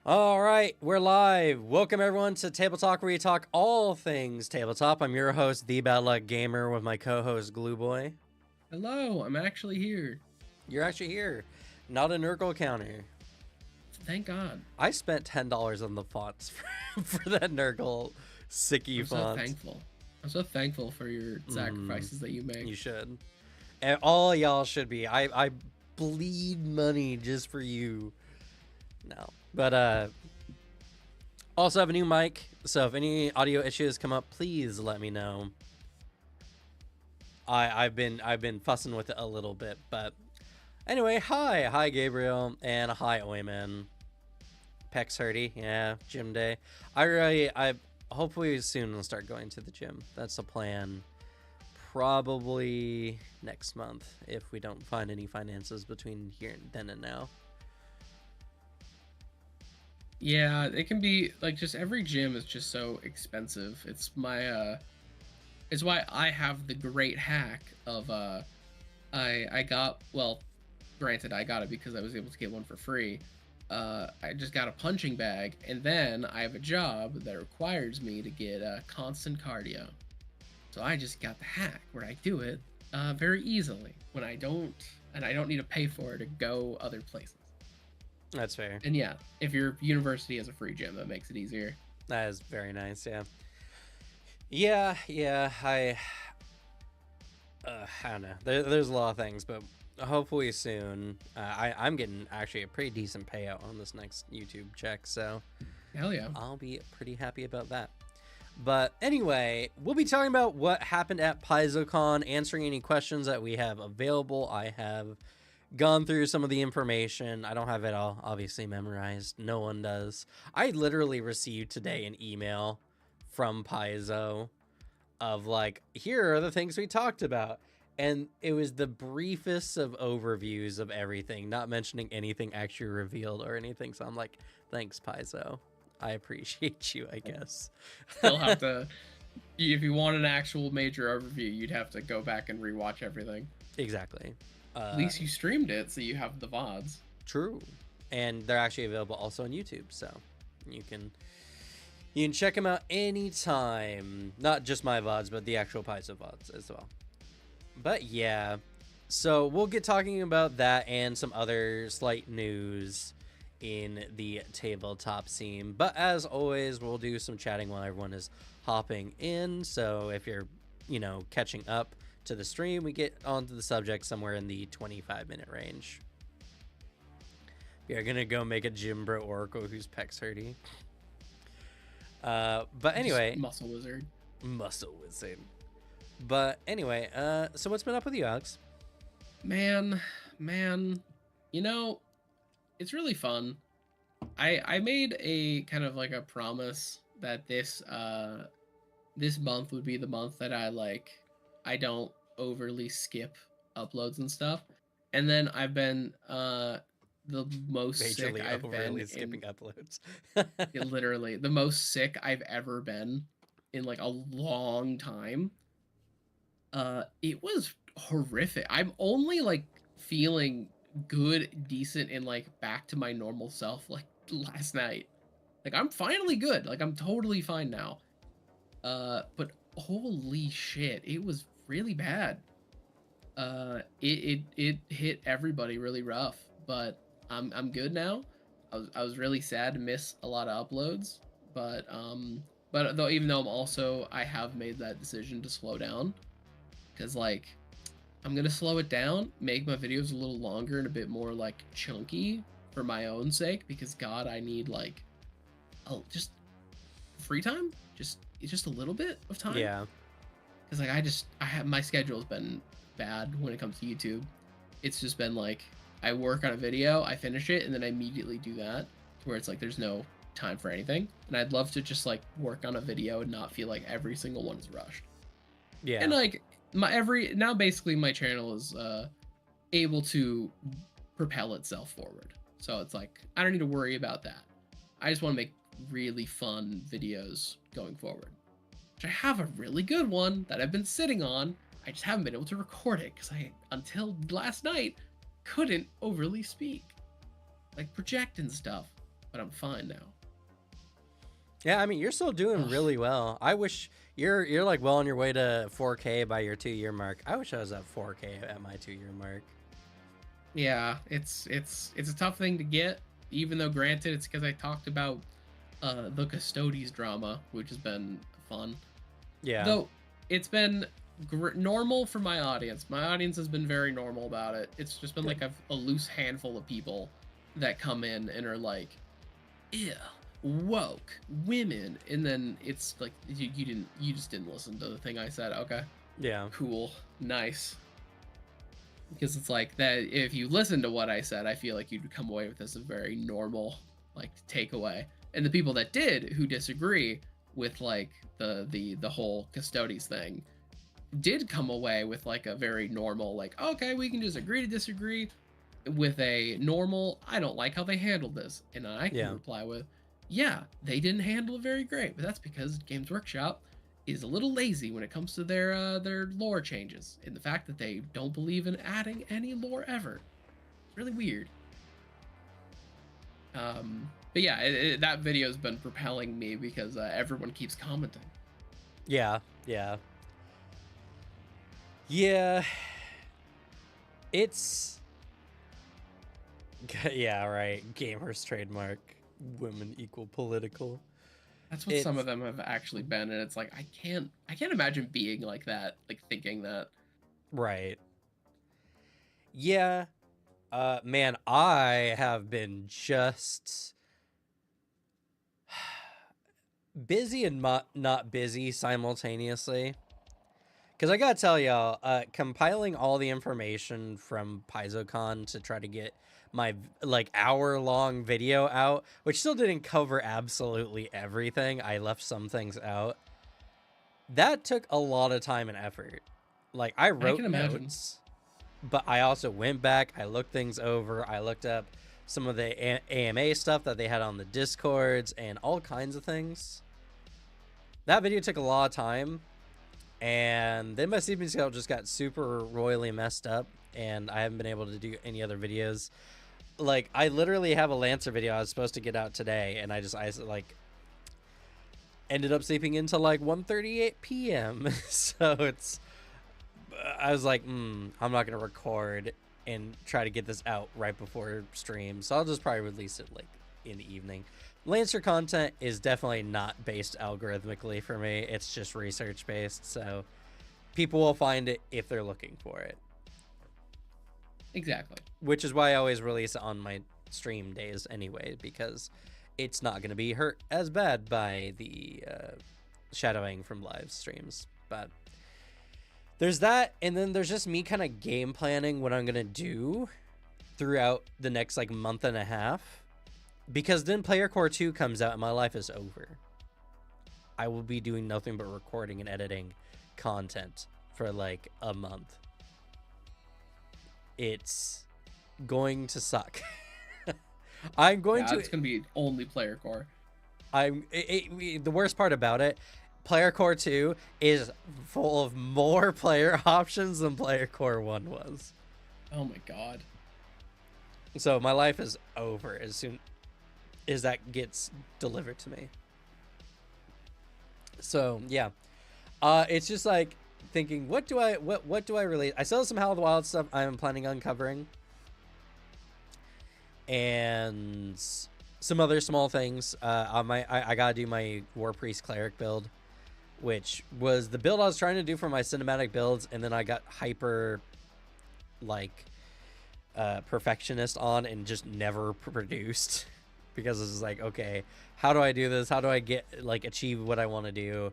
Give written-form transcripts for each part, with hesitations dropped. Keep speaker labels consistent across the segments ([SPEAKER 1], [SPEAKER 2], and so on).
[SPEAKER 1] All right, we're live. Welcome everyone to Table Talk, where we talk all things tabletop. I'm your host, The Bad Luck Gamer, with my co-host Glue Boy.
[SPEAKER 2] Hello, I'm actually here.
[SPEAKER 1] You're actually here, not a Nurgle counter.
[SPEAKER 2] Thank God.
[SPEAKER 1] I spent $10 on the fonts for that Nurgle sicky
[SPEAKER 2] I'm so
[SPEAKER 1] font.
[SPEAKER 2] thankful. I'm so thankful for your sacrifices that you make.
[SPEAKER 1] You should, and all y'all should be. I bleed money just for you. No, but also have a new mic, so if any audio issues come up, please let me know. I've been fussing with it a little bit, but anyway, hi Gabriel, and hi Oyman. Pecs hurty, yeah, gym day. I hopefully soon will start going to the gym. That's the plan. Probably next month if we don't find any finances between here and then and now.
[SPEAKER 2] Yeah, it can be like just every gym is just so expensive. It's why I have the great hack of I got, well, granted I got it because I was able to get one for free. I just got a punching bag, and then I have a job that requires me to get constant cardio. So I just got the hack where I do it very easily when I don't need to pay for it to go other places.
[SPEAKER 1] That's fair.
[SPEAKER 2] And yeah, if your university has a free gym, that makes it easier.
[SPEAKER 1] That is very nice. Yeah. I don't know. There's a lot of things, but hopefully soon. I'm getting actually a pretty decent payout on this next YouTube check, so
[SPEAKER 2] Hell yeah.
[SPEAKER 1] I'll be pretty happy about that. But anyway, we'll be talking about what happened at PaizoCon, answering any questions that we have available. I have gone through some of the information. I don't have it all obviously memorized. No one does. I literally received today an email from Paizo of like, here are the things we talked about. And it was the briefest of overviews of everything, not mentioning anything actually revealed or anything. So I'm like, thanks, Paizo. I appreciate you, I guess.
[SPEAKER 2] Still have to, if you want an actual major overview, you'd have to go back and rewatch everything.
[SPEAKER 1] Exactly.
[SPEAKER 2] At least you streamed it, so you have the VODs.
[SPEAKER 1] True. And they're actually available also on YouTube, so you can check them out anytime. Not just my VODs, but the actual Paizo VODs as well. But yeah, so we'll get talking about that and some other slight news in the tabletop scene. But as always, we'll do some chatting while everyone is hopping in. So if you're, catching up to the stream, we get onto the subject somewhere in the 25-minute range. We are gonna go make a gym bro oracle whose pecs hurty. But anyway,
[SPEAKER 2] Just muscle wizard.
[SPEAKER 1] Muscle wizard. But anyway, so what's been up with you, Alex?
[SPEAKER 2] Man, it's really fun. I made a kind of like a promise that this month would be the month that I don't overly skip uploads and stuff. And then I've been the most sick I've been
[SPEAKER 1] skipping uploads.
[SPEAKER 2] literally the most sick I've ever been in like a long time. It was horrific. I'm only like feeling good, decent, and like back to my normal self like last night. Like I'm finally good. Like I'm totally fine now. But holy shit, it was really bad. It hit everybody really rough, but I'm good now. I was really sad to miss a lot of uploads, but though even though I have made that decision to slow down, because like I'm gonna slow it down, make my videos a little longer and a bit more like chunky for my own sake, because God, I need like just free time, just a little bit of time.
[SPEAKER 1] Yeah.
[SPEAKER 2] Because like I have, my schedule's been bad when it comes to YouTube. It's just been like I work on a video, I finish it, and then I immediately do that, where it's like there's no time for anything. And I'd love to just like work on a video and not feel like every single one is rushed.
[SPEAKER 1] Yeah.
[SPEAKER 2] And like now basically my channel is able to propel itself forward. So it's like I don't need to worry about that. I just want to make really fun videos going forward. Which I have a really good one that I've been sitting on. I just haven't been able to record it because I, until last night, couldn't overly speak. Like project and stuff. but I'm fine now.
[SPEAKER 1] Yeah, I mean, you're still doing really well. I wish you're like well on your way to 4K by your 2-year mark. I wish I was at 4K at my 2-year mark.
[SPEAKER 2] Yeah, it's a tough thing to get, even though granted it's because I talked about the Custodes drama, which has been fun.
[SPEAKER 1] Yeah.
[SPEAKER 2] Though it's been normal for my audience. My audience has been very normal about it. It's just been like a loose handful of people that come in and are like, "Yeah, woke women," and then it's like you just didn't listen to the thing I said. Okay,
[SPEAKER 1] Yeah.
[SPEAKER 2] cool, nice. Because it's like that. If you listen to what I said, I feel like you'd come away with this a very normal like takeaway. And the people that did who disagree with like the whole Custodes thing did come away with like a very normal like, okay, we can just agree to disagree with a normal, I don't like how they handled this, and I can reply with, yeah, they didn't handle it very great, but that's because Games Workshop is a little lazy when it comes to their lore changes, and the fact that they don't believe in adding any lore ever. It's really weird. But yeah, that video has been propelling me because everyone keeps commenting.
[SPEAKER 1] Yeah, yeah. Yeah. It's... Yeah, right. Gamers trademark. Women equal political.
[SPEAKER 2] That's what some of them have actually been, and it's like I can't imagine being like that, like thinking that.
[SPEAKER 1] Right. Yeah. Man, I have been just busy and not busy simultaneously. Because I gotta tell y'all, compiling all the information from PaizoCon to try to get my like hour-long video out, which still didn't cover absolutely everything. I left some things out. That took a lot of time and effort. Like I wrote notes, but I also went back. I looked things over. I looked up some of the AMA stuff that they had on the Discords and all kinds of things. That video took a lot of time. And then my sleeping schedule just got super royally messed up, and I haven't been able to do any other videos. Like, I literally have a Lancer video I was supposed to get out today, and I like ended up sleeping until like 1:38 p.m. So I was like, I'm not gonna record and try to get this out right before stream, so I'll just probably release it like in the evening. Lancer content is definitely not based algorithmically for me. It's just research based, so people will find it if they're looking for it.
[SPEAKER 2] Exactly.
[SPEAKER 1] Which is why I always release it on my stream days anyway, because it's not going to be hurt as bad by the shadowing from live streams. But there's that, and then there's just me kind of game planning what I'm going to do throughout the next like month and a half. Because then Player Core 2 comes out and my life is over. I will be doing nothing but recording and editing content for like a month. It's going to suck. I'm going to...
[SPEAKER 2] It's going to be only Player Core.
[SPEAKER 1] The worst part about it, Player Core 2 is full of more player options than Player Core 1 was.
[SPEAKER 2] Oh my god.
[SPEAKER 1] So my life is over as soon as that gets delivered to me. So yeah, it's just like thinking, what do I release? I still have some Hell of the Wild stuff I'm planning on covering, and some other small things. I gotta do my War Priest Cleric build, which was the build I was trying to do for my cinematic builds, and then I got hyper like perfectionist on and just never produced. Because it's like, okay, how do I do this? How do I get like achieve what I want to do?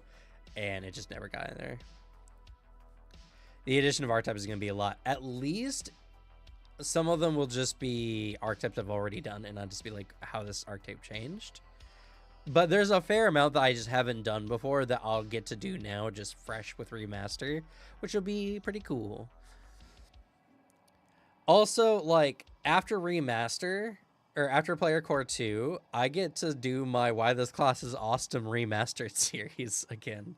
[SPEAKER 1] And it just never got in there. The addition of archetypes is going to be a lot. At least some of them will just be archetypes I've already done, and I'll just be like, how this archetype changed. But there's a fair amount that I just haven't done before that I'll get to do now, just fresh with remaster, which will be pretty cool. Also, like after remaster, or after Player Core 2, I get to do my Why This Class is Awesome Remastered series again.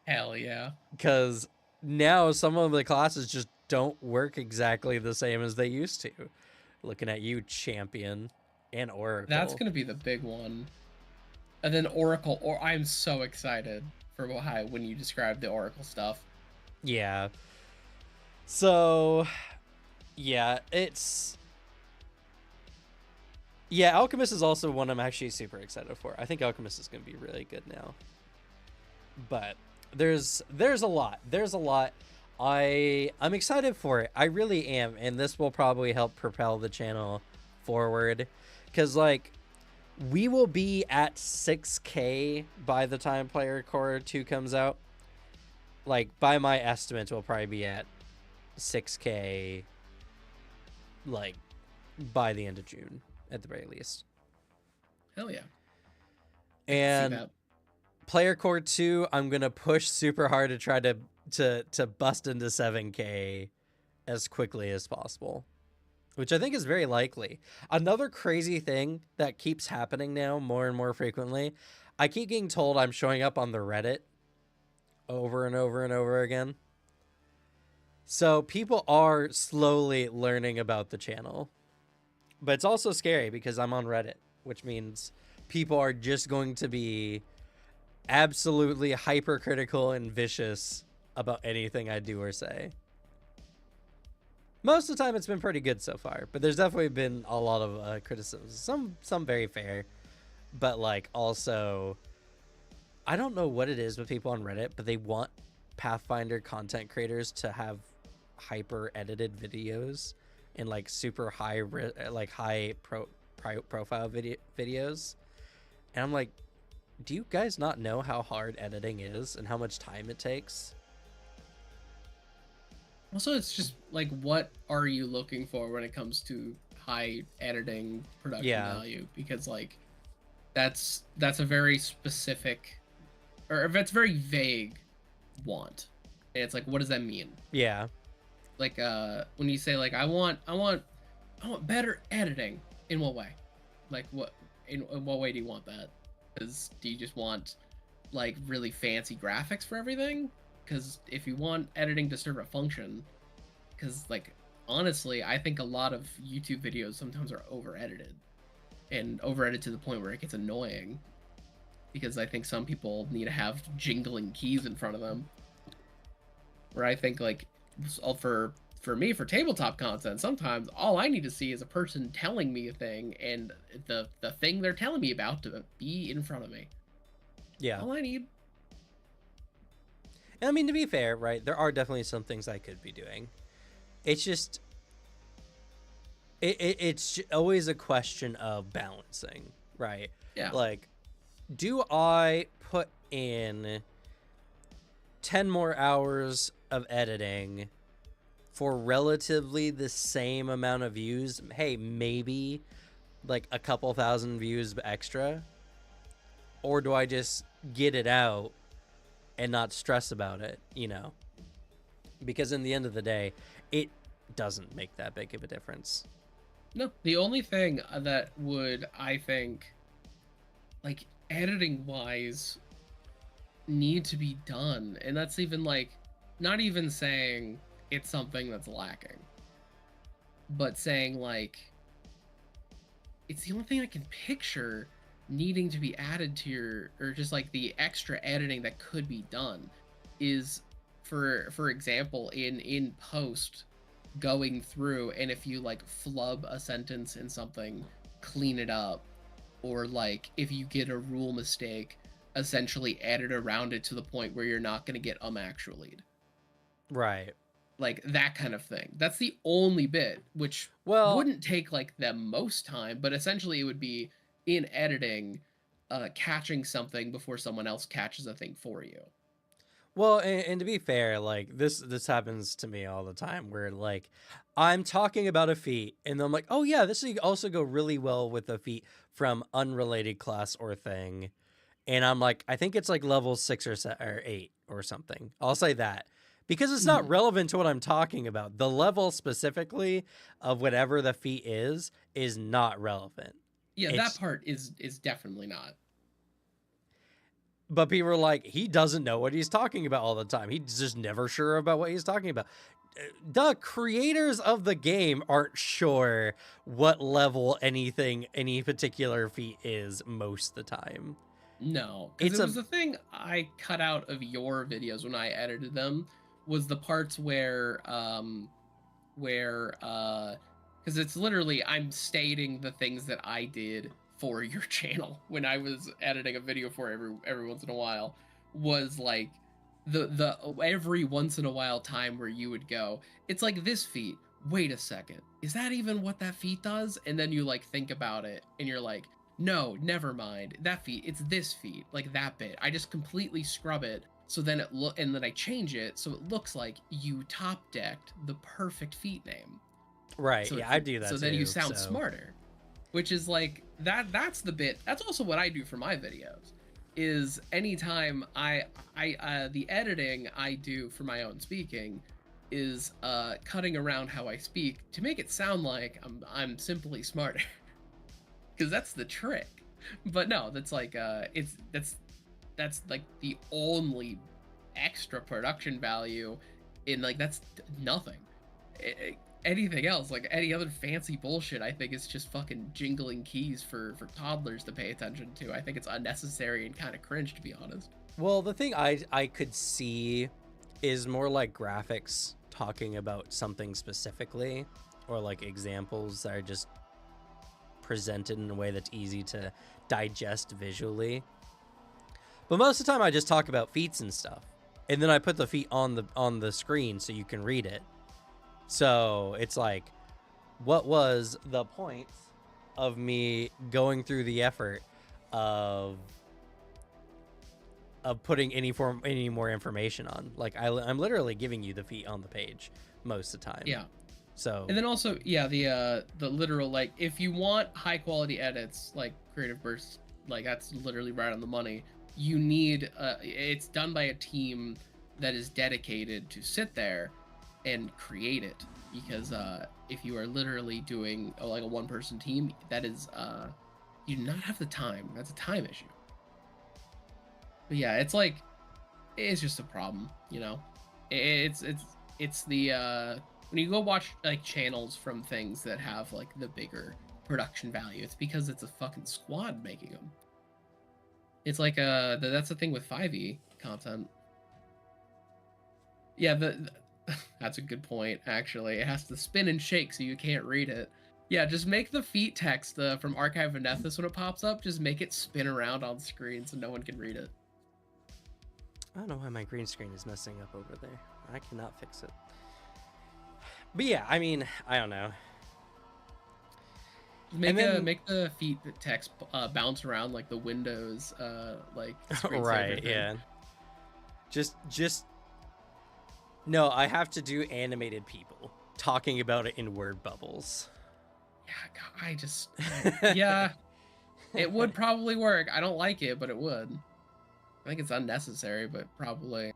[SPEAKER 2] Hell yeah.
[SPEAKER 1] Because now some of the classes just don't work exactly the same as they used to. Looking at you, champion. And
[SPEAKER 2] That's
[SPEAKER 1] Oracle.
[SPEAKER 2] gonna be the big one. And then Oracle, or I'm so excited for how when you describe the Oracle stuff.
[SPEAKER 1] Yeah. So, yeah, it's yeah, Alchemist is also one I'm actually super excited for. I think Alchemist is going to be really good now. But there's a lot. There's a lot. I'm excited for it. I really am, and this will probably help propel the channel forward cuz like we will be at 6K by the time Player Core 2 comes out. Like by my estimates we'll probably be at 6K like by the end of June at the very least.
[SPEAKER 2] Hell yeah. I can see
[SPEAKER 1] And
[SPEAKER 2] that.
[SPEAKER 1] Player Core 2, I'm gonna push super hard to try to bust into 7K as quickly as possible, which I think is very likely. Another crazy thing that keeps happening now more and more frequently, I keep getting told I'm showing up on the Reddit over and over and over again. So people are slowly learning about the channel. But it's also scary because I'm on Reddit, which means people are just going to be absolutely hypercritical and vicious about anything I do or say. Most of the time, it's been pretty good so far, but there's definitely been a lot of criticism. Some very fair, but like also, I don't know what it is with people on Reddit, but they want Pathfinder content creators to have hyper edited videos and like super high profile videos, and I'm like, do you guys not know how hard editing is and how much time it takes?
[SPEAKER 2] Also, it's just like, what are you looking for when it comes to high editing production
[SPEAKER 1] Yeah.
[SPEAKER 2] value? Because like that's a very specific, or if it's very vague want. And it's like, what does that mean?
[SPEAKER 1] Yeah.
[SPEAKER 2] Like when you say like I want better editing, in what way? Like what in what way do you want that? Because do you just want like really fancy graphics for everything? Because if you want editing to serve a function, because like honestly, I think a lot of YouTube videos sometimes are over edited, and over edited to the point where it gets annoying. Because I think some people need to have jingling keys in front of them. Where I think like for me, for tabletop content, sometimes all I need to see is a person telling me a thing, and the thing they're telling me about to be in front of me.
[SPEAKER 1] Yeah.
[SPEAKER 2] All I need.
[SPEAKER 1] And I mean, to be fair, right, there are definitely some things I could be doing. It's just it's always a question of balancing, right?
[SPEAKER 2] Yeah.
[SPEAKER 1] Like, do I put in 10 more hours of editing for relatively the same amount of views? Hey, maybe like a couple thousand views extra? Or do I just get it out and not stress about it, you know? Because in the end of the day, it doesn't make that big of a difference.
[SPEAKER 2] No, the only thing that would, I think, like editing wise, need to be done, and that's even like not even saying it's something that's lacking, but saying like it's the only thing I can picture needing to be added to your, or just like the extra editing that could be done is, for example, in post, going through, and if you like flub a sentence in something, clean it up, or like if you get a rule mistake, essentially edit around it to the point where you're not going to get actually,
[SPEAKER 1] Right.
[SPEAKER 2] like that kind of thing. That's the only bit, which wouldn't take like the most time, but essentially it would be in editing, catching something before someone else catches a thing for you.
[SPEAKER 1] Well, and to be fair, like this happens to me all the time where like I'm talking about a feat and I'm like, "Oh yeah, this would also go really well with a feat from unrelated class or thing." And I'm like, "I think it's like level 6 or 8 or something." I'll say that. Because it's not relevant to what I'm talking about. The level specifically of whatever the feat is not relevant.
[SPEAKER 2] Yeah, that part is definitely not.
[SPEAKER 1] But people are like, he doesn't know what he's talking about all the time. He's just never sure about what he's talking about. The creators of the game aren't sure what level any particular feat is most of the time.
[SPEAKER 2] No, because it was the thing I cut out of your videos when I edited them was the parts where because it's literally I'm stating the things that I did for your channel when I was editing a video for every once in a while, was like the every once in a while time where you would go, it's like this feat, wait a second, is that even what that feat does? And then you like think about it and you're like, no, never mind, that feat, it's this feat, like that bit, I just completely scrub it, so then and then I change it so it looks like you top decked the perfect feat name.
[SPEAKER 1] Right.
[SPEAKER 2] So
[SPEAKER 1] yeah, I do that.
[SPEAKER 2] So
[SPEAKER 1] too,
[SPEAKER 2] then you sound smarter, which is like that's the bit. That's also what I do for my videos. Is anytime I the editing I do for my own speaking is cutting around how I speak to make it sound like I'm simply smarter, because that's the trick. But no, that's like that's like the only extra production value in, like, that's nothing. Anything else, like any other fancy bullshit, I think it's just fucking jingling keys for toddlers to pay attention to. I think it's unnecessary and kind of cringe, to be honest.
[SPEAKER 1] Well, the thing I could see is more like graphics talking about something specifically, or like examples that are just presented in a way that's easy to digest visually. But most of the time I just talk about feats and stuff, and then I put the feat on the screen so you can read it. So it's like, what was the point of me going through the effort of putting any more information on? Like, I'm literally giving you the feat on the page most of the time.
[SPEAKER 2] Yeah.
[SPEAKER 1] So,
[SPEAKER 2] and then also, yeah, the literal, like, if you want high quality edits like Creative Burst, like that's literally right on the money. You need it's done by a team that is dedicated to sit there and create it, because if you are literally doing like a one-person team, that is you do not have the time. That's a time issue. But yeah, it's like, it's just a problem, you know. It's the when you go watch like channels from things that have like the bigger production value, it's because it's a fucking squad making them. It's like that's the thing with 5e content. Yeah, that's a good point, actually. It has to spin and shake so you can't read it. Yeah, just make the feat text from Archive of Nethys when it pops up, just make it spin around on screen so no one can read it.
[SPEAKER 1] I don't know why my green screen is messing up over there. I cannot fix it. But yeah, I mean, I don't know.
[SPEAKER 2] Make the feat text bounce around like the Windows like
[SPEAKER 1] right, thing. Yeah. Just no, I have to do animated people talking about it in word bubbles.
[SPEAKER 2] Yeah, I just yeah, it would probably work. I don't like it, but it would. I think it's unnecessary, but probably.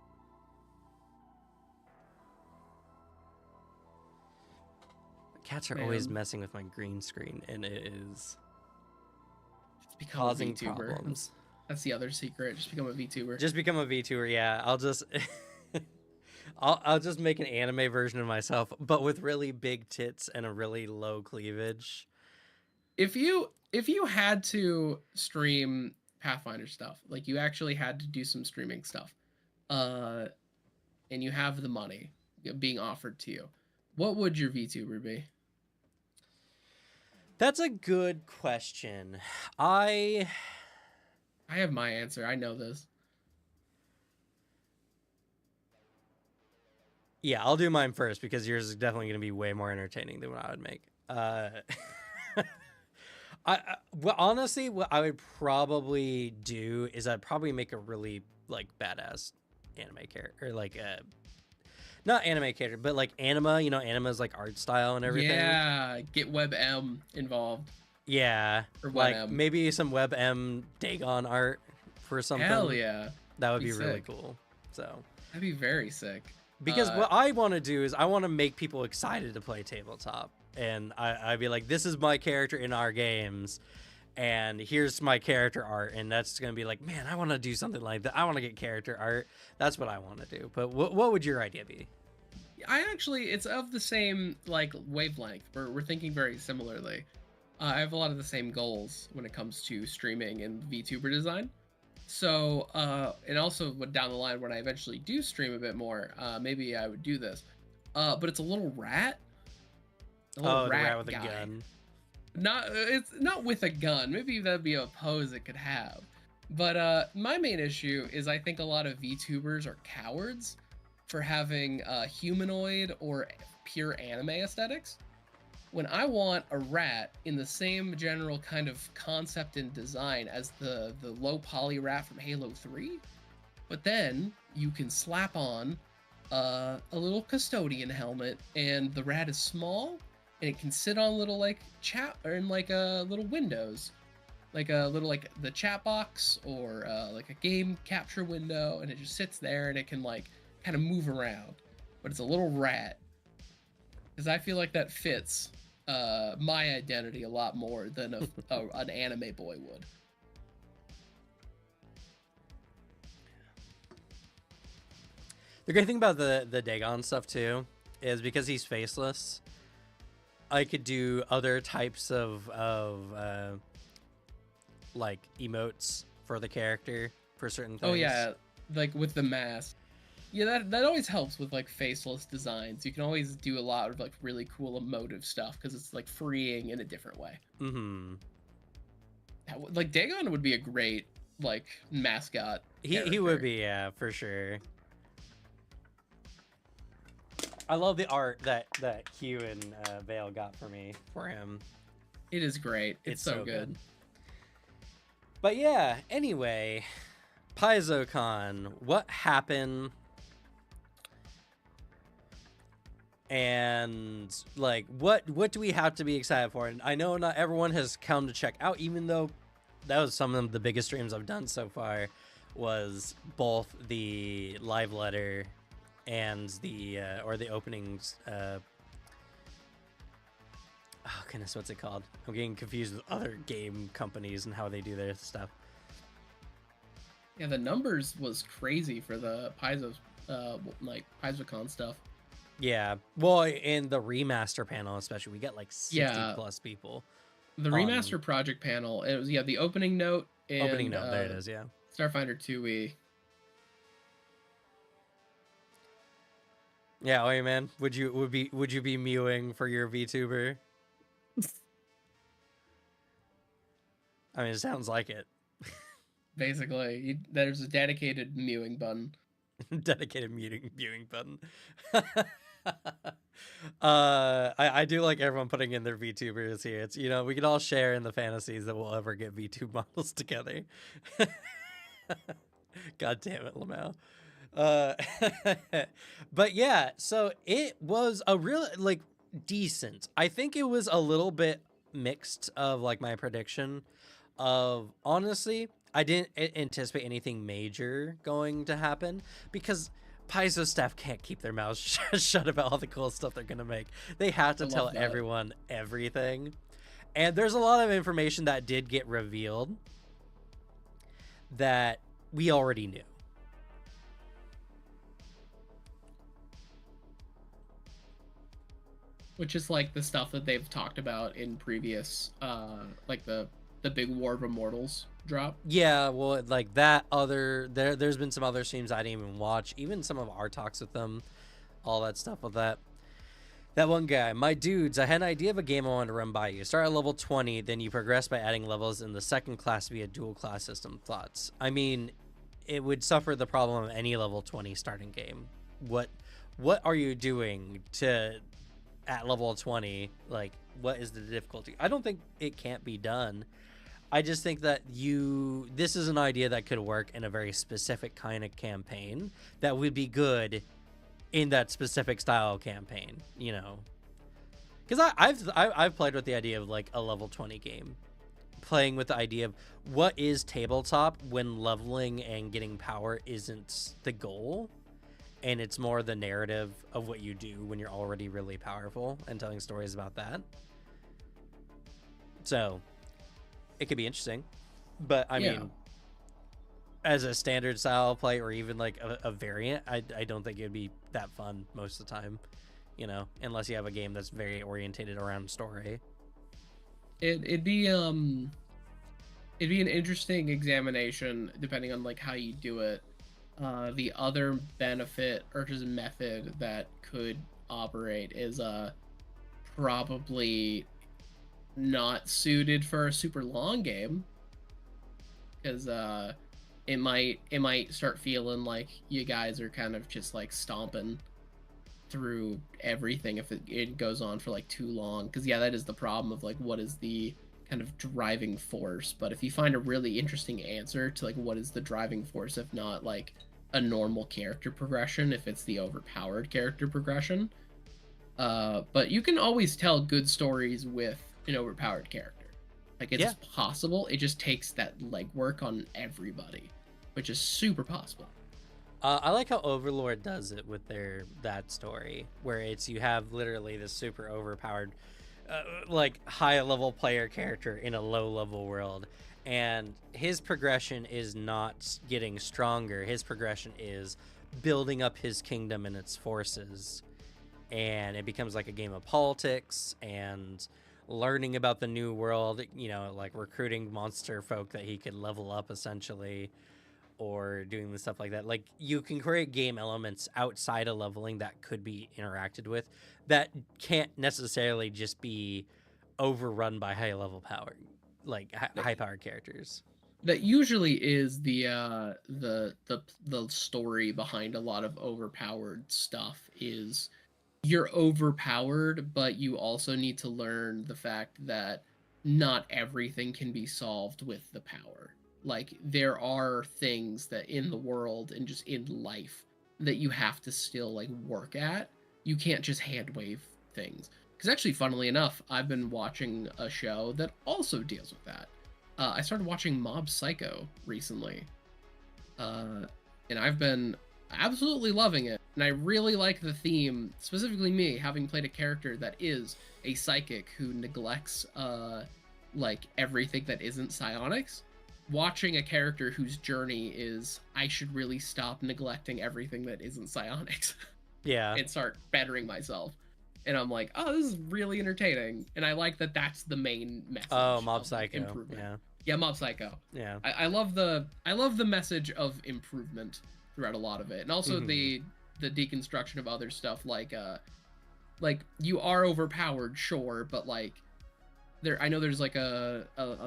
[SPEAKER 1] Cats are always messing with my green screen, and it is
[SPEAKER 2] causing problems. That's the other secret. Just become a VTuber.
[SPEAKER 1] Just become a VTuber. Yeah, I'll just I'll just make an anime version of myself, but with really big tits and a really low cleavage.
[SPEAKER 2] If you had to stream Pathfinder stuff, like you actually had to do some streaming stuff, and you have the money being offered to you, what would your VTuber be?
[SPEAKER 1] That's a good question. I
[SPEAKER 2] have my answer. I know this.
[SPEAKER 1] Yeah, I'll do mine first because yours is definitely going to be way more entertaining than what I would make. Well, honestly, what I would probably do is I'd probably make a really like badass anime character, or like not anime character, but like anima. You know, anima's like art style and everything.
[SPEAKER 2] Yeah, get WebM involved.
[SPEAKER 1] Yeah, or like maybe some WebM Dagon art for something.
[SPEAKER 2] Hell yeah,
[SPEAKER 1] that would be really cool. So
[SPEAKER 2] that'd be very sick.
[SPEAKER 1] Because what I want to do is I want to make people excited to play tabletop, and I'd be like, this is my character in our games, and here's my character art, and that's gonna be like, man, I want to do something like that. I want to get character art. That's what I want to do. But what would your idea be?
[SPEAKER 2] It's of the same like wavelength. We're thinking very similarly. I have a lot of the same goals when it comes to streaming and VTuber design. So, and also down the line when I eventually do stream a bit more, maybe I would do this. But it's a little rat. A little
[SPEAKER 1] the rat with
[SPEAKER 2] guy.
[SPEAKER 1] a gun.
[SPEAKER 2] It's not with a gun. Maybe that'd be a pose it could have. But my main issue is I think a lot of VTubers are cowards for having humanoid or pure anime aesthetics. When I want a rat in the same general kind of concept and design as the low poly rat from Halo 3, but then you can slap on a little custodian helmet, and the rat is small, and it can sit on little like chat or in like little windows, like a little like the chat box or like a game capture window, and it just sits there and it can like kind of move around, but it's a little rat, because I feel like that fits my identity a lot more than an anime boy would.
[SPEAKER 1] The great thing about the Dagon stuff too is because he's faceless, I could do other types of like emotes for the character for certain things.
[SPEAKER 2] Oh yeah, like with the mask. Yeah, that always helps with like faceless designs. You can always do a lot of like really cool emotive stuff because it's like freeing in a different way.
[SPEAKER 1] Mm-hmm.
[SPEAKER 2] Like Dagon would be a great like mascot.
[SPEAKER 1] He would be, yeah, for sure. I love the art that Hugh and Vale got for me for him.
[SPEAKER 2] It is great. It's so good.
[SPEAKER 1] But yeah, anyway, PaizoCon, what happened? And like, what do we have to be excited for? And I know not everyone has come to check out, even though that was some of the biggest streams I've done so far, was both the live letter and the openings. Oh goodness, what's it called? I'm getting confused with other game companies and how they do their stuff.
[SPEAKER 2] Yeah, the numbers was crazy for the like PaizoCon stuff.
[SPEAKER 1] Yeah, well, in the remaster panel especially, we got like 60 plus people.
[SPEAKER 2] The remaster project panel, it was the opening note and
[SPEAKER 1] opening note. There it is. Yeah,
[SPEAKER 2] Starfinder 2e.
[SPEAKER 1] Yeah, wait, man. Would you be mewing for your VTuber? I mean, it sounds like it.
[SPEAKER 2] Basically, there's a dedicated mewing button.
[SPEAKER 1] Dedicated mewing button. I do like everyone putting in their VTubers here. It's, we can all share in the fantasies that we'll ever get VTube models together. God damn it, Lamau. But yeah, so it was a real like decent. I think it was a little bit mixed of like my prediction of, honestly, I didn't anticipate anything major going to happen because Paizo staff can't keep their mouths shut about all the cool stuff they're gonna make. They have to tell everyone everything, and there's a lot of information that did get revealed that we already knew.
[SPEAKER 2] Which is like the stuff that they've talked about in previous, like the big War of Immortals drop.
[SPEAKER 1] Yeah, well, like that there's been some other streams I didn't even watch, even some of our talks with them, all that stuff with that one guy. My dudes, I had an idea of a game I wanted to run by you. Start at level 20, then you progress by adding levels in the second class via dual class system. Thoughts? I mean, it would suffer the problem of any level 20 starting game. What are you doing to at level 20? Like, what is the difficulty? I don't think it can't be done. I just think that this is an idea that could work in a very specific kind of campaign that would be good in that specific style campaign, because I've played with the idea of like a level 20 game, playing with the idea of what is tabletop when leveling and getting power isn't the goal, and it's more the narrative of what you do when you're already really powerful and telling stories about that. So it could be interesting. But I
[SPEAKER 2] Yeah.
[SPEAKER 1] mean, as a standard style play or even like a variant, I don't think it'd be that fun most of the time, unless you have a game that's very orientated around story.
[SPEAKER 2] It'd be an interesting examination depending on like how you do it. The other benefit or just method that could operate is probably not suited for a super long game, because it might start feeling like you guys are kind of just like stomping through everything if it goes on for like too long. Because yeah, that is the problem of like what is the kind of driving force. But if you find a really interesting answer to like what is the driving force, if not like a normal character progression, if it's the overpowered character progression, but you can always tell good stories with an overpowered character. Like it's
[SPEAKER 1] Yeah.
[SPEAKER 2] possible. It just takes that legwork on everybody, which is super possible.
[SPEAKER 1] I like how Overlord does it with that story, where it's you have literally this super overpowered, like high level player character in a low level world, and his progression is not getting stronger. His progression is building up his kingdom and its forces, and it becomes like a game of politics and learning about the new world. Like recruiting monster folk that he could level up essentially, or doing the stuff like that. Like you can create game elements outside of leveling that could be interacted with that can't necessarily just be overrun by high level power, like high powered characters.
[SPEAKER 2] That usually is the story behind a lot of overpowered stuff is you're overpowered, but you also need to learn the fact that not everything can be solved with the power. Like there are things that in the world and just in life that you have to still like work at. You can't just hand wave things. Because actually, funnily enough, I've been watching a show that also deals with that. I started watching Mob Psycho recently, and I've been absolutely loving it. And I really like the theme, specifically me having played a character that is a psychic who neglects like everything that isn't psionics. Watching a character whose journey is I should really stop neglecting everything that isn't psionics
[SPEAKER 1] Yeah.
[SPEAKER 2] and start bettering myself. And I'm like, oh, this is really entertaining. And I like that that's the main message.
[SPEAKER 1] Oh, Mob
[SPEAKER 2] of,
[SPEAKER 1] Psycho.
[SPEAKER 2] improvement.
[SPEAKER 1] Yeah.
[SPEAKER 2] Yeah, Mob Psycho.
[SPEAKER 1] Yeah.
[SPEAKER 2] I love the message of improvement throughout a lot of it, and also the deconstruction of other stuff like you are overpowered, sure, but like I know there's like a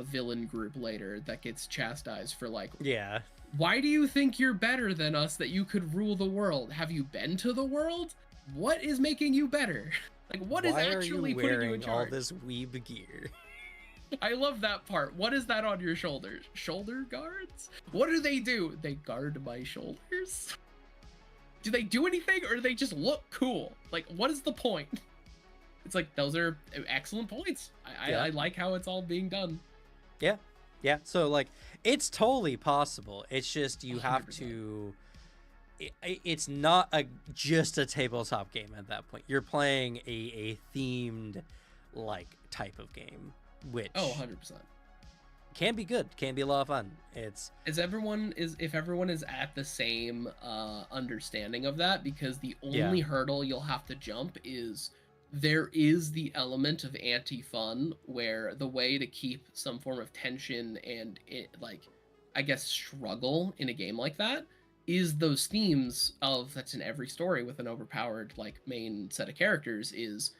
[SPEAKER 2] villain group later that gets chastised for like,
[SPEAKER 1] Yeah.
[SPEAKER 2] why do you think you're better than us that you could rule the world? Have you been to the world? What is making you better? Like what is actually putting you in charge?
[SPEAKER 1] All this weeb gear?
[SPEAKER 2] I love that part. What is that on your shoulders? Shoulder guards? What do? They guard my shoulders? Do they do anything or do they just look cool? Like, what is the point? It's like, those are excellent points. I like how it's all being done.
[SPEAKER 1] Yeah. Yeah. So, like, it's totally possible. It's just you
[SPEAKER 2] 100%.
[SPEAKER 1] have to... It's not just a tabletop game at that point. You're playing a themed, like, type of game. Which
[SPEAKER 2] 100%
[SPEAKER 1] can be good, can be a lot of fun.
[SPEAKER 2] If everyone is at the same understanding of that, because the only hurdle you'll have to jump is there is the element of anti-fun, where the way to keep some form of tension and like I guess struggle in a game like that is those themes of that's in every story with an overpowered like main set of characters is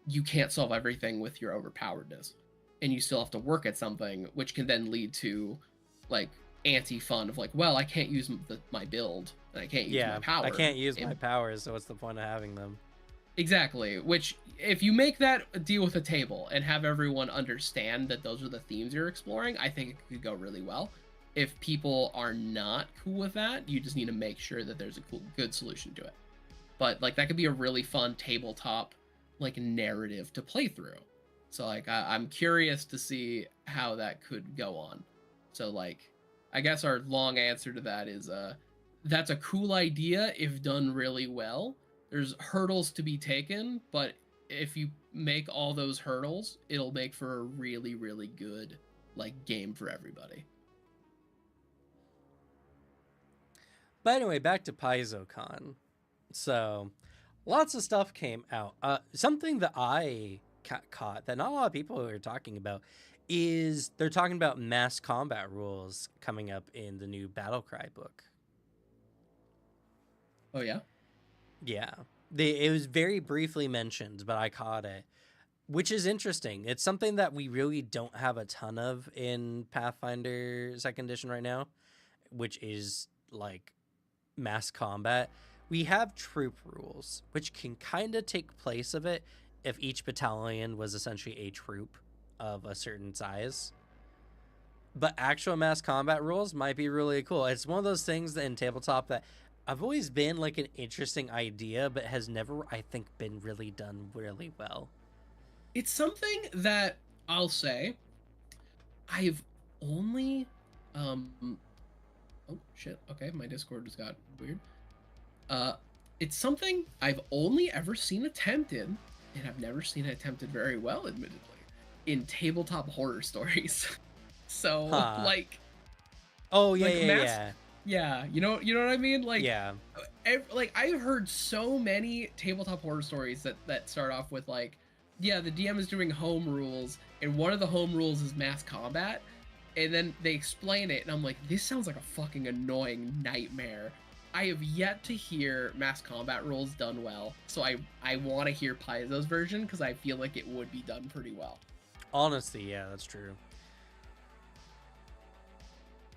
[SPEAKER 2] you can't solve everything with your overpoweredness. And you still have to work at something, which can then lead to like anti-fun of like, well, I can't use my build and I can't use my power.
[SPEAKER 1] I can't use my powers, so what's the point of having them?
[SPEAKER 2] Exactly. Which if you make that deal with a table and have everyone understand that those are the themes you're exploring, I think it could go really well. If people are not cool with that, you just need to make sure that there's a good solution to it. But like that could be a really fun tabletop like narrative to play through. So like I'm curious to see how that could go on. So like I guess our long answer to that is that's a cool idea if done really well. There's hurdles to be taken, but if you make all those hurdles, it'll make for a really, really good like game for everybody.
[SPEAKER 1] But anyway, back to PaizoCon. So, lots of stuff came out. Something that I caught that not a lot of people are talking about is they're talking about mass combat rules coming up in the new Battlecry book.
[SPEAKER 2] Oh yeah?
[SPEAKER 1] Yeah. It was very briefly mentioned, but I caught it, which is interesting. It's something that we really don't have a ton of in Pathfinder 2nd Edition right now, which is like mass combat. We have troop rules, which can kind of take place of it if each battalion was essentially a troop of a certain size. But actual mass combat rules might be really cool. It's one of those things that in tabletop that I've always been like an interesting idea, but has never, I think, been really done really well.
[SPEAKER 2] It's something that I'll say I've only oh shit, okay, my Discord just got weird. It's something I've only ever seen attempted, and I've never seen it attempted very well, admittedly, in tabletop horror stories. So like,
[SPEAKER 1] oh yeah, like
[SPEAKER 2] yeah, you know what I mean? Like,
[SPEAKER 1] yeah,
[SPEAKER 2] like I've heard so many tabletop horror stories that start off with like, yeah, the DM is doing home rules, and one of the home rules is mass combat, and then they explain it, and I'm like, this sounds like a fucking annoying nightmare. I have yet to hear mass combat rules done well, so I want to hear Paizo's version because I feel like it would be done pretty well.
[SPEAKER 1] Honestly, yeah, that's true.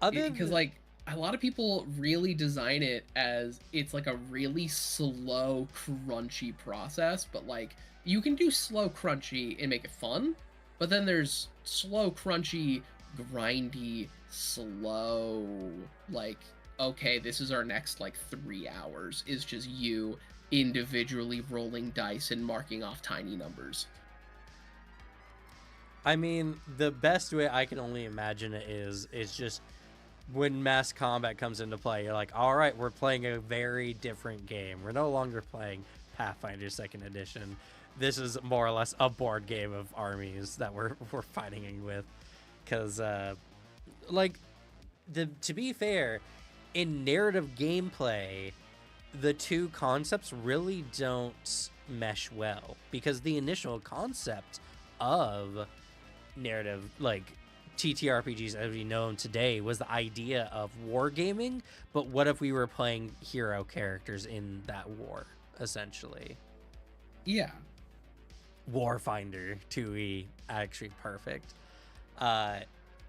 [SPEAKER 2] Because like a lot of people really design it as it's like a really slow, crunchy process, but like you can do slow, crunchy and make it fun, but then there's slow, crunchy, grindy, slow, like, okay, this is our next like 3 hours is just you individually rolling dice and marking off tiny numbers.
[SPEAKER 1] I mean, the best way I can only imagine it is just when mass combat comes into play, you're like, all right, we're playing a very different game. We're no longer playing Pathfinder 2nd Edition. This is more or less a board game of armies that we're fighting with. Because, like, to be fair, in narrative gameplay, the two concepts really don't mesh well. Because the initial concept of narrative, like, TTRPGs as we know them today was the idea of wargaming, but what if we were playing hero characters in that war, essentially?
[SPEAKER 2] Yeah.
[SPEAKER 1] Warfinder 2E, actually perfect.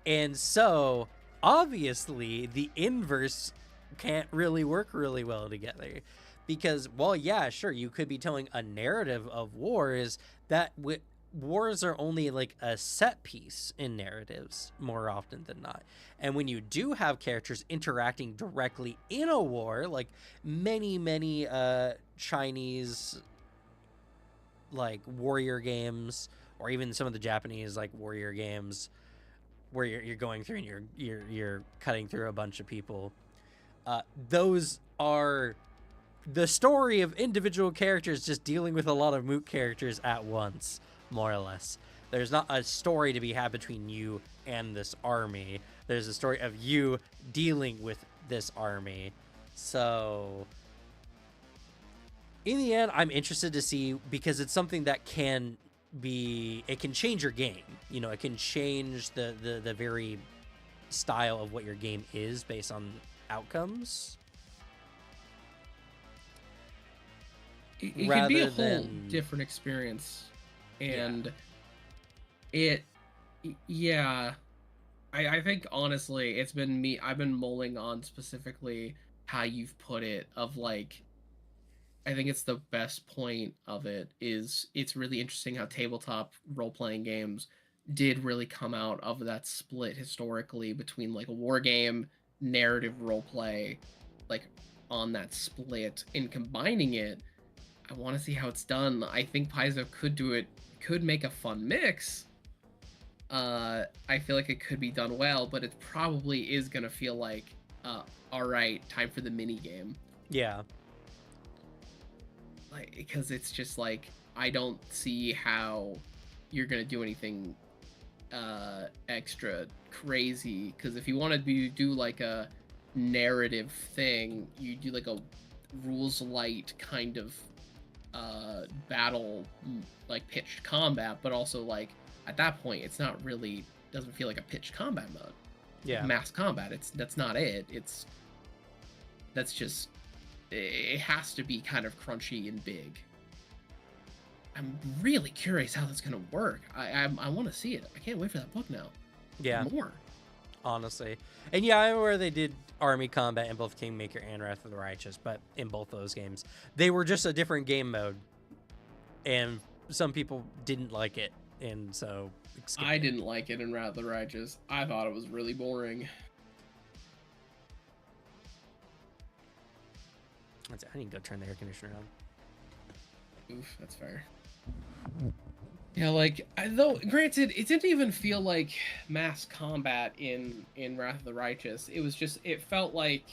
[SPEAKER 1] And so, obviously, the inverse can't really work really well together. Because, well, yeah, sure, you could be telling a narrative of wars that wars are only like a set piece in narratives more often than not. And when you do have characters interacting directly in a war, like many Chinese like warrior games, or even some of the Japanese like warrior games where you're going through and you're cutting through a bunch of people, those are the story of individual characters just dealing with a lot of moot characters at once. More or less, there's not a story to be had between you and this army. There's a story of you dealing with this army. So in the end, I'm interested to see, because it's something that can change your game. You know, it can change the very style of what your game is based on outcomes.
[SPEAKER 2] It can be a whole different experience. And yeah, I think honestly, it's been me. I've been mulling on specifically how you've put it of like, I think it's the best point of it is it's really interesting how tabletop role-playing games did really come out of that split historically between like a war game, narrative roleplay, like on that split, and combining it. I want to see how it's done. I think Paizo could do it, could make a fun mix. I feel like it could be done well, but it probably is gonna feel like, all right, time for the mini game.
[SPEAKER 1] Yeah.
[SPEAKER 2] Like, because it's just like, I don't see how you're gonna do anything extra crazy, because if you want to do like a narrative thing, you do like a rules light kind of battle, like pitched combat, but also like at that point it's not really, doesn't feel like a pitched combat mode.
[SPEAKER 1] Yeah.
[SPEAKER 2] Mass combat, that's not it. That's just, it has to be kind of crunchy and big. I'm really curious how that's gonna work. I want to see it. I can't wait for that book now.
[SPEAKER 1] Yeah.
[SPEAKER 2] More.
[SPEAKER 1] Honestly. And yeah, I'm aware they did army combat in both Kingmaker and Wrath of the Righteous, but in both those games, they were just a different game mode. And some people didn't like it. And so
[SPEAKER 2] I didn't like it in Wrath of the Righteous. I thought it was really boring.
[SPEAKER 1] I need to go turn the air conditioner on.
[SPEAKER 2] Oof, that's fair. Yeah, like, though, granted, it didn't even feel like mass combat in Wrath of the Righteous. It was just, it felt like,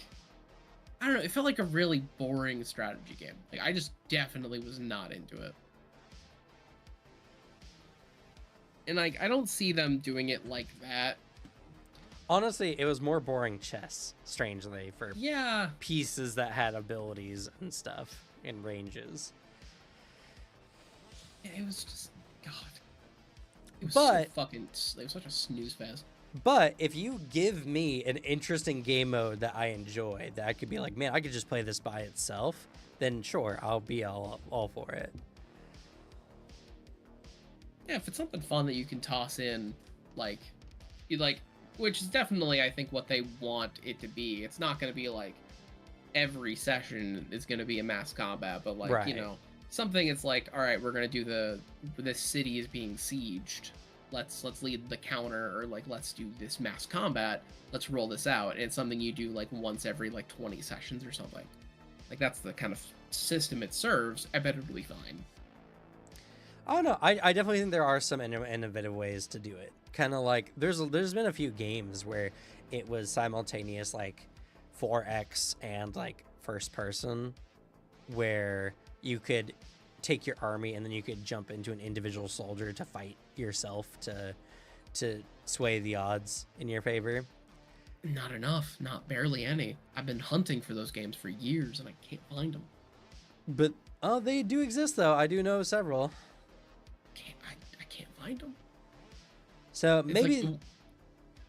[SPEAKER 2] I don't know, it felt like a really boring strategy game. Like, I just definitely was not into it. And, like, I don't see them doing it like that.
[SPEAKER 1] Honestly, it was more boring chess, strangely, for
[SPEAKER 2] Yeah,
[SPEAKER 1] pieces that had abilities and stuff and ranges.
[SPEAKER 2] it was just, God. It was
[SPEAKER 1] But
[SPEAKER 2] so fucking, it was such a snooze fest.
[SPEAKER 1] But if you give me an interesting game mode that I enjoy, that I could be like, man, I could just play this by itself, then sure, I'll be all for it.
[SPEAKER 2] Yeah, if it's something fun that you can toss in, like, you like, which is definitely, I think, what they want it to be. It's not going to be like every session is going to be a mass combat, but like,
[SPEAKER 1] Right.
[SPEAKER 2] you know, something it's like, all right, we're going to do this city is being sieged. Let's lead the counter, or like, let's do this mass combat. Let's roll this out. And it's something you do like once every like 20 sessions or something. Like, that's the kind of system it serves. I bet it'll be fine.
[SPEAKER 1] I don't know. I definitely think there are some innovative ways to do it. Kind of like there's been a few games where it was simultaneous, like 4X and like first person, where you could take your army and then you could jump into an individual soldier to fight yourself to sway the odds in your favor.
[SPEAKER 2] Not enough. Not barely any. I've been hunting for those games for years and I can't find them.
[SPEAKER 1] But they do exist though. I do know several.
[SPEAKER 2] I can't find them.
[SPEAKER 1] So
[SPEAKER 2] It's
[SPEAKER 1] maybe
[SPEAKER 2] like,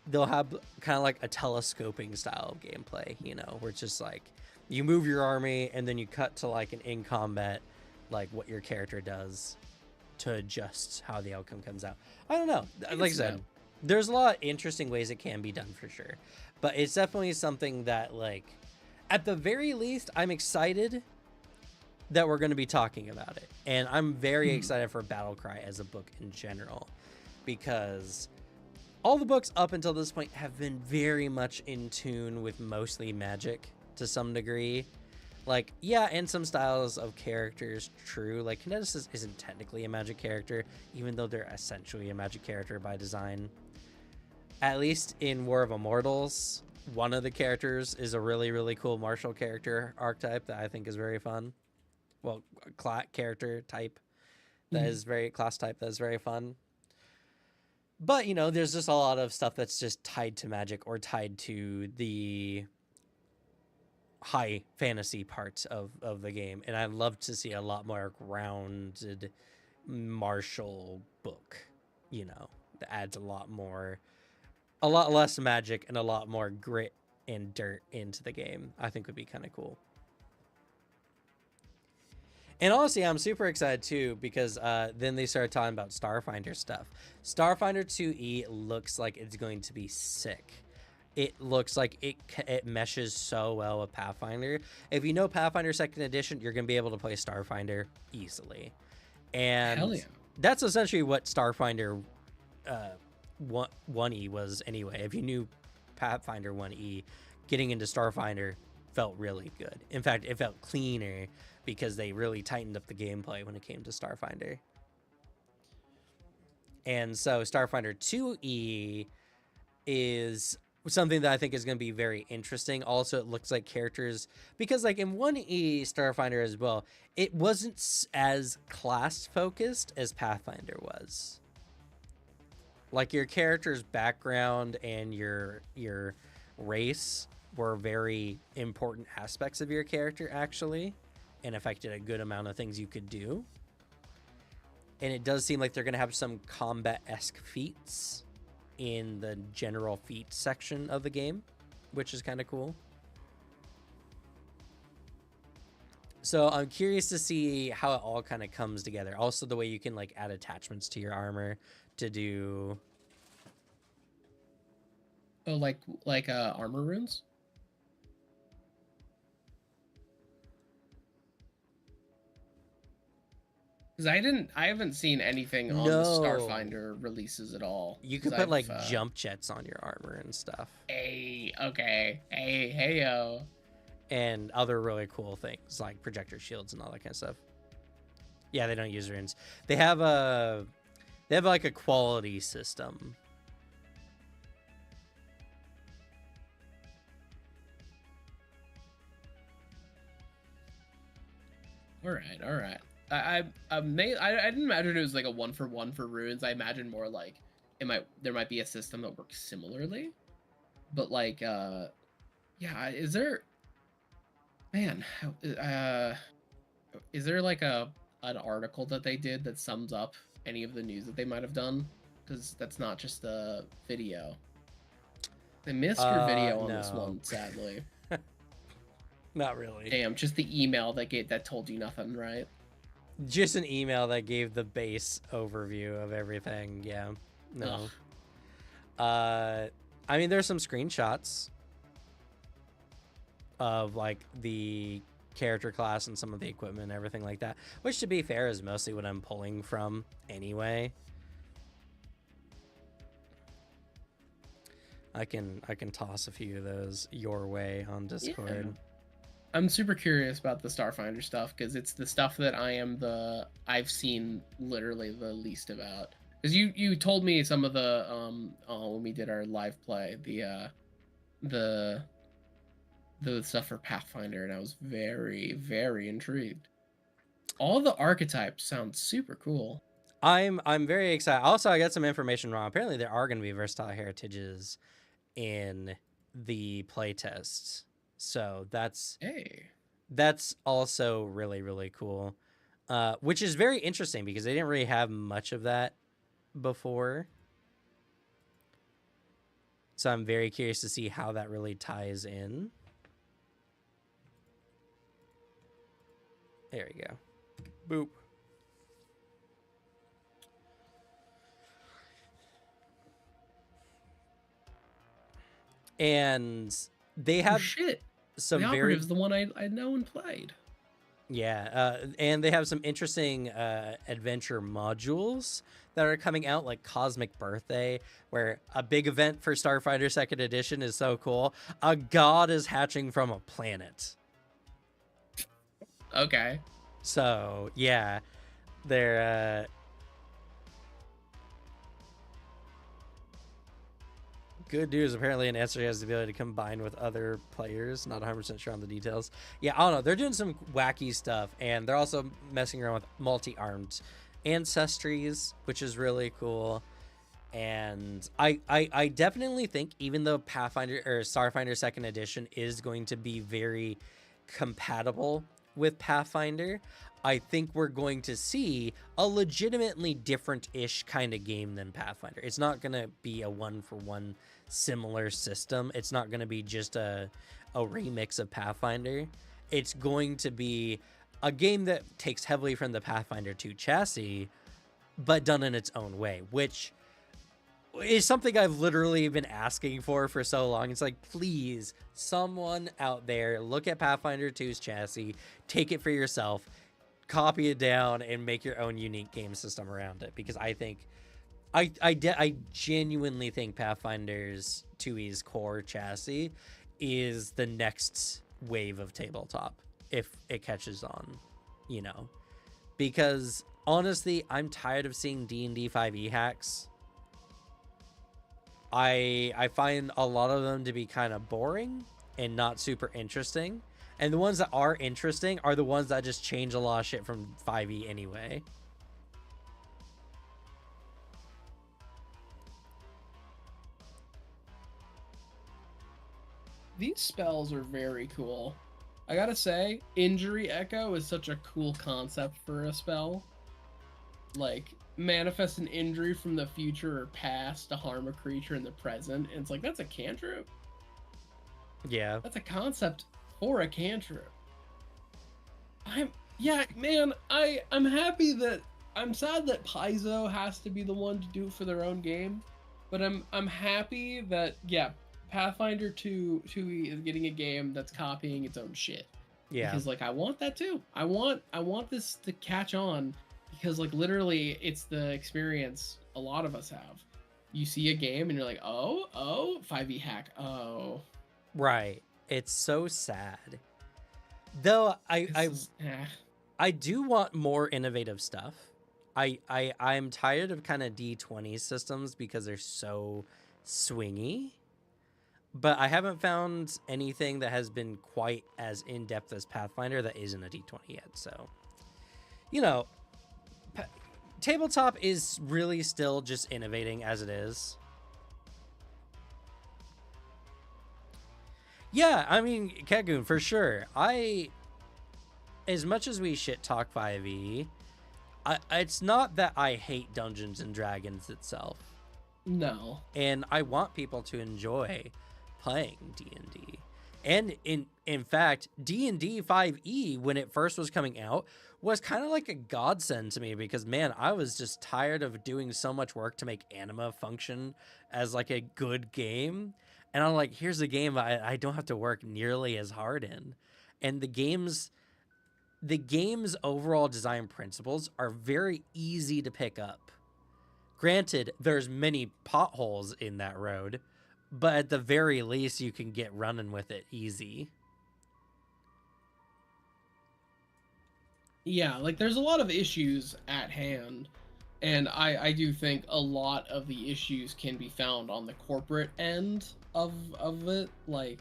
[SPEAKER 1] they'll have kind of like a telescoping style of gameplay, you know, where it's just like you move your army and then you cut to like an in combat, like what your character does to adjust how the outcome comes out. I don't know. Like I said, there's a lot of interesting ways it can be done for sure, but it's definitely something that, like, at the very least, I'm excited that we're going to be talking about it. And I'm very excited for Battlecry as a book in general, because all the books up until this point have been very much in tune with mostly Magic to some degree. Like, yeah, and some styles of characters, true. Like, Kineticist isn't technically a Magic character, even though they're essentially a Magic character by design. At least in War of Immortals, one of the characters is a really, really cool martial character archetype that I think is very fun. Well, character type that is very, class type that is very fun. But, you know, there's just a lot of stuff that's just tied to Magic or tied to the high fantasy parts of the game. And I'd love to see a lot more grounded martial book, you know, that adds a lot less Magic and a lot more grit and dirt into the game. I think would be kind of cool. And honestly, I'm super excited too, because then they started talking about Starfinder stuff. Starfinder 2E looks like it's going to be sick. It looks like it meshes so well with Pathfinder. If you know Pathfinder 2nd Edition, you're going to be able to play Starfinder easily. And
[SPEAKER 2] hell yeah.
[SPEAKER 1] That's essentially what Starfinder 1E was anyway. If you knew Pathfinder 1E, getting into Starfinder felt really good. In fact, it felt cleaner because they really tightened up the gameplay when it came to Starfinder. And so Starfinder 2E is something that I think is going to be very interesting. Also, it looks like characters, because like in 1E Starfinder as well, it wasn't as class focused as Pathfinder was. Like your character's background and your race were very important aspects of your character actually, and affected a good amount of things you could do. And it does seem like they're gonna have some combat-esque feats in the general feat section of the game, which is kind of cool. So I'm curious to see how it all kind of comes together. Also, the way you can like add attachments to your armor to do.
[SPEAKER 2] Oh, like armor runes. Because I haven't seen anything on the Starfinder releases at all.
[SPEAKER 1] You could put like jump jets on your armor and stuff.
[SPEAKER 2] Hey, okay. Hey, yo.
[SPEAKER 1] And other really cool things like projector shields and all that kind of stuff. Yeah, they don't use runes. They have like a quality system.
[SPEAKER 2] All right. I didn't imagine it was like a 1-for-1 for runes. I imagined more like there might be a system that works similarly, but like yeah, is there is there like an article that they did that sums up any of the news that they might have done? Because that's not just a video. They missed your video on this one, sadly.
[SPEAKER 1] Not really.
[SPEAKER 2] Damn, just the email that told you nothing, right?
[SPEAKER 1] Just an email that gave the base overview of everything. Yeah. No. Ugh. I mean, there's some screenshots of like the character class and some of the equipment and everything like that, which to be fair is mostly what I'm pulling from anyway. I can toss a few of those your way on Discord.
[SPEAKER 2] Yeah. I'm super curious about the Starfinder stuff because it's the stuff that I've seen literally the least about. Because you told me some of the when we did our live play, the stuff for Pathfinder, and I was very, very intrigued. All the archetypes sound super cool.
[SPEAKER 1] I'm very excited. Also, I got some information wrong. Apparently, there are going to be versatile heritages in the playtest. So that's also really, really cool, which is very interesting because they didn't really have much of that before. So I'm very curious to see how that really ties in. There we go. Boop. And they have some
[SPEAKER 2] the Operative's the one I know and played.
[SPEAKER 1] Yeah, and they have some interesting adventure modules that are coming out, like Cosmic Birthday, where a big event for Starfighter 2nd Edition is so cool. A god is hatching from a planet.
[SPEAKER 2] Okay.
[SPEAKER 1] So, yeah, they're... Good news, apparently an answer has the ability to combine with other players. Not 100% sure on the details. Yeah, I don't know. They're doing some wacky stuff, and they're also messing around with multi-armed ancestries, which is really cool. And I definitely think, even though Pathfinder or Starfinder 2nd Edition is going to be very compatible with Pathfinder, I think we're going to see a legitimately different-ish kind of game than Pathfinder. It's not going to be a one-for-one similar system. It's not going to be just a remix of Pathfinder. It's going to be a game that takes heavily from the Pathfinder 2 chassis, but done in its own way, which is something I've literally been asking for so long. It's like, please, someone out there, look at Pathfinder 2's chassis, take it for yourself, copy it down, and make your own unique game system around it. Because I think, I genuinely think Pathfinder's 2E's core chassis is the next wave of tabletop if it catches on, you know. Because honestly, I'm tired of seeing D&D 5e hacks. I find a lot of them to be kind of boring and not super interesting. And the ones that are interesting are the ones that just change a lot of shit from 5e anyway.
[SPEAKER 2] these spells are very cool. I gotta say, Injury Echo is such a cool concept for a spell. Like, manifest an injury from the future or past to harm a creature in the present. And it's like, that's a cantrip.
[SPEAKER 1] Yeah.
[SPEAKER 2] That's a concept for a cantrip. Yeah, man, I'm happy that I'm sad that Paizo has to be the one to do it for their own game, but I'm happy that yeah, Pathfinder 2 is getting a game that's copying its own shit.
[SPEAKER 1] Yeah.
[SPEAKER 2] Because like I want that too. I want this to catch on because like literally it's the experience a lot of us have. You see a game and you're like, "Oh, 5e hack. Oh."
[SPEAKER 1] Right. It's so sad. Though I do want more innovative stuff. I'm tired of kind of D20 systems because they're so swingy. But I haven't found anything that has been quite as in-depth as Pathfinder that isn't a D20 yet. So, you know, tabletop is really still just innovating as it is. Yeah, I mean, Kegun, for sure. As much as we shit talk 5e, it's not that I hate Dungeons and Dragons itself.
[SPEAKER 2] No.
[SPEAKER 1] And I want people to enjoy playing D&D. And in fact, D&D 5e, when it first was coming out, was kind of like a godsend to me because, man, I was just tired of doing so much work to make Anima function as like a good game. And I'm like, here's a game I don't have to work nearly as hard in. And the game's overall design principles are very easy to pick up. Granted, there's many potholes in that road, but at the very least, you can get running with it easy.
[SPEAKER 2] Yeah, like there's a lot of issues at hand, and I do think a lot of the issues can be found on the corporate end of it. Like,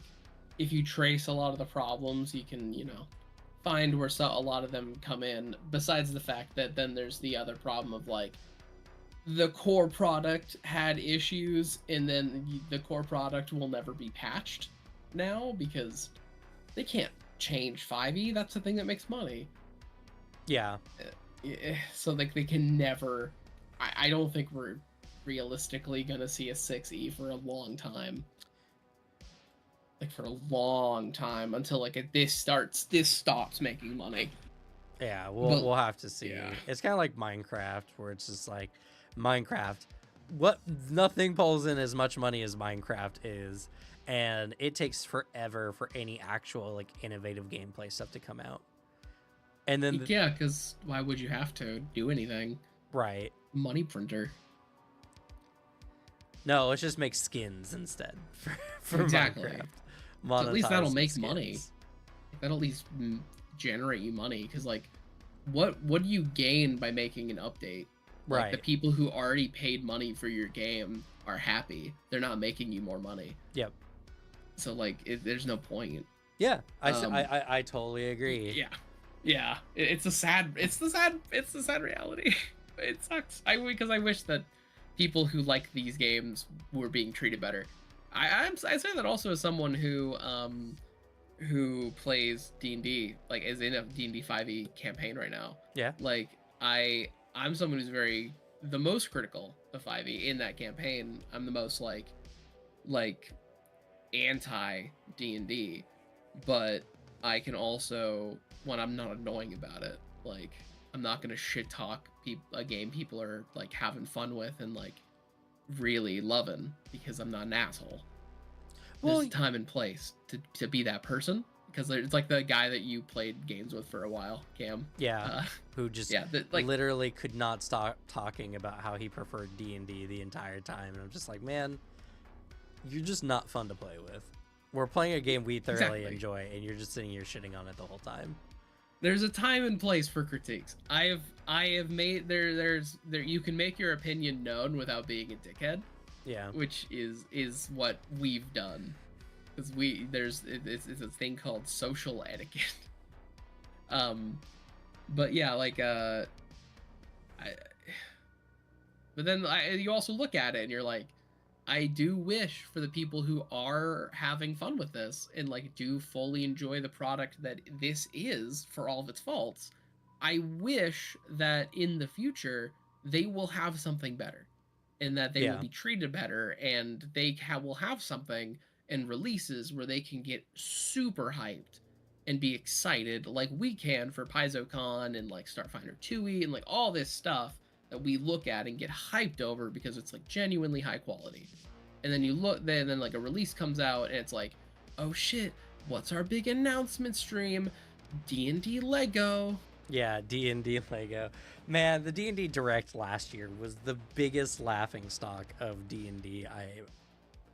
[SPEAKER 2] if you trace a lot of the problems, you can find where a lot of them come in. Besides the fact that then there's the other problem of like the core product had issues, and then the core product will never be patched now because they can't change 5e. That's the thing that makes money.
[SPEAKER 1] Yeah.
[SPEAKER 2] So like they can never. I don't think we're realistically gonna see a 6e for a long time. Like for a long time until like this stops making money.
[SPEAKER 1] Yeah, we'll have to see.
[SPEAKER 2] Yeah.
[SPEAKER 1] It's kind of like Minecraft, where it's just like Minecraft. Nothing pulls in as much money as Minecraft is, and it takes forever for any actual like innovative gameplay stuff to come out. And then
[SPEAKER 2] yeah, because why would you have to do anything?
[SPEAKER 1] Right.
[SPEAKER 2] Money printer.
[SPEAKER 1] No, let's just make skins instead for
[SPEAKER 2] exactly.
[SPEAKER 1] Minecraft.
[SPEAKER 2] So at least that'll make money. That'll at least generate you money, because like, what do you gain by making an update? Like,
[SPEAKER 1] right.
[SPEAKER 2] The people who already paid money for your game are happy. They're not making you more money.
[SPEAKER 1] Yep.
[SPEAKER 2] So like, there's no point.
[SPEAKER 1] Yeah, I totally agree.
[SPEAKER 2] Yeah. Yeah, it's the sad reality. It sucks. Because I wish that people who like these games were being treated better. I say that also as someone who plays D&D, like is in a D&D 5e campaign right now.
[SPEAKER 1] Yeah.
[SPEAKER 2] Like I'm someone who's the most critical of 5e in that campaign. I'm the most like anti D&D, but I can also, when I'm not annoying about it, like I'm not gonna shit talk a game people are like having fun with and like really loving, because I'm not an asshole. Well, there's time and place to be that person, because it's like the guy that you played games with for a while, Cam.
[SPEAKER 1] Yeah, who just literally could not stop talking about how he preferred D&D the entire time, and I'm just like, man, you're just not fun to play with. We're playing a game we thoroughly enjoy, and you're just sitting here shitting on it the whole time.
[SPEAKER 2] There's a time and place for critiques. I have made there you can make your opinion known without being a dickhead.
[SPEAKER 1] Yeah.
[SPEAKER 2] Which is what we've done, because it's a thing called social etiquette. But yeah, like but then you also look at it and you're like, I do wish for the people who are having fun with this and like do fully enjoy the product that this is for all of its faults. I wish that in the future they will have something better and that they will
[SPEAKER 1] Yeah.
[SPEAKER 2] be treated better and will have something and releases where they can get super hyped and be excited like we can for PaizoCon and like Starfinder 2e and like all this stuff that we look at and get hyped over because it's like genuinely high quality. And then you look, then like a release comes out and it's like, oh shit, what's our big announcement stream? D&D Lego.
[SPEAKER 1] Yeah, D&D Lego. Man, the D&D Direct last year was the biggest laughing stock of D&D.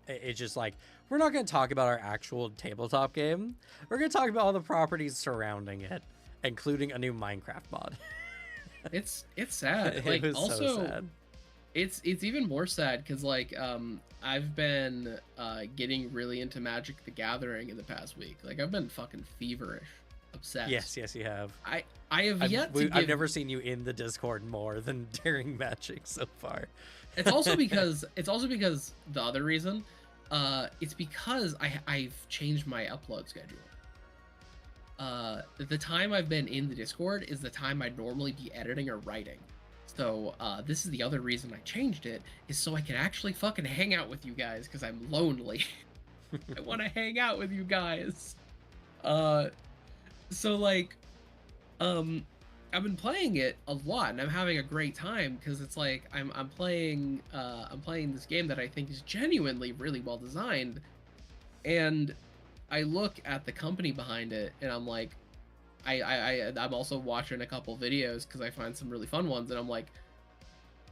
[SPEAKER 1] It's just like, we're not going to talk about our actual tabletop game. We're going to talk about all the properties surrounding it, including a new Minecraft mod.
[SPEAKER 2] It's sad.
[SPEAKER 1] It
[SPEAKER 2] Like
[SPEAKER 1] was
[SPEAKER 2] also
[SPEAKER 1] so sad.
[SPEAKER 2] it's even more sad because like I've been getting really into Magic the Gathering in the past week. Like I've been fucking feverish, obsessed.
[SPEAKER 1] Yes, you have.
[SPEAKER 2] I have
[SPEAKER 1] I've never seen you in the Discord more than during Magic so far.
[SPEAKER 2] It's also because the other reason, it's because I've changed my upload schedule. The time I've been in the Discord is the time I'd normally be editing or writing. So this is the other reason I changed it, is so I can actually fucking hang out with you guys because I'm lonely. I want to hang out with you guys. So like, I've been playing it a lot and I'm having a great time because it's like I'm playing this game that I think is genuinely really well designed, and I look at the company behind it and I'm like, I'm also watching a couple videos because I find some really fun ones and I'm like,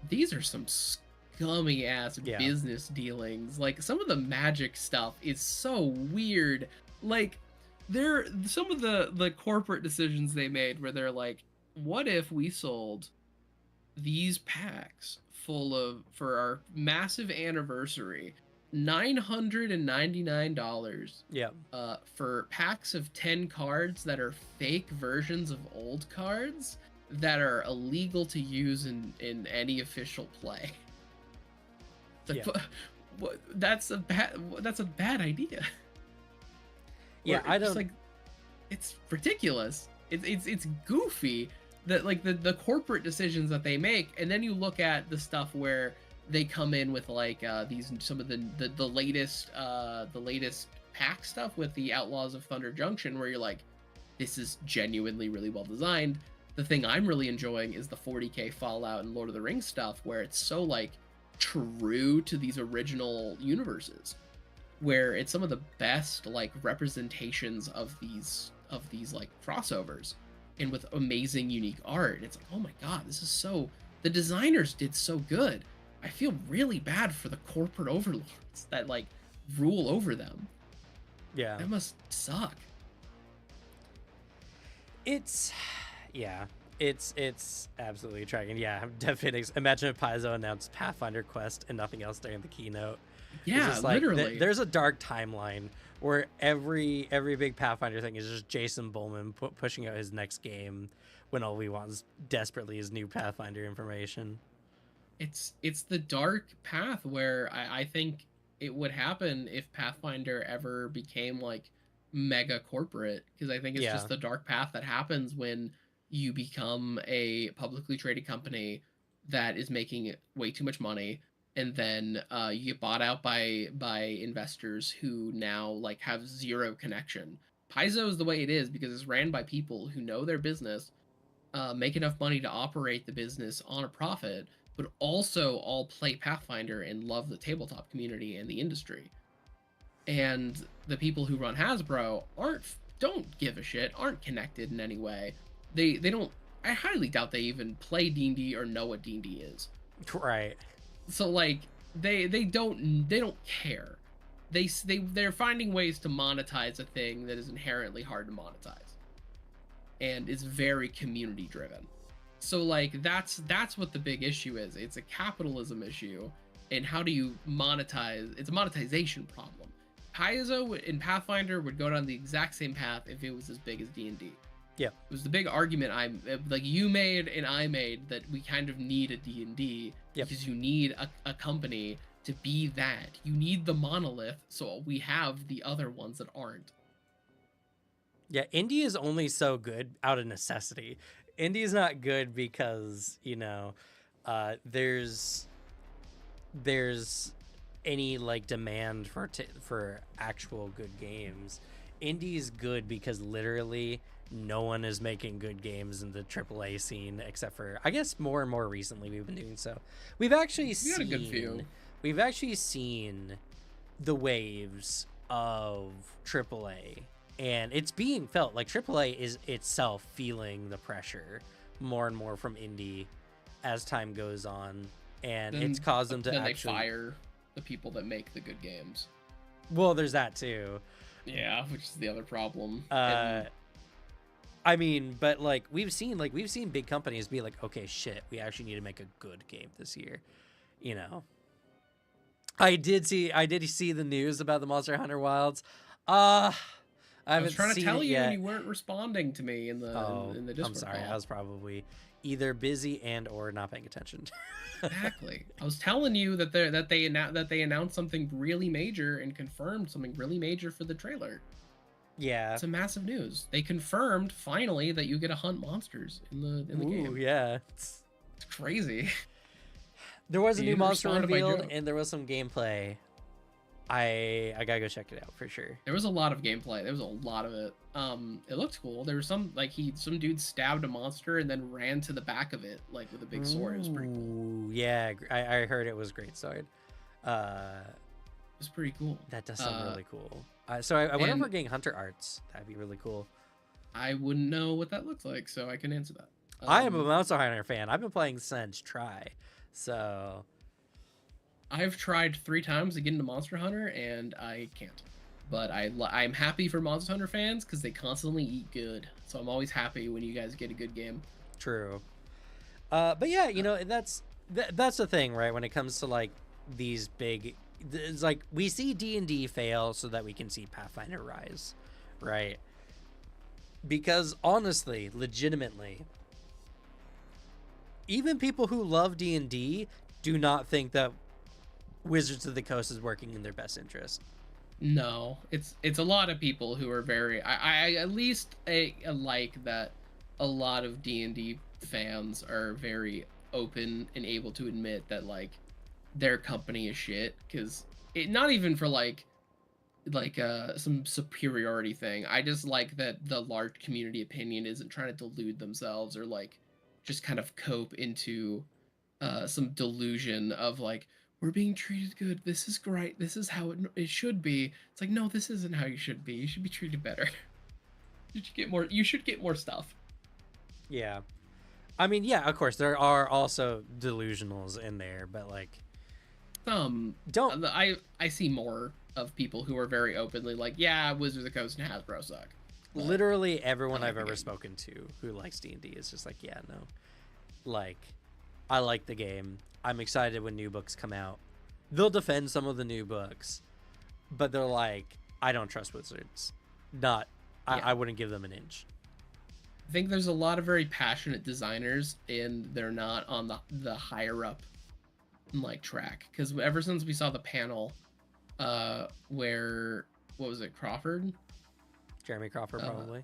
[SPEAKER 2] these are some scummy ass business dealings. Like some of the Magic stuff is so weird. Like some of the corporate decisions they made where they're like, what if we sold these packs for our massive anniversary, $999 for packs of 10 cards that are fake versions of old cards that are illegal to use in any official play. Like, that's a bad idea.
[SPEAKER 1] Yeah, I don't
[SPEAKER 2] like, it's ridiculous. It's goofy that like the corporate decisions that they make, and then you look at the stuff where they come in with like some of the latest pack stuff with the Outlaws of Thunder Junction, where you're like, this is genuinely really well designed. The thing I'm really enjoying is the 40k Fallout and Lord of the Rings stuff, where it's so like true to these original universes, where it's some of the best like representations of these like crossovers, and with amazing unique art. It's like, oh my god, this is so, the designers did so good. I feel really bad for the corporate overlords that like rule over them.
[SPEAKER 1] Yeah,
[SPEAKER 2] that must suck.
[SPEAKER 1] It's absolutely tracking. Yeah, definitely. Imagine if Paizo announced Pathfinder Quest and nothing else during the keynote.
[SPEAKER 2] Yeah,
[SPEAKER 1] just like,
[SPEAKER 2] literally.
[SPEAKER 1] There's a dark timeline where every big Pathfinder thing is just Jason Bullman pushing out his next game when all we want is desperately is new Pathfinder information.
[SPEAKER 2] It's the dark path where I think it would happen if Pathfinder ever became like mega corporate, because I think it's just the dark path that happens when you become a publicly traded company that is making way too much money, and then you get bought out by investors who now like have zero connection. Paizo is the way it is because it's ran by people who know their business, make enough money to operate the business on a profit, but also all play Pathfinder and love the tabletop community and the industry. And the people who run Hasbro don't give a shit, aren't connected in any way. They don't. I highly doubt they even play D&D or know what D&D is.
[SPEAKER 1] Right.
[SPEAKER 2] So like they don't care. They're finding ways to monetize a thing that is inherently hard to monetize, and is very community driven. So like that's what the big issue is. It's a capitalism issue, and how do you monetize? It's a monetization problem. Paizo in Pathfinder would go down the exact same path if it was as big as D&D.
[SPEAKER 1] Yeah,
[SPEAKER 2] it was the big argument you made and I made, that we kind of need a D&D because you need a company to be that. You need the monolith, so we have the other ones that aren't.
[SPEAKER 1] Yeah, indie is only so good out of necessity. Indie is not good because, there's any like demand for actual good games. Indie is good because literally no one is making good games in the AAA scene except for, I guess, more and more recently we've been doing so. We've actually
[SPEAKER 2] We got a good few.
[SPEAKER 1] seen the waves of AAA, and it's being felt. Like AAA is itself feeling the pressure more and more from indie as time goes on, and it's caused them to actually
[SPEAKER 2] they fire the people that make the good games.
[SPEAKER 1] Well, there's that too.
[SPEAKER 2] Yeah, which is the other problem.
[SPEAKER 1] I mean, but like we've seen big companies be like, okay, shit, we actually need to make a good game this year. I did see the news about the Monster Hunter Wilds. I
[SPEAKER 2] was trying to tell you, and you weren't responding to me in the Discord.
[SPEAKER 1] I'm sorry, I was probably either busy and or not paying attention.
[SPEAKER 2] Exactly. I was telling you that they announced something really major and confirmed something really major for the trailer.
[SPEAKER 1] Yeah,
[SPEAKER 2] it's a massive news. They confirmed finally that you get to hunt monsters in the game.
[SPEAKER 1] Yeah,
[SPEAKER 2] it's crazy.
[SPEAKER 1] There was a new monster revealed, and there was some gameplay. I gotta go check it out for sure.
[SPEAKER 2] There was a lot of gameplay. There was a lot of it. It looked cool. There was some dude stabbed a monster and then ran to the back of it like with a big sword. It was pretty cool.
[SPEAKER 1] Yeah, I heard it was great sword.
[SPEAKER 2] It was pretty cool.
[SPEAKER 1] That does sound really cool. So I wonder if we're getting hunter arts. That'd be really cool.
[SPEAKER 2] I wouldn't know what that looks like, so I can answer that.
[SPEAKER 1] I am a Monster Hunter fan. I've been playing since Try, so
[SPEAKER 2] I've tried 3 times to get into Monster Hunter, and I can't. But I'm happy for Monster Hunter fans because they constantly eat good. So I'm always happy when you guys get a good game.
[SPEAKER 1] True. But yeah, that's the thing, right? When it comes to like these big, it's like we see D&D fail so that we can see Pathfinder rise, right? Because honestly, legitimately, even people who love D&D do not think that Wizards of the Coast is working in their best interest.
[SPEAKER 2] No, it's a lot of people who are very. I at least like that a lot of D&D fans are very open and able to admit that like their company is shit, because it not even for like some superiority thing. I just like that the large community opinion isn't trying to delude themselves or like just kind of cope into some delusion of like, we're being treated good, this is great, this is how it should be. It's like, no, this isn't how you should be. You should be treated better. You should get more stuff.
[SPEAKER 1] Yeah, I mean, yeah, of course there are also delusionals in there, but like
[SPEAKER 2] I see more of people who are very openly like, yeah, Wizards of the Coast and Hasbro suck. But
[SPEAKER 1] literally everyone I've ever spoken to who likes D&D is just like, yeah, no, like, I like the game. I'm excited when new books come out. They'll defend some of the new books, but they're like, I don't trust Wizards. I wouldn't give them an inch.
[SPEAKER 2] I think there's a lot of very passionate designers, and they're not on the higher up like track. Because ever since we saw the panel, where what was it, Crawford?
[SPEAKER 1] Jeremy Crawford, probably.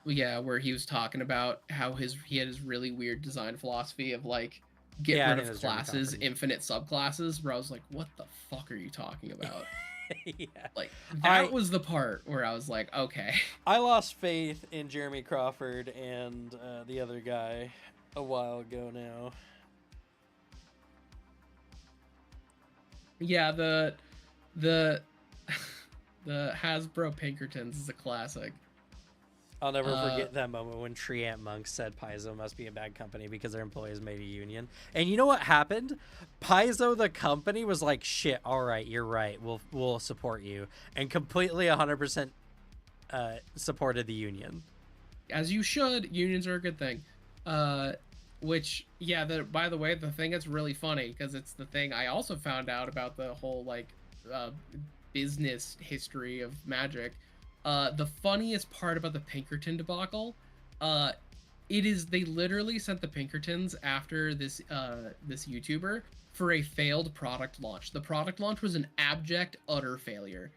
[SPEAKER 2] Yeah, where he was talking about how he had his really weird design philosophy of like, get rid of classes, infinite subclasses, where I was like, what the fuck are you talking about?
[SPEAKER 1] Yeah.
[SPEAKER 2] Like, that was the part where I was like, okay.
[SPEAKER 1] I lost faith in Jeremy Crawford and the other guy a while ago now.
[SPEAKER 2] Yeah, the Hasbro Pinkertons is a classic.
[SPEAKER 1] I'll never forget that moment when Tree Ant Monk said Paizo must be a bad company because their employees made a union. And you know what happened? Paizo, the company, was like, shit, all right, you're right. We'll support you. And completely 100% supported the union.
[SPEAKER 2] As you should. Unions are a good thing. Which, yeah, by the way, the thing that's really funny, because it's the thing I also found out about the whole, like, business history of Magic. The funniest part about the Pinkerton debacle, they literally sent the Pinkertons after this YouTuber for a failed product launch. The product launch was an abject, utter failure.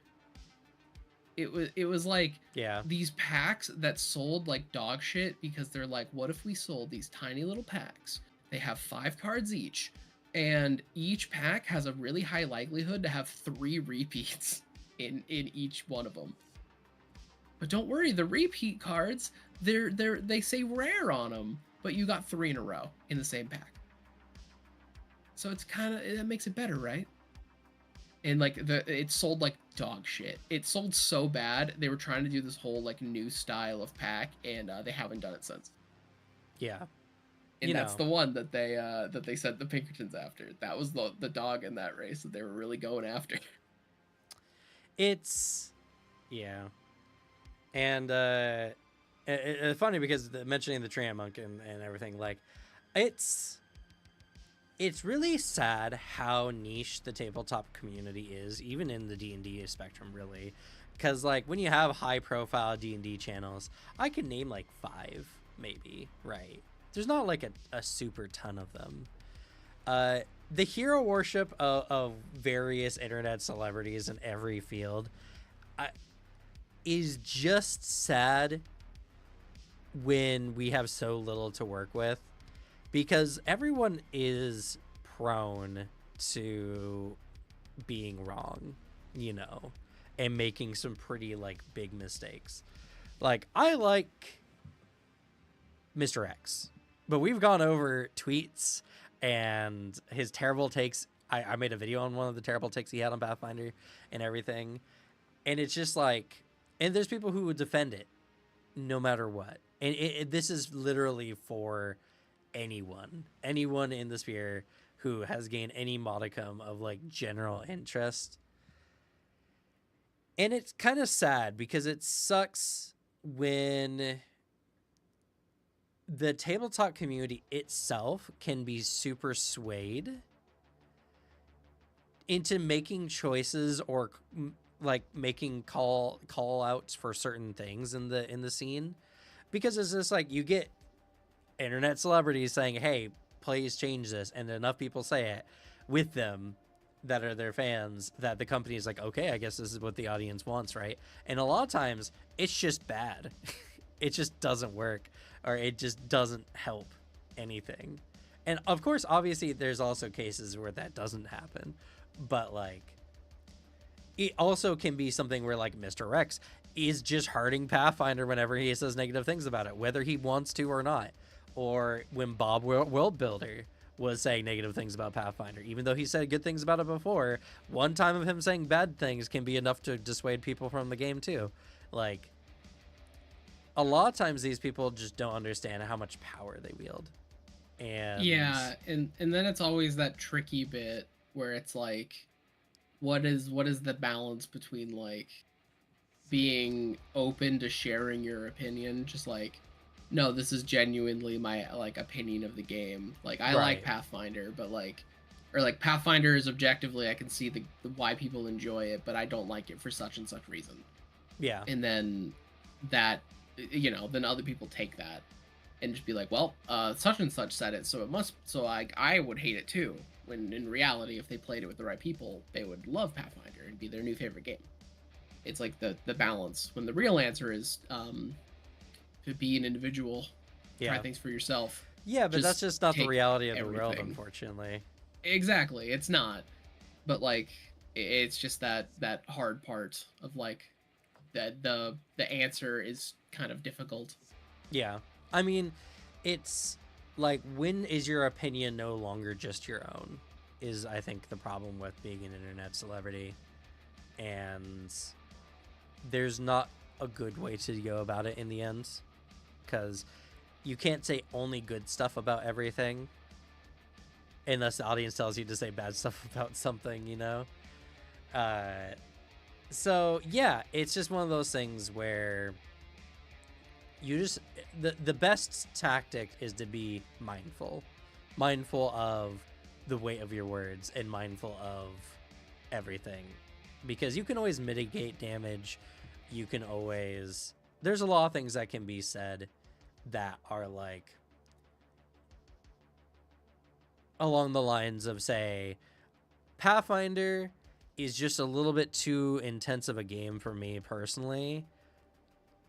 [SPEAKER 2] It was like
[SPEAKER 1] Yeah.
[SPEAKER 2] these packs that sold like dog shit because they're like, what if we sold these tiny little packs? They have 5 cards each, and each pack has a really high likelihood to have 3 repeats in each one of them. But don't worry, the repeat cards, they say rare on them, but you got 3 in a row in the same pack. So it's kind of, that makes it better, right? And like it sold like dog shit. It sold so bad. They were trying to do this whole like new style of pack, and they haven't done it since.
[SPEAKER 1] Yeah.
[SPEAKER 2] And that's the one that they sent the Pinkertons after. That was the dog in that race that they were really going after.
[SPEAKER 1] It's yeah. And it's funny because mentioning the Tram Monk and everything, like it's really sad how niche the tabletop community is, even in the D&D spectrum, really. Because, like, when you have high-profile D&D channels, I can name, like, 5, maybe, right? There's not, like, a super ton of them. The hero worship of various internet celebrities in every field is just sad when we have so little to work with. Because everyone is prone to being wrong, you know, and making some pretty, like, big mistakes. Like, I like Mr. X, but we've gone over tweets and his terrible takes. I made a video on one of the terrible takes he had on Pathfinder and everything. And it's just like, and there's people who would defend it no matter what. And this is literally for anyone in the sphere who has gained any modicum of like general interest. And it's kind of sad because it sucks when the tabletop community itself can be super swayed into making choices or like making call outs for certain things in the scene, because it's just like you get internet celebrities saying, hey, please change this, and enough people say it with them that are their fans that the company is like, okay, I guess this is what the audience wants, right? And a lot of times it's just bad. It just doesn't work, or it just doesn't help anything. And of course, obviously there's also cases where that doesn't happen, but like it also can be something where like Mr. X is just hurting Pathfinder whenever he says negative things about it, whether he wants to or not. Or when Bob World Builder was saying negative things about Pathfinder, even though he said good things about it before, one time of him saying bad things can be enough to dissuade people from the game too. Like, a lot of times these people just don't understand how much power they wield. And
[SPEAKER 2] yeah, and then it's always that tricky bit where it's like, what is the balance between like being open to sharing your opinion, just like, no, this is genuinely my like opinion of the game. Like I like Pathfinder, but like, or like Pathfinder is objectively, I can see the why people enjoy it, but I don't like it for such and such reason.
[SPEAKER 1] Yeah.
[SPEAKER 2] And then that, you know, then other people take that and just be like, well, such and such said it, so it must, so I would hate it too. When in reality, if they played it with the right people, they would love Pathfinder and be their new favorite game. It's like the balance. When the real answer is to be an individual, try things for yourself.
[SPEAKER 1] Yeah, but that's just not the reality of the world, unfortunately.
[SPEAKER 2] Exactly, it's not. But like, it's just that hard part of like that the answer is kind of difficult.
[SPEAKER 1] Yeah, I mean, it's like, when is your opinion no longer just your own? Is, I think, the problem with being an internet celebrity, and there's not a good way to go about it in the end, because you can't say only good stuff about everything unless the audience tells you to say bad stuff about something, you know? So yeah, it's just one of those things where you just, the best tactic is to be mindful of the weight of your words and mindful of everything, because you can always mitigate damage. You can always, there's a lot of things that can be said that are like along the lines of, say, Pathfinder is just a little bit too intense of a game for me personally.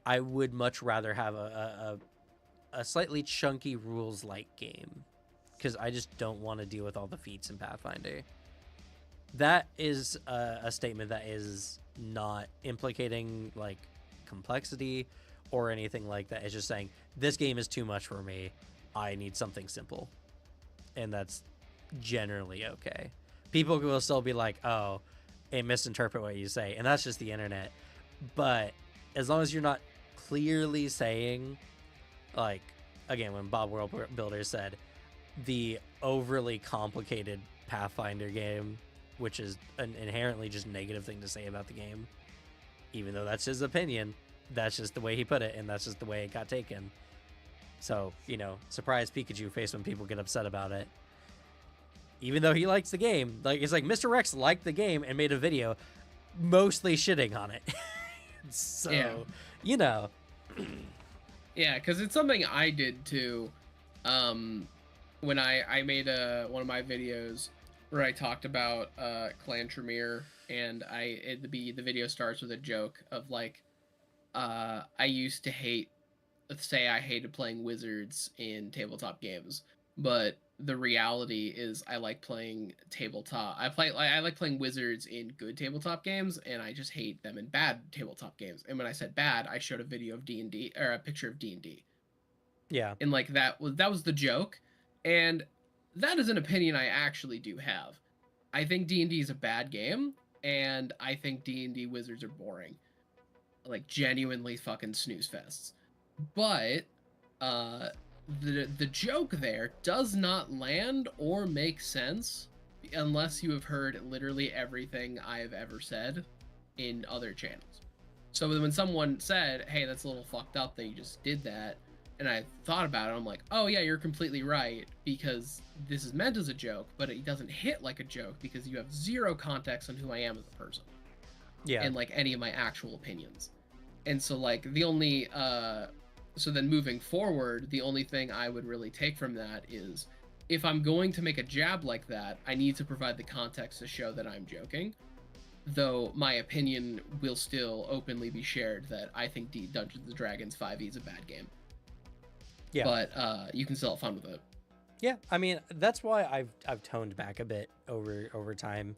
[SPEAKER 1] I would much rather have a slightly chunky rules light game, because I just don't want to deal with all the feats in Pathfinder. That is a statement that is not implicating like complexity or anything like that. It's just saying this game is too much for me. I need something simple, and that's generally okay. People will still be like, "Oh, it misinterpret what you say," and that's just the internet. But as long as you're not clearly saying, like, again, when Bob World Builder said the overly complicated Pathfinder game, which is an inherently just negative thing to say about the game, even though that's his opinion, that's just the way he put it, and that's just the way it got taken. So, you know, surprise Pikachu face when people get upset about it. Even though he likes the game. Like, it's like Mr. Rex liked the game and made a video mostly shitting on it. So, yeah. You know.
[SPEAKER 2] Yeah, because it's something I did too. When I made one of my videos where I talked about Clan Tremere, and the video starts with a joke of like, I used to I hated playing wizards in tabletop games, but the reality is I like playing tabletop. I like playing wizards in good tabletop games, and I just hate them in bad tabletop games. And when I said bad, I showed a video of D&D, or a picture of D&D.
[SPEAKER 1] Yeah.
[SPEAKER 2] And like that was the joke, and that is an opinion I actually do have. I think D&D is a bad game, and I think D&D wizards are boring. Like genuinely fucking snooze fests. But the joke there does not land or make sense unless you have heard literally everything I've ever said in other channels. So when someone said, "Hey, that's a little fucked up that you just did that," and I thought about it, I'm like, "Oh yeah, you're completely right, because this is meant as a joke, but it doesn't hit like a joke because you have zero context on who I am as a person."
[SPEAKER 1] Yeah.
[SPEAKER 2] And like any of my actual opinions. And so like the only so then moving forward, the only thing I would really take from that is, if I'm going to make a jab like that, I need to provide the context to show that I'm joking. Though my opinion will still openly be shared that I think Dungeons & Dragons 5e is a bad game. Yeah. But you can still have fun with it.
[SPEAKER 1] Yeah, I mean, that's why I've toned back a bit over time.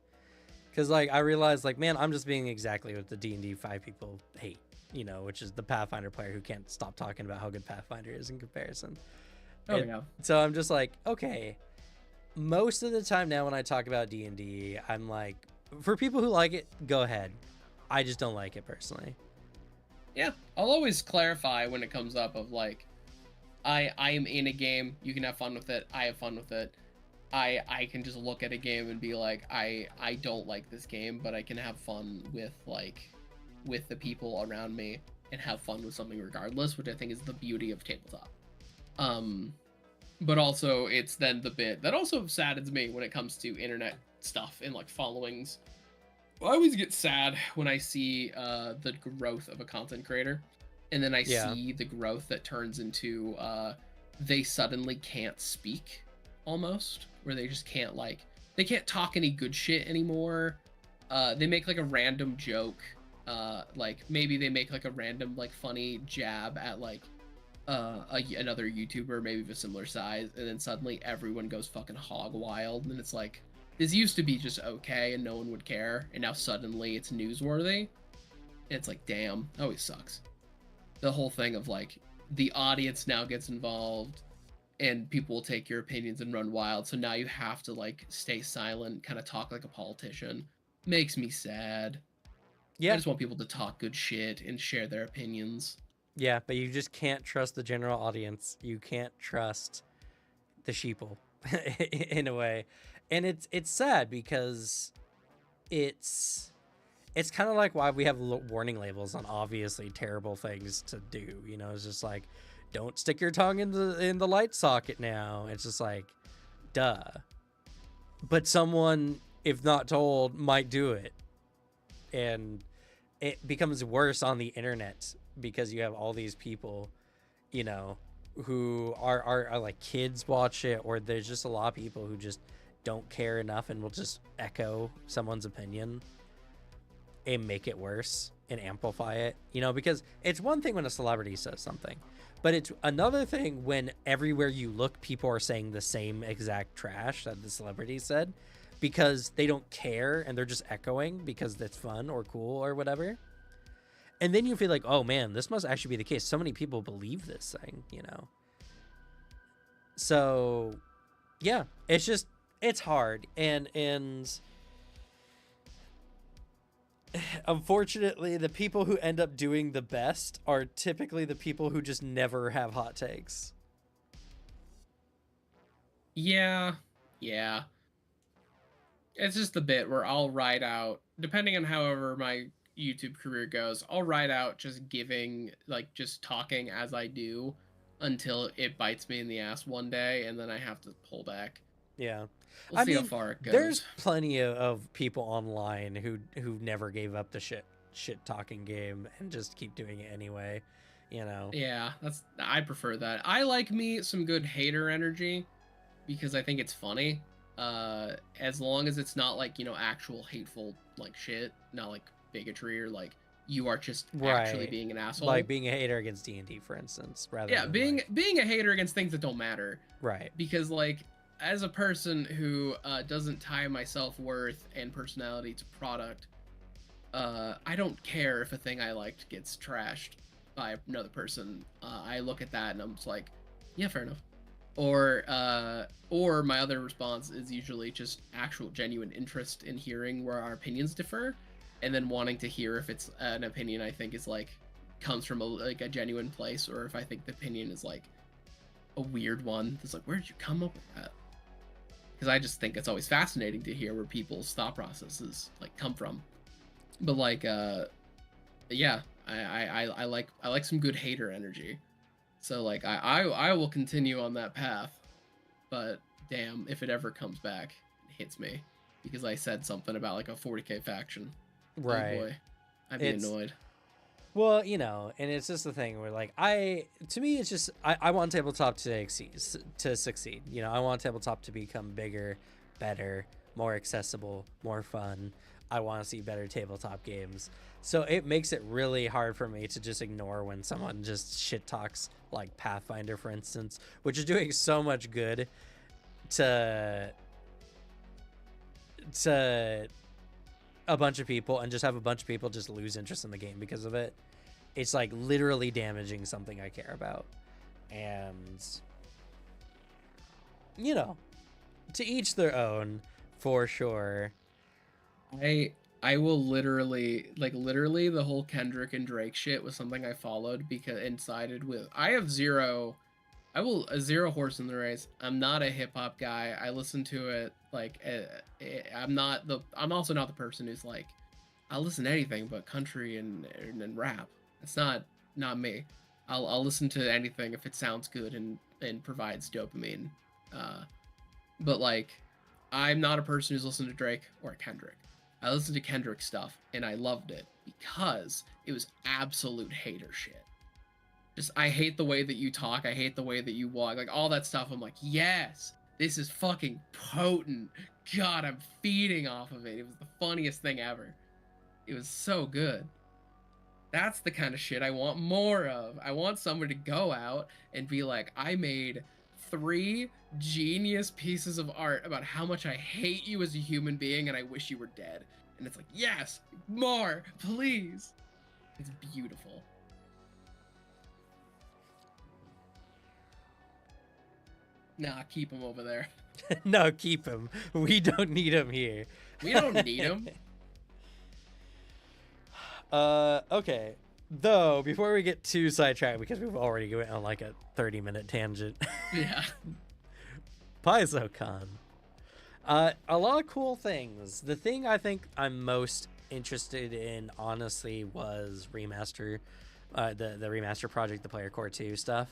[SPEAKER 1] Because, like, I realized, like, man, I'm just being exactly what the D&D 5 people hate, you know, which is the Pathfinder player who can't stop talking about how good Pathfinder is in comparison.
[SPEAKER 2] Yeah.
[SPEAKER 1] So I'm just like, okay, most of the time now when I talk about D&D, I'm like, for people who like it, go ahead. I just don't like it personally.
[SPEAKER 2] Yeah, I'll always clarify when it comes up of, like, I am in a game, you can have fun with it, I have fun with it. I can just look at a game and be like, I don't like this game, but I can have fun with the people around me and have fun with something regardless, which I think is the beauty of tabletop. But also it's then the bit that also saddens me when it comes to internet stuff and like followings. I always get sad when I see the growth of a content creator, and then I see the growth that turns into they suddenly can't speak, almost, where they just can't, like, they can't talk any good shit anymore. They make like a random joke, like maybe they make like a random like funny jab at like another YouTuber maybe of a similar size, and then suddenly everyone goes fucking hog wild, and it's like, this used to be just okay and no one would care, and now suddenly it's newsworthy. And it's like, damn, that always sucks. The whole thing of like the audience now gets involved and people will take your opinions and run wild, so now you have to like stay silent, kind of talk like a politician. Makes me sad. Yeah, I just want people to talk good shit and share their opinions.
[SPEAKER 1] Yeah, but you just can't trust the general audience. You can't trust the sheeple in a way. And it's sad because it's kind of like why we have warning labels on obviously terrible things to do. You know, it's just like, don't stick your tongue in the light socket now. It's just like, duh. But someone, if not told, might do it. And it becomes worse on the internet because you have all these people, you know, who are like kids watch it, or there's just a lot of people who just don't care enough and will just echo someone's opinion and make it worse and amplify it, you know, because it's one thing when a celebrity says something, but it's another thing when everywhere you look, people are saying the same exact trash that the celebrity said because they don't care and they're just echoing because that's fun or cool or whatever. And then you feel like, oh man, this must actually be the case. So many people believe this thing, you know? So yeah, it's hard. And unfortunately, the people who end up doing the best are typically the people who just never have hot takes.
[SPEAKER 2] Yeah. It's just the bit where I'll write out, depending on however my YouTube career goes, I'll write out just giving, like, just talking as I do until it bites me in the ass one day, and then I have to pull back.
[SPEAKER 1] Yeah.
[SPEAKER 2] We'll see how far it goes.
[SPEAKER 1] There's plenty of people online who never gave up the shit talking game and just keep doing it anyway, you know.
[SPEAKER 2] Yeah, I prefer that. I like me some good hater energy because I think it's funny. As long as it's not like, you know, actual hateful like shit, not like bigotry or like you are just actually being an asshole.
[SPEAKER 1] Like being a hater against D&D, for instance, rather than
[SPEAKER 2] being a hater against things that don't matter.
[SPEAKER 1] Right.
[SPEAKER 2] Because like as a person who doesn't tie my self-worth and personality to product, I don't care if a thing I liked gets trashed by another person. I look at that and I'm just like, yeah, fair enough. Or my other response is usually just actual genuine interest in hearing where our opinions differ, and then wanting to hear if it's an opinion I think is like comes from a genuine place, or if I think the opinion is like a weird one. It's like, where did you come up with that? Because I just think it's always fascinating to hear where people's thought processes like come from. But like, yeah, I like some good hater energy. So like I will continue on that path, but damn if it ever comes back and hits me because I said something about like a 40k faction.
[SPEAKER 1] Right.
[SPEAKER 2] Oh boy, I'd be annoyed.
[SPEAKER 1] Well, you know, and it's just the thing where like to me it's just I want tabletop to succeed. You know, I want tabletop to become bigger, better, more accessible, more fun. I want to see better tabletop games. So it makes it really hard for me to just ignore when someone just shit talks like Pathfinder, for instance, which is doing so much good to a bunch of people, and just have a bunch of people just lose interest in the game because of it. It's like literally damaging something I care about. And, you know, to each their own, for sure.
[SPEAKER 2] I will literally the whole Kendrick and Drake shit was something I followed because and sided with. I have zero horse in the race. I'm not a hip hop guy. I listen to it like I'm also not the person who's like I'll listen to anything but country and rap. It's not me. I'll listen to anything if it sounds good and provides dopamine. But like I'm not a person who's listened to Drake or Kendrick. I listened to Kendrick stuff and I loved it because it was absolute hater shit. Just, I hate the way that you talk. I hate the way that you walk. Like, all that stuff. I'm like, yes, this is fucking potent. God, I'm feeding off of it. It was the funniest thing ever. It was so good. That's the kind of shit I want more of. I want someone to go out and be like, I made 3 genius pieces of art about how much I hate you as a human being and I wish you were dead. And it's like, yes, more, please. It's beautiful. Nah, keep him over there.
[SPEAKER 1] No, keep him. We don't need him here.
[SPEAKER 2] We don't need him.
[SPEAKER 1] Okay. Though, before we get too sidetracked, because we've already went on like a 30-minute tangent.
[SPEAKER 2] Yeah.
[SPEAKER 1] PaizoCon. A lot of cool things. The thing I think I'm most interested in, honestly, was remaster, the remaster project, the Player Core 2 stuff,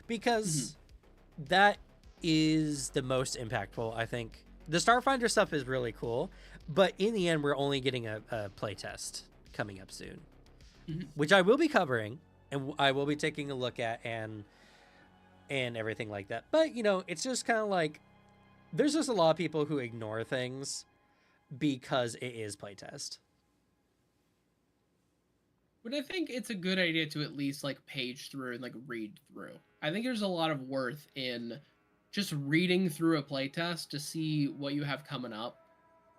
[SPEAKER 1] because that is the most impactful. I think the Starfinder stuff is really cool, but in the end, we're only getting a playtest coming up soon, which I will be covering and I will be taking a look at, and and everything like that. But, you know, it's just kind of like there's just a lot of people who ignore things because it is playtest.
[SPEAKER 2] But I think it's a good idea to at least like page through and like read through. I think there's a lot of worth in just reading through a playtest to see what you have coming up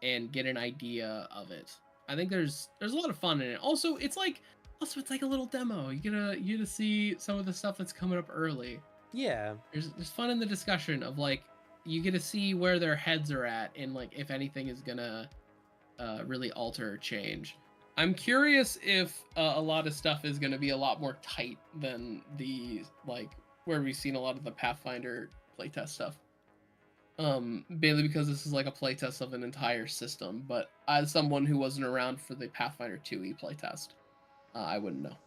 [SPEAKER 2] and get an idea of it. I think there's a lot of fun in it. Also, it's like a little demo. You get to see some of the stuff that's coming up early.
[SPEAKER 1] Yeah.
[SPEAKER 2] There's fun in the discussion of like you get to see where their heads are at and like if anything is gonna really alter or change. I'm curious if a lot of stuff is going to be a lot more tight than the like where we've seen a lot of the Pathfinder playtest stuff. Mainly because this is like a playtest of an entire system, but as someone who wasn't around for the Pathfinder 2e playtest, I wouldn't know.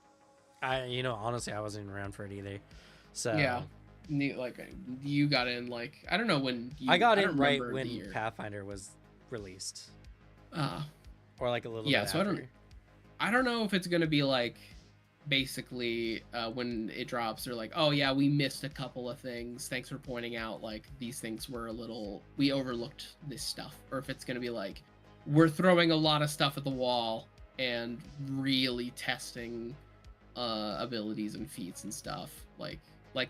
[SPEAKER 1] Honestly, I wasn't even around for it either. So
[SPEAKER 2] Yeah, like you got in like I don't know when you.
[SPEAKER 1] I got in right when Pathfinder was released. Or like a little bit
[SPEAKER 2] so
[SPEAKER 1] after.
[SPEAKER 2] I don't know if it's gonna be like basically when it drops they're like, oh yeah, we missed a couple of things, thanks for pointing out like these things were we overlooked this stuff, or if it's gonna be like we're throwing a lot of stuff at the wall and really testing abilities and feats and stuff like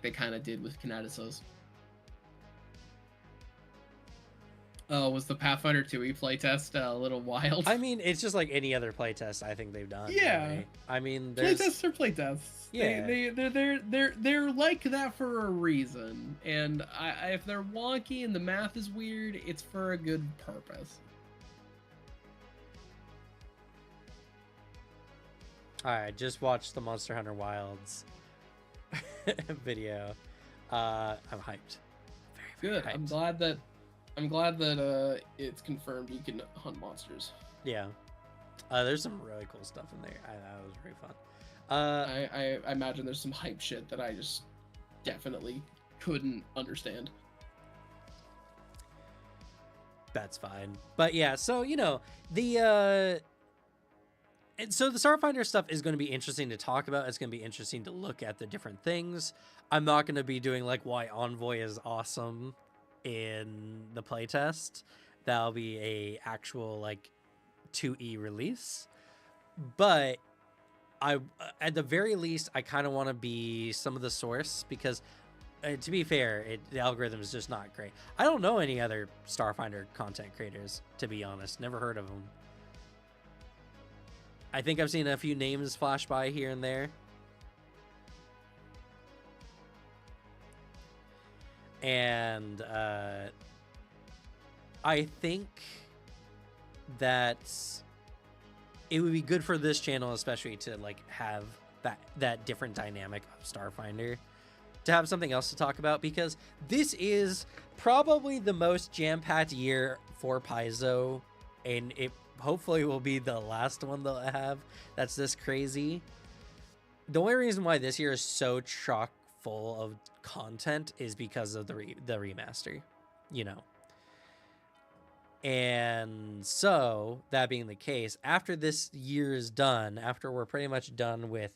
[SPEAKER 2] they kind of did with Kinetisos. Oh, was the Pathfinder 2e playtest a little wild?
[SPEAKER 1] I mean, it's just like any other playtest I think they've done.
[SPEAKER 2] Yeah.
[SPEAKER 1] Right? I mean,
[SPEAKER 2] playtests are playtests.
[SPEAKER 1] Yeah.
[SPEAKER 2] They're like that for a reason. And if they're wonky and the math is weird, it's for a good purpose.
[SPEAKER 1] Alright, just watched the Monster Hunter Wilds video. I'm hyped.
[SPEAKER 2] Very good. Hyped. I'm glad that it's confirmed you can hunt monsters.
[SPEAKER 1] Yeah. There's some really cool stuff in there. That was very fun.
[SPEAKER 2] I imagine there's some hype shit that I just definitely couldn't understand.
[SPEAKER 1] That's fine. But yeah, so, you know, the Starfinder stuff is going to be interesting to talk about. It's going to be interesting to look at the different things. I'm not going to be doing like why Envoy is awesome in the playtest. That'll be a actual like 2e release, but I at the very least I kind of want to be some of the source, because to be fair, the algorithm is just not great. I don't know any other Starfinder content creators, to be honest. Never heard of them. I think I've seen a few names flash by here and there. And I think that it would be good for this channel, especially to like have that different dynamic of Starfinder, to have something else to talk about, because this is probably the most jam-packed year for Paizo, and it hopefully will be the last one they'll have that's this crazy. The only reason why this year is so chock full of content is because of the remaster, you know. And so, that being the case, after this year is done, after we're pretty much done with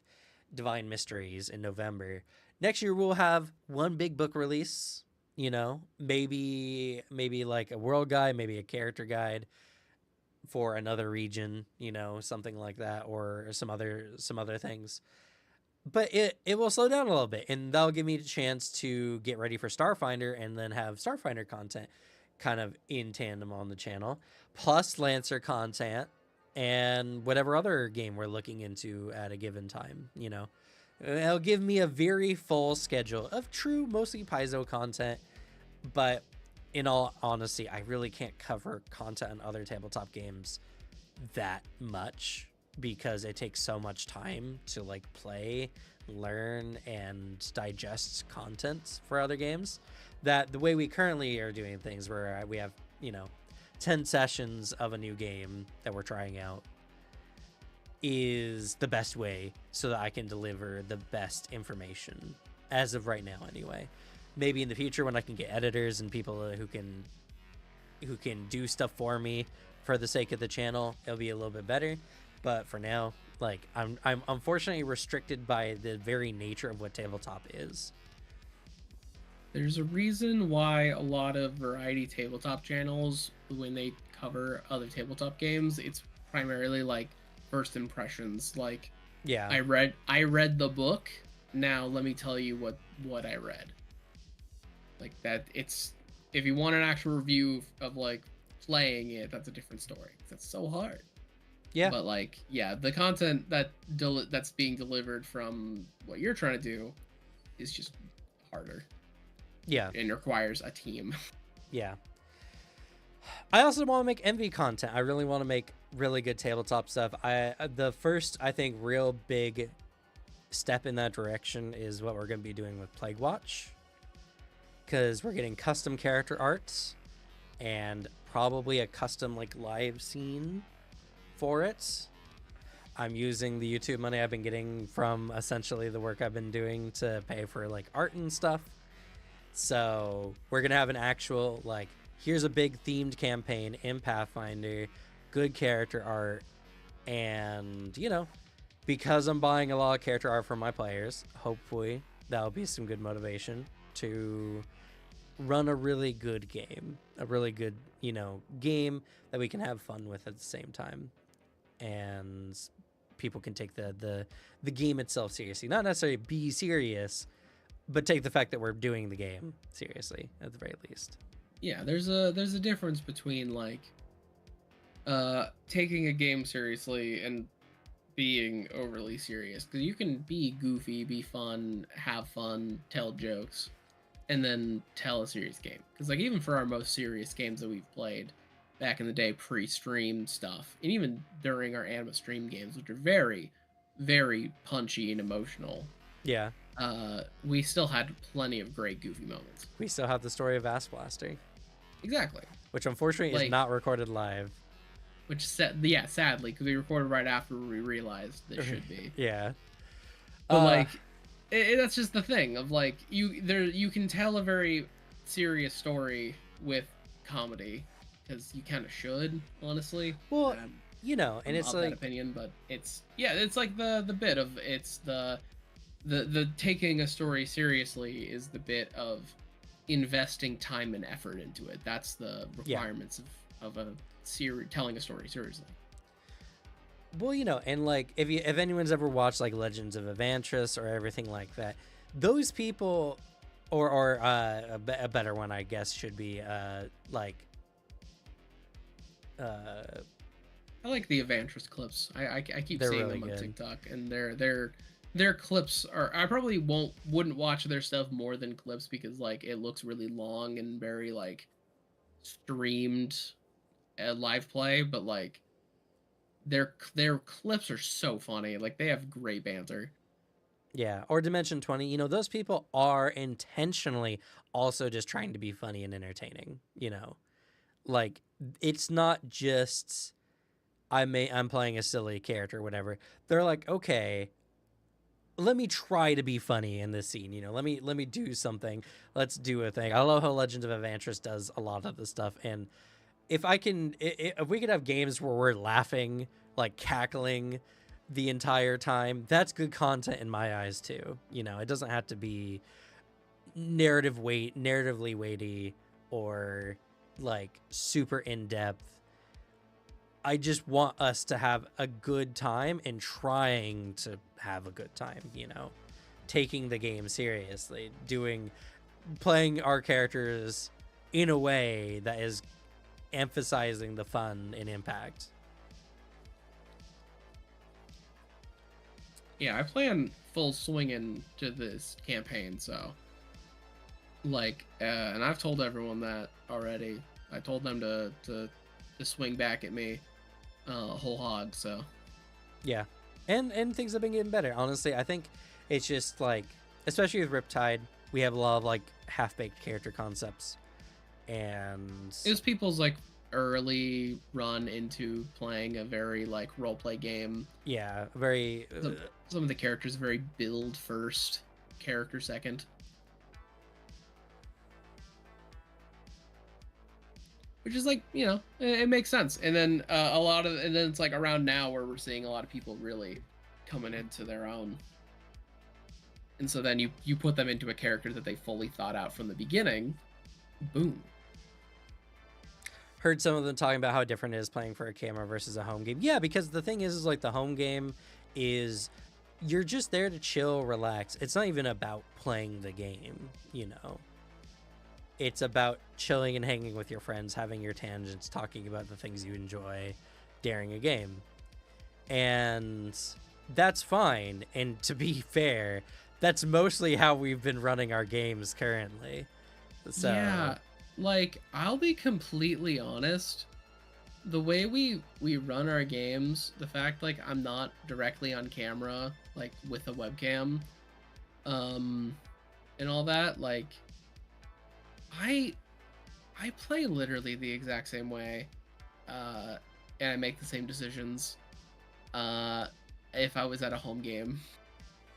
[SPEAKER 1] Divine Mysteries in November, next year we'll have one big book release, you know, maybe like a world guide, maybe a character guide for another region, you know, something like that, or some other things. But it will slow down a little bit, and that'll give me a chance to get ready for Starfinder and then have Starfinder content kind of in tandem on the channel, plus Lancer content and whatever other game we're looking into at a given time, you know. It'll give me a very full schedule of true, mostly Paizo content, but in all honesty, I really can't cover content on other tabletop games that much, because it takes so much time to like play, learn, and digest content for other games, that the way we currently are doing things, where we have, you know, 10 sessions of a new game that we're trying out, is the best way so that I can deliver the best information as of right now anyway. Maybe in the future, when I can get editors and people who can do stuff for me for the sake of the channel, it'll be a little bit better. But for now, like, I'm unfortunately restricted by the very nature of what tabletop is.
[SPEAKER 2] There's a reason why a lot of variety tabletop channels, when they cover other tabletop games, it's primarily like first impressions. Like,
[SPEAKER 1] Yeah.
[SPEAKER 2] I read the book. Now let me tell you what I read. Like that, it's if you want an actual review of like playing it, that's a different story. That's so hard.
[SPEAKER 1] Yeah.
[SPEAKER 2] But like, yeah, the content that's being delivered from what you're trying to do is just harder.
[SPEAKER 1] Yeah.
[SPEAKER 2] And requires a team.
[SPEAKER 1] Yeah. I also want to make MV content. I really want to make really good tabletop stuff. The first, I think, real big step in that direction is what we're going to be doing with Plague Watch, because we're getting custom character arts and probably a custom like live scene for it. I'm using the YouTube money I've been getting from essentially the work I've been doing to pay for like art and stuff. So we're gonna have an actual like, here's a big themed campaign in Pathfinder, good character art, and you know, because I'm buying a lot of character art from my players, hopefully that'll be some good motivation to run a really good game, a really good, you know, game that we can have fun with at the same time, and people can take the game itself seriously, not necessarily be serious, but take the fact that we're doing the game seriously at the very least.
[SPEAKER 2] Yeah, there's a difference between like taking a game seriously and being overly serious, because you can be goofy, be fun, have fun, tell jokes, and then tell a serious game. Because like even for our most serious games that we've played back in the day, pre-stream stuff, and even during our anima stream games, which are very, very punchy and emotional,
[SPEAKER 1] Yeah,
[SPEAKER 2] we still had plenty of great goofy moments.
[SPEAKER 1] we still have the story of Ass Blaster,
[SPEAKER 2] Exactly.
[SPEAKER 1] which unfortunately
[SPEAKER 2] Like,
[SPEAKER 1] is not recorded live.
[SPEAKER 2] which yeah, sadly, because we recorded right after we realized this should be.
[SPEAKER 1] Yeah.
[SPEAKER 2] But like, that's just the thing of like you can tell a very serious story with comedy, because you kind of should, honestly.
[SPEAKER 1] Well, you know, and
[SPEAKER 2] I'm
[SPEAKER 1] it's
[SPEAKER 2] of
[SPEAKER 1] like
[SPEAKER 2] that opinion, but it's like the bit of it's the taking a story seriously is the bit of investing time and effort into it. That's the requirements of a telling a story seriously.
[SPEAKER 1] well, you know, and like if anyone's ever watched like Legends of Evantris or everything like that, those people, or a better one, I guess, should be like
[SPEAKER 2] I like the Evantris clips. I keep
[SPEAKER 1] They're
[SPEAKER 2] seeing
[SPEAKER 1] really
[SPEAKER 2] them on
[SPEAKER 1] good.
[SPEAKER 2] TikTok, and their clips are. I probably wouldn't watch their stuff more than clips, because like it looks really long and very like streamed live play, but like their clips are so funny. Like they have great banter.
[SPEAKER 1] yeah, or Dimension 20, you know, those people are intentionally also just trying to be funny and entertaining, you know. Like it's not just I'm playing a silly character or whatever. They're like, okay, let me try to be funny in this scene, you know. Let me do something. Let's do a thing. I love how Legends of Evantris does a lot of this stuff, and if we could have games where we're laughing, like cackling the entire time, that's good content in my eyes too. You know, it doesn't have to be narratively weighty or like super in depth. I just want us to have a good time and trying to have a good time, you know, taking the game seriously, playing our characters in a way that is emphasizing the fun and impact.
[SPEAKER 2] Yeah, I plan full swing into this campaign, so like, and I've told everyone that already. I told them to swing back at me whole hog. So
[SPEAKER 1] yeah, and things have been getting better. Honestly, I think it's just like, especially with Riptide, we have a lot of like half-baked character concepts, and
[SPEAKER 2] it was people's like early run into playing a very like role play game.
[SPEAKER 1] Yeah, very
[SPEAKER 2] some of the characters very build first, character second, which is like, you know, it makes sense. And then and then it's like around now where we're seeing a lot of people really coming into their own. And so then you put them into a character that they fully thought out from the beginning. Boom.
[SPEAKER 1] Heard some of them talking about how different it is playing for a camera versus a home game. Yeah, because the thing is like the home game is you're just there to chill, relax. It's not even about playing the game, you know. It's about chilling and hanging with your friends, having your tangents, talking about the things you enjoy during a game. And that's fine. And to be fair, that's mostly how we've been running our games currently. So
[SPEAKER 2] Yeah, like I'll be completely honest. The way we run our games, the fact like I'm not directly on camera, like with a webcam, um, and all that, like I I play literally the exact same way, uh, and I make the same decisions, uh, if I was at a home game.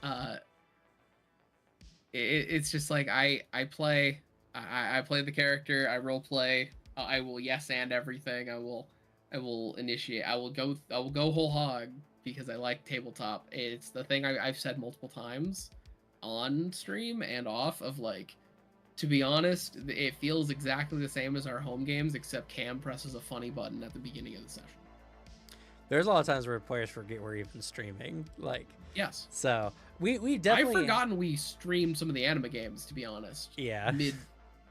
[SPEAKER 2] Uh, it's just like I play, I play the character, I role play, I will yes and everything, I will initiate, I will go whole hog because I like tabletop. It's the thing I've said multiple times on stream and off of like, to be honest, it feels exactly the same as our home games, except Cam presses a funny button at the beginning of the session.
[SPEAKER 1] there's a lot of times where players forget we're even streaming. Like,
[SPEAKER 2] Yes.
[SPEAKER 1] so we definitely.
[SPEAKER 2] I've forgotten we streamed some of the anime games, to be honest.
[SPEAKER 1] Yeah.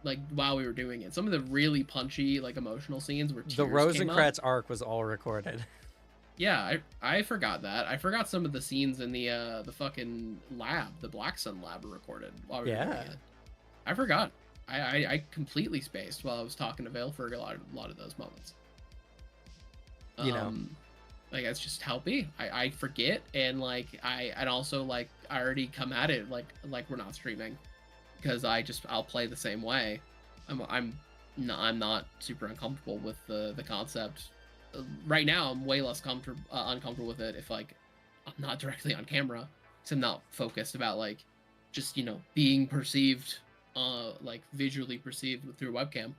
[SPEAKER 2] Like while we were doing it. Some of the really punchy, like emotional scenes where
[SPEAKER 1] The
[SPEAKER 2] tears came
[SPEAKER 1] Rosencrantz
[SPEAKER 2] up.
[SPEAKER 1] arc was all recorded.
[SPEAKER 2] Yeah, I forgot that. I forgot some of the scenes in the fucking lab, the Black Sun lab were recorded while we were doing it. I forgot. I completely spaced while I was talking to Vale for a lot of those moments.
[SPEAKER 1] You know.
[SPEAKER 2] Like that's just how it be. I forget, and like and also like I already come at it like we're not streaming, because I'll play the same way. I'm not super uncomfortable with the concept. Right now I'm way less uncomfortable with it if like I'm not directly on camera, because I'm not focused about like just being perceived, like visually perceived through a webcam.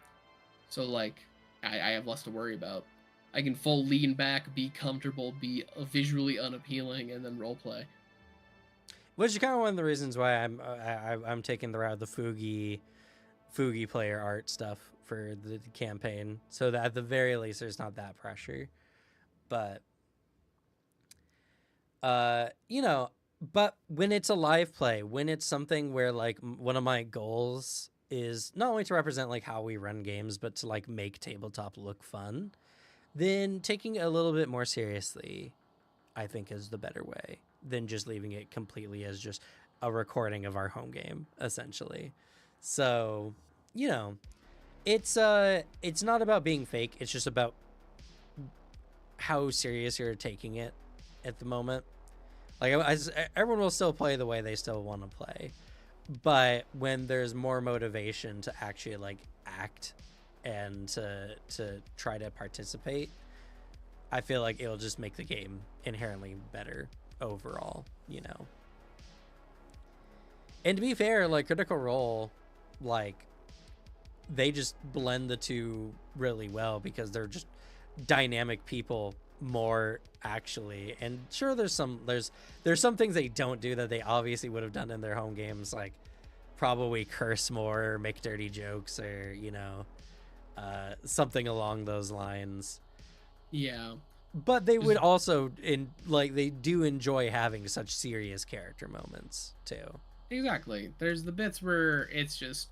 [SPEAKER 2] So like I have less to worry about. I can full lean back, be comfortable, be visually unappealing, and then roleplay.
[SPEAKER 1] Which is kind of one of the reasons why I'm taking the route of the Fugi player art stuff for the campaign, so that at the very least there's not that pressure. But but when it's a live play, when it's something where like one of my goals is not only to represent like how we run games, but to like make tabletop look fun, then taking it a little bit more seriously, I think, is the better way than just leaving it completely as just a recording of our home game, essentially. So, it's not about being fake. It's just about how serious you're taking it at the moment. Like, everyone will still play the way they still want to play, but when there's more motivation to actually like act and to try to participate, I feel like it'll just make the game inherently better overall, And to be fair, like Critical Role, like they just blend the two really well because they're just dynamic people more actually. And sure, there's some things they don't do that they obviously would have done in their home games, like probably curse more or make dirty jokes or something along those lines.
[SPEAKER 2] Yeah,
[SPEAKER 1] but they would also they do enjoy having such serious character moments too.
[SPEAKER 2] Exactly. There's the bits where it's just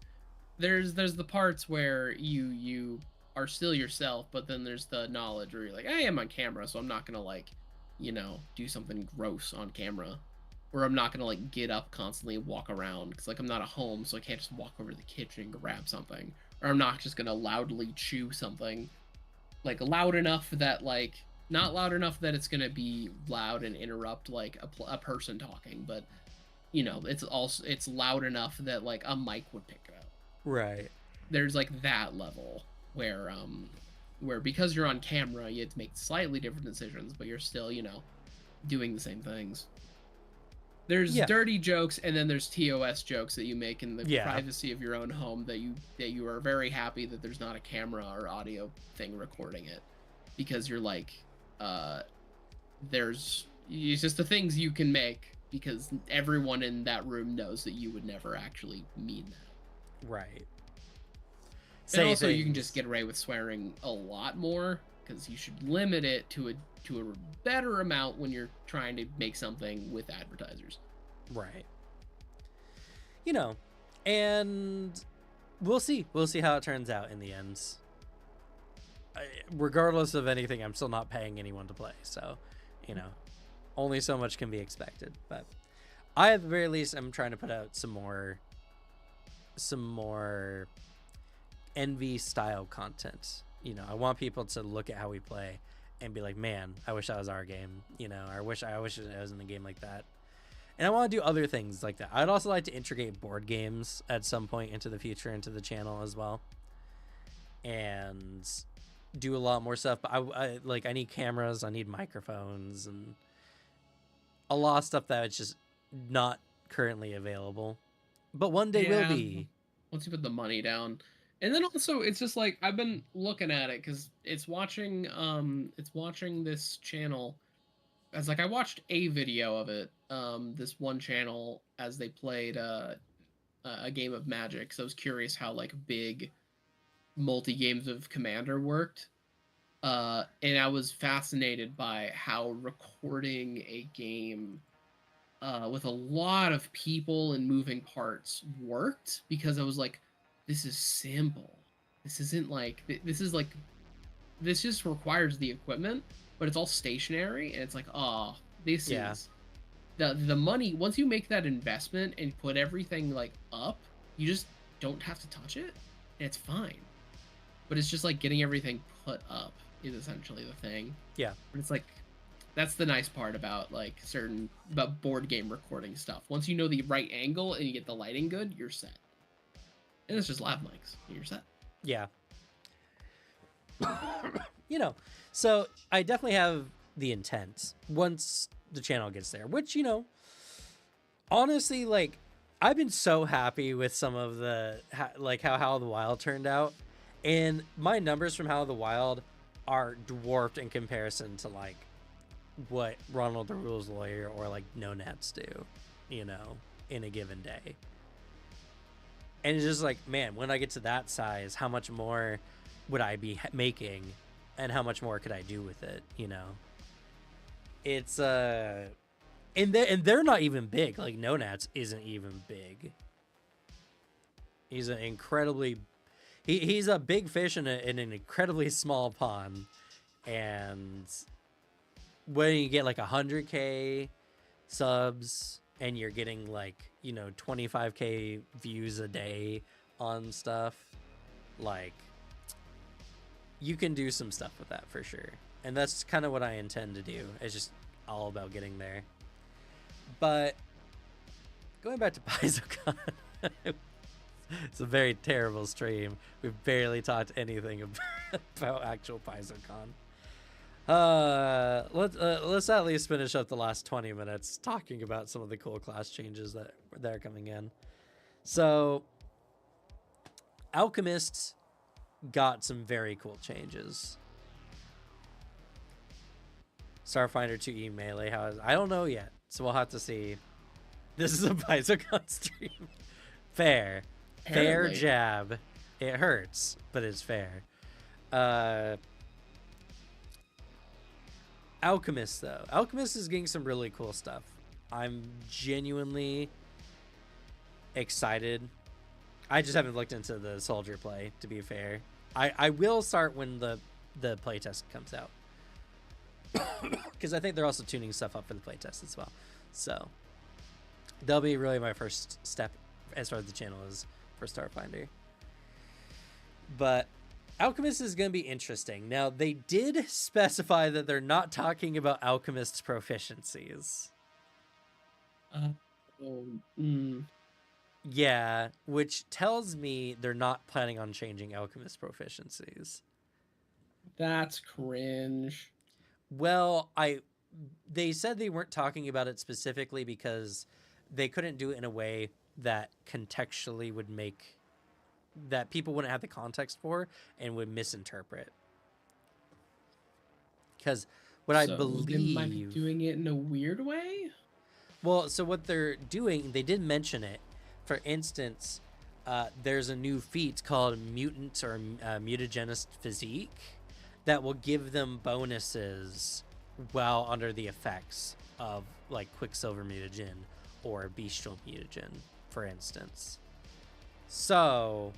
[SPEAKER 2] there's the parts where you are still yourself, but then there's the knowledge where you're like, I am on camera, so I'm not gonna like do something gross on camera, or I'm not gonna like get up constantly and walk around because like I'm not at home, so I can't just walk over to the kitchen and grab something, or I'm not just gonna loudly chew something, like loud enough that like not loud enough that it's gonna be loud and interrupt like a person talking, but it's loud enough that like a mic would pick it up.
[SPEAKER 1] Right.
[SPEAKER 2] There's like that level where because you're on camera, you have to make slightly different decisions, but you're still doing the same things. There's dirty jokes, and then there's TOS jokes that you make in the privacy of your own home that you are very happy that there's not a camera or audio thing recording it, because you're like, it's just the things you can make because everyone in that room knows that you would never actually mean that.
[SPEAKER 1] Right.
[SPEAKER 2] And
[SPEAKER 1] Say
[SPEAKER 2] also, you can just
[SPEAKER 1] things.
[SPEAKER 2] get away with swearing a lot more because you should limit it to a better amount when you're trying to make something with advertisers.
[SPEAKER 1] Right. You know, and we'll see. We'll see how it turns out in the end. Regardless of anything, I'm still not paying anyone to play, so you know, only so much can be expected. But I, at the very least, am trying to put out some more envy style content. You know, I want people to look at how we play and be like, man, I wish that was our game. You know, I wish it was in a game like that. And I want to do other things like that. I'd also like to integrate board games at some point into the future into the channel as well, and do a lot more stuff. But I need cameras, I need microphones, and a lot of stuff that is just not currently available, but one day will be.
[SPEAKER 2] Once you put the money down. And then also, it's just like I've been looking at it because it's watching this channel. As like I watched a video of it, this one channel as they played a game of Magic. So I was curious how like big multi games of Commander worked. And I was fascinated by how recording a game with a lot of people and moving parts worked, because I was like, this is simple. This isn't like this is like this just requires the equipment, but it's all stationary, and it's like, oh, this is the money. Once you make that investment and put everything like up, you just don't have to touch it, and it's fine. But it's just like getting everything put up is essentially the thing.
[SPEAKER 1] Yeah.
[SPEAKER 2] But it's like, that's the nice part about like about board game recording stuff. Once you know the right angle and you get the lighting good, you're set. And it's just lav mics, and you're set.
[SPEAKER 1] Yeah. You know, so I definitely have the intent once the channel gets there, which, you know, honestly, like, I've been so happy with some of the, like, how How of the Wild turned out. And my numbers from How of the Wild are dwarfed in comparison to, like, what Ronald the Rules Lawyer or, like, No Nats do, you know, in a given day. And it's just like, man, when I get to that size, how much more would I be making, and how much more could I do with it, you know? It's and they're not even big. Like, No Nats isn't even big. He's an incredibly he's a big fish in an incredibly small pond. And when you get like 100K subs and you're getting like, you know, 25K views a day on stuff, like, you can do some stuff with that for sure. And that's kind of what I intend to do. It's just all about getting there. But going back to PaizoCon, it's a very terrible stream. We've barely talked anything about actual PaizoCon. Let's at least finish up the last 20 minutes talking about some of the cool class changes that are coming in. So, Alchemists got some very cool changes. Starfinder 2E Melee, I don't know yet, so we'll have to see. This is a PaizoCon stream. Fair. Apparently. Fair jab. It hurts, but it's fair. Alchemist, though. Alchemist is getting some really cool stuff. I'm genuinely excited. I just haven't looked into the soldier play, to be fair. I will start when the playtest comes out. Because I think they're also tuning stuff up for the playtest as well. So that'll be really my first step as far as the channel is for Starfinder. But Alchemist is going to be interesting. Now, they did specify that they're not talking about Alchemist's proficiencies. Yeah, which tells me they're not planning on changing Alchemist proficiencies.
[SPEAKER 2] That's cringe.
[SPEAKER 1] Well, they said they weren't talking about it specifically because they couldn't do it in a way that contextually would make that people wouldn't have the context for and would misinterpret. Because what I believe,
[SPEAKER 2] they might be doing it in a weird way.
[SPEAKER 1] Well, so what they're doing, they did mention it. For instance, there's a new feat called Mutant or Mutagenist Physique that will give them bonuses while under the effects of like Quicksilver Mutagen or Bestial Mutagen, for instance. So,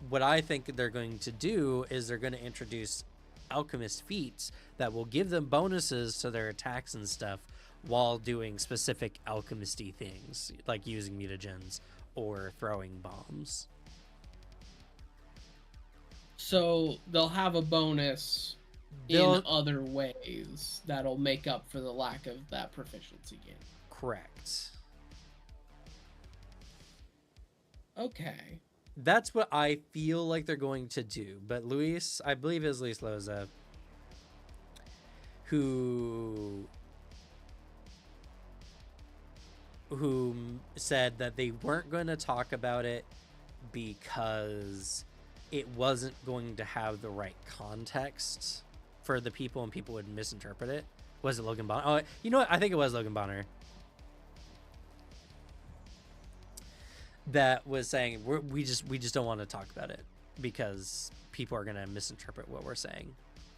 [SPEAKER 1] what I think they're going to do is they're going to introduce alchemist feats that will give them bonuses to their attacks and stuff while doing specific alchemisty things, like using mutagens or throwing bombs.
[SPEAKER 2] So they'll have a bonus in other ways that'll make up for the lack of that proficiency gain.
[SPEAKER 1] Correct.
[SPEAKER 2] Okay.
[SPEAKER 1] That's what I feel like they're going to do. But Luis, I believe it was Luis Loza, who said that they weren't going to talk about it because it wasn't going to have the right context for the people and people would misinterpret it. Was it Logan Bonner? Oh, you know what? I think it was Logan Bonner that was saying we just don't want to talk about it because people are going to misinterpret what we're saying.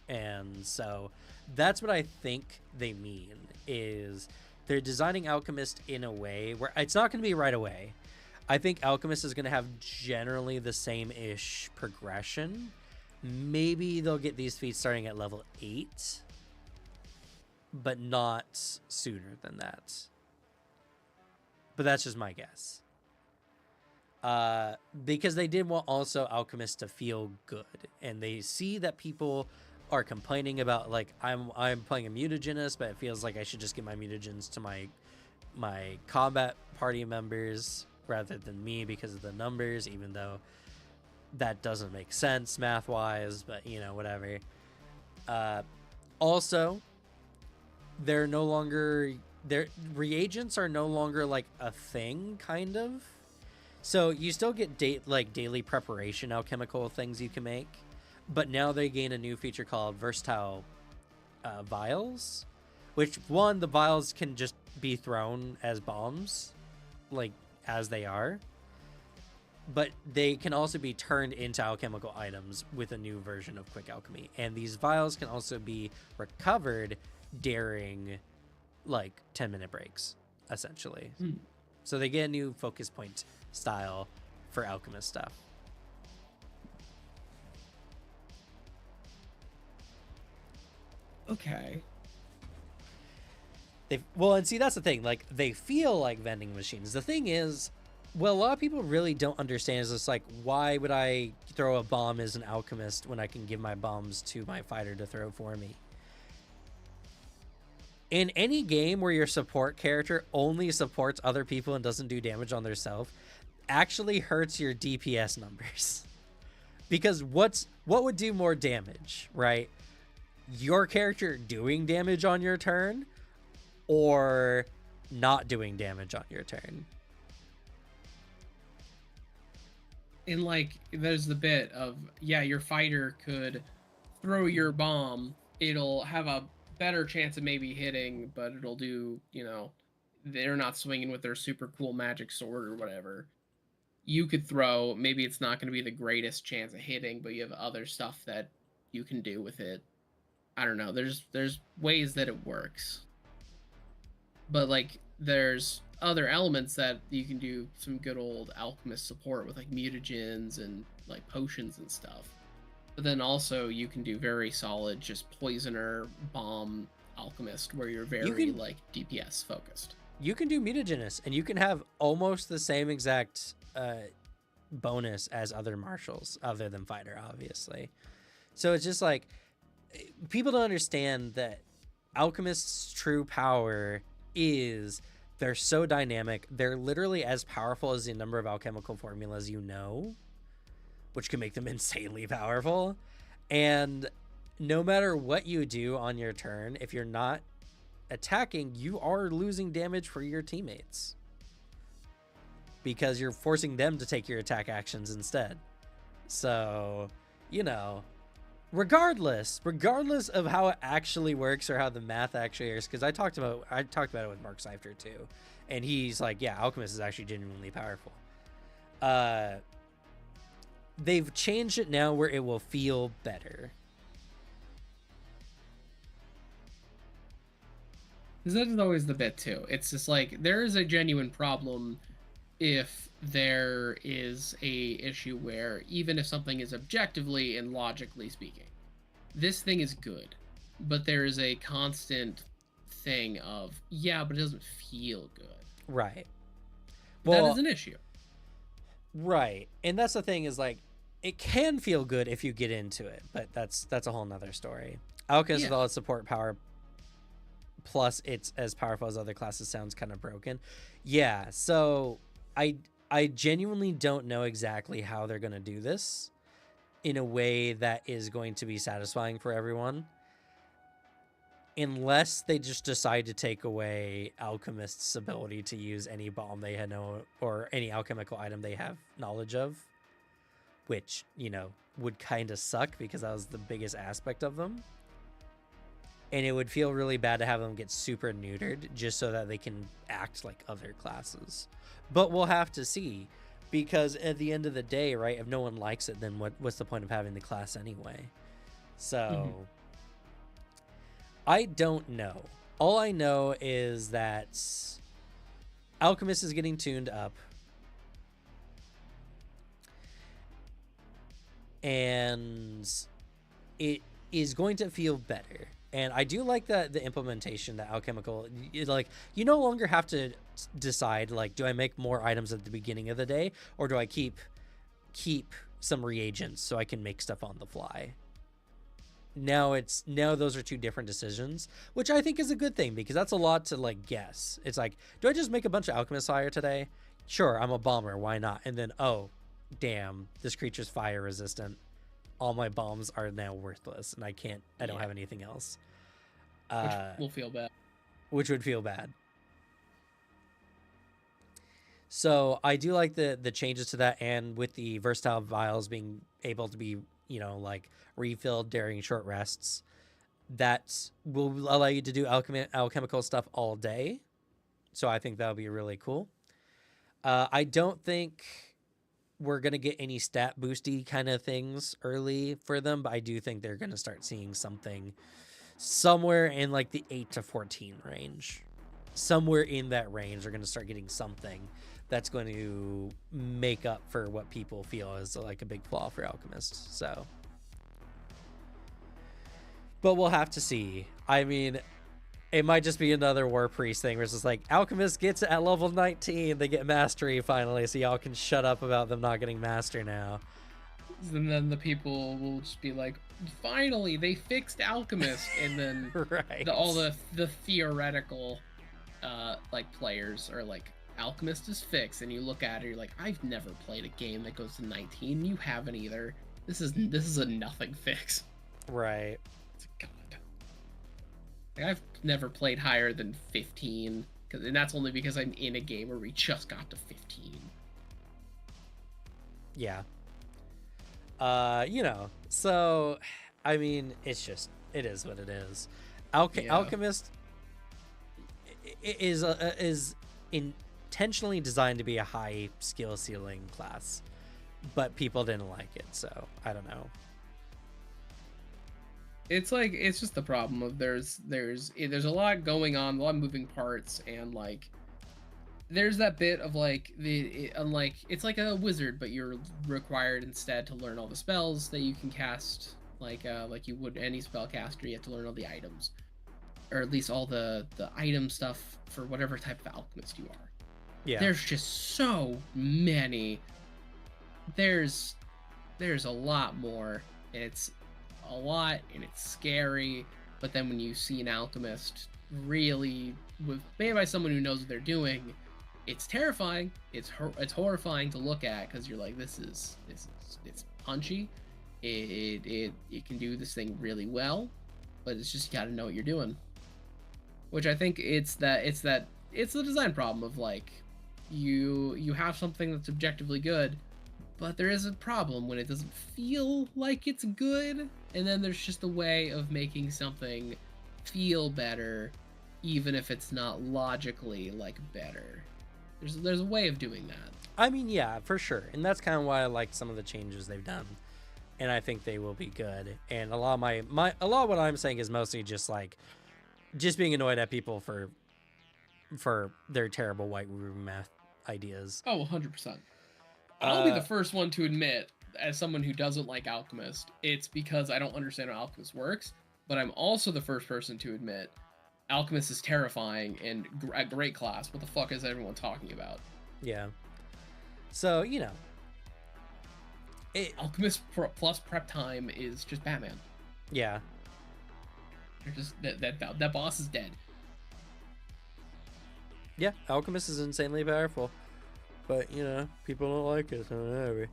[SPEAKER 1] And so that's what I think they mean, is they're designing Alchemist in a way where it's not going to be right away. I think Alchemist is going to have generally the same-ish progression. Maybe they'll get these feats starting at level 8, but not sooner than that. But that's just my guess. Because they did want also Alchemist to feel good, and they see that people are complaining about, like, I'm playing a mutagenist, but it feels like I should just give my mutagens to my combat party members rather than me because of the numbers, even though that doesn't make sense math wise, but you know, whatever. Also, they're no longer, their reagents are no longer like a thing, kind of. So you still get daily preparation alchemical things you can make, but now they gain a new feature called versatile vials, which the vials can just be thrown as bombs, like as they are, but they can also be turned into alchemical items with a new version of quick alchemy, and these vials can also be recovered during like 10-minute breaks, essentially. So they get a new focus point style for alchemist stuff.
[SPEAKER 2] Okay.
[SPEAKER 1] And see, that's the thing. Like, they feel like vending machines. The thing is, what a lot of people really don't understand is just like, why would I throw a bomb as an alchemist when I can give my bombs to my fighter to throw for me? In any game where your support character only supports other people and doesn't do damage on their self, actually hurts your DPS numbers. Because what would do more damage, right? Your character doing damage on your turn or not doing damage on your turn?
[SPEAKER 2] And like, there's the bit of, yeah, your fighter could throw your bomb. It'll have a better chance of maybe hitting, but it'll do, you know, they're not swinging with their super cool magic sword or whatever. You could throw, maybe it's not going to be the greatest chance of hitting, but you have other stuff that you can do with it. I don't know. There's ways that it works. But like, there's other elements that you can do some good old alchemist support with, like mutagens and like potions and stuff. But then also you can do very solid just poisoner bomb alchemist where you're very like DPS focused.
[SPEAKER 1] You can do mutagenous and you can have almost the same exact bonus as other marshals other than fighter, obviously. So it's just like, people don't understand that alchemists' true power is they're so dynamic. They're literally as powerful as the number of alchemical formulas you know, which can make them insanely powerful. And no matter what you do on your turn, if you're not attacking, you are losing damage for your teammates because you're forcing them to take your attack actions instead. So, you know, regardless of how it actually works or how the math actually is, because I talked about it with Mark Seifter too, and he's like, yeah, Alchemist is actually genuinely powerful. They've changed it now where it will feel better.
[SPEAKER 2] Because that is always the bit too. It's just like there is a genuine problem if there is a issue where even if something is objectively and logically speaking, this thing is good, but there is a constant thing of, yeah, but it doesn't feel good.
[SPEAKER 1] Right.
[SPEAKER 2] Well, that is an issue.
[SPEAKER 1] Right. And that's the thing is like, it can feel good if you get into it, but that's a whole nother story. Alchemist with all its support power, plus it's as powerful as other classes, sounds kind of broken. Yeah, so I genuinely don't know exactly how they're going to do this in a way that is going to be satisfying for everyone, unless they just decide to take away Alchemist's ability to use any bomb they had or any alchemical item they have knowledge of, which, you know, would kind of suck because that was the biggest aspect of them. And it would feel really bad to have them get super neutered just so that they can act like other classes. But we'll have to see, because at the end of the day, right, if no one likes it, then what's the point of having the class anyway? So I don't know. All I know is that Alchemist is getting tuned up. And it is going to feel better. And I do like the implementation that Alchemical, like, you no longer have to decide, like, do I make more items at the beginning of the day, or do I keep some reagents so I can make stuff on the fly? Now those are two different decisions, which I think is a good thing, because that's a lot to, like, guess. It's like, do I just make a bunch of Alchemist fire today? Sure, I'm a bomber, why not? And then, oh, damn, this creature's fire resistant. All my bombs are now worthless, and I don't have anything else.
[SPEAKER 2] Which will feel bad.
[SPEAKER 1] Which would feel bad. So I do like the changes to that, and with the versatile vials being able to be, you know, like, refilled during short rests, that will allow you to do alchemical stuff all day. So I think that'll be really cool. I don't think we're going to get any stat boosty kind of things early for them, but I do think they're going to start seeing something somewhere in like the 8 to 14 range. Somewhere in that range, they're going to start getting something that's going to make up for what people feel is like a big flaw for Alchemist. So, but we'll have to see. I mean, it might just be another War Priest thing where it's just like, Alchemist gets it at level 19, they get Mastery finally, so y'all can shut up about them not getting Master now.
[SPEAKER 2] And then the people will just be like, finally, they fixed Alchemist, and then
[SPEAKER 1] right.
[SPEAKER 2] all the theoretical like players are like, Alchemist is fixed, and you look at it, you're like, I've never played a game that goes to 19, you haven't either. This is a nothing fix.
[SPEAKER 1] Right.
[SPEAKER 2] God. Like, I've never played higher than 15, and that's only because I'm in a game where we just got to 15.
[SPEAKER 1] Yeah. You know, so, I mean, it is what it is. Alchemist is intentionally designed to be a high skill ceiling class, but people didn't like it, so I don't know.
[SPEAKER 2] It's like, it's just the problem of there's a lot going on, a lot of moving parts, and like there's that bit of like unlike, it's like a wizard, but you're required instead to learn all the spells that you can cast, like you would any spellcaster. You have to learn all the items, or at least all the item stuff for whatever type of alchemist you are. Yeah. There's just so many. There's a lot more. It's a lot, and it's scary, but then when you see an alchemist really made by someone who knows what they're doing, it's terrifying. It's horrifying to look at, because you're like, it's punchy, it can do this thing really well, but it's just, you gotta know what you're doing. Which I think it's the design problem of like, you have something that's objectively good, but there is a problem when it doesn't feel like it's good, and then there's just a way of making something feel better, even if it's not logically like better. There's a way of doing that.
[SPEAKER 1] I mean, yeah, for sure. And that's kind of why I like some of the changes they've done. And I think they will be good. And a lot of a lot of what I'm saying is mostly just like just being annoyed at people for their terrible white room math ideas.
[SPEAKER 2] Oh, 100%. I'll be the first one to admit, as someone who doesn't like Alchemist, it's because I don't understand how Alchemist works. But I'm also the first person to admit Alchemist is terrifying and a great class. What the fuck is everyone talking about?
[SPEAKER 1] Yeah. So, you know.
[SPEAKER 2] Alchemist plus prep time is just Batman.
[SPEAKER 1] Yeah.
[SPEAKER 2] They're just that boss is dead.
[SPEAKER 1] Yeah, Alchemist is insanely powerful. But, you know, people don't like it, so whatever.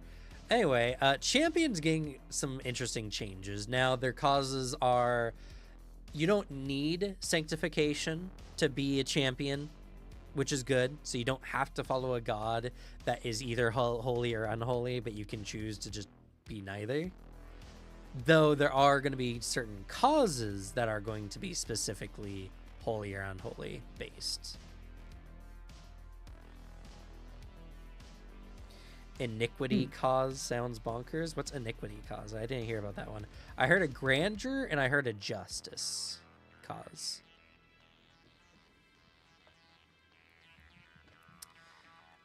[SPEAKER 1] Anyway, Champion's getting some interesting changes. Now, their causes are... You don't need Sanctification to be a champion, which is good. So you don't have to follow a god that is either holy or unholy, but you can choose to just be neither. Though there are going to be certain causes that are going to be specifically holy or unholy based. Iniquity cause sounds bonkers. What's iniquity cause? I didn't hear about that one. I heard a grandeur and I heard a justice cause.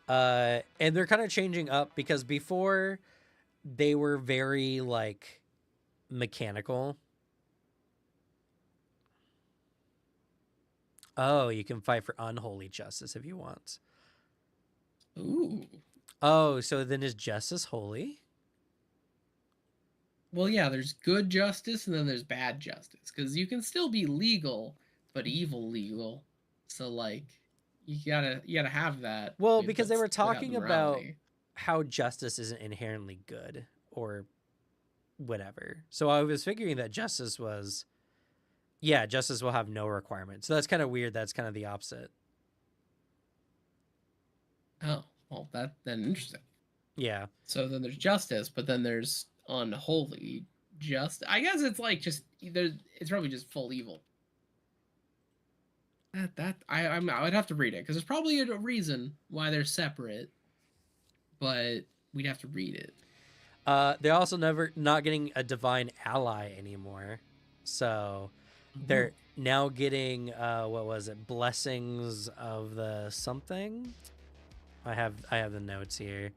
[SPEAKER 1] And they're kind of changing up because before they were very like mechanical. Oh, you can fight for unholy justice if you want.
[SPEAKER 2] Ooh.
[SPEAKER 1] Oh, so then is justice holy?
[SPEAKER 2] Well, yeah, there's good justice and then there's bad justice. Because you can still be legal, but evil legal. So like you gotta have that.
[SPEAKER 1] Well, because they were
[SPEAKER 2] without
[SPEAKER 1] talking
[SPEAKER 2] the
[SPEAKER 1] about
[SPEAKER 2] morality.
[SPEAKER 1] how justice isn't inherently good or whatever. So I was figuring that justice was, yeah, justice will have no requirement. So that's kind of weird. That's kind of the opposite.
[SPEAKER 2] Oh, well, that then interesting.
[SPEAKER 1] Yeah.
[SPEAKER 2] So then there's justice, but then there's unholy just. I guess it's like just there's. It's probably just full evil. I would have to read it because there's probably a reason why they're separate, but we'd have to read it.
[SPEAKER 1] They're also not getting a divine ally anymore. So they're now getting what was it? Blessings of the something. I have the notes here.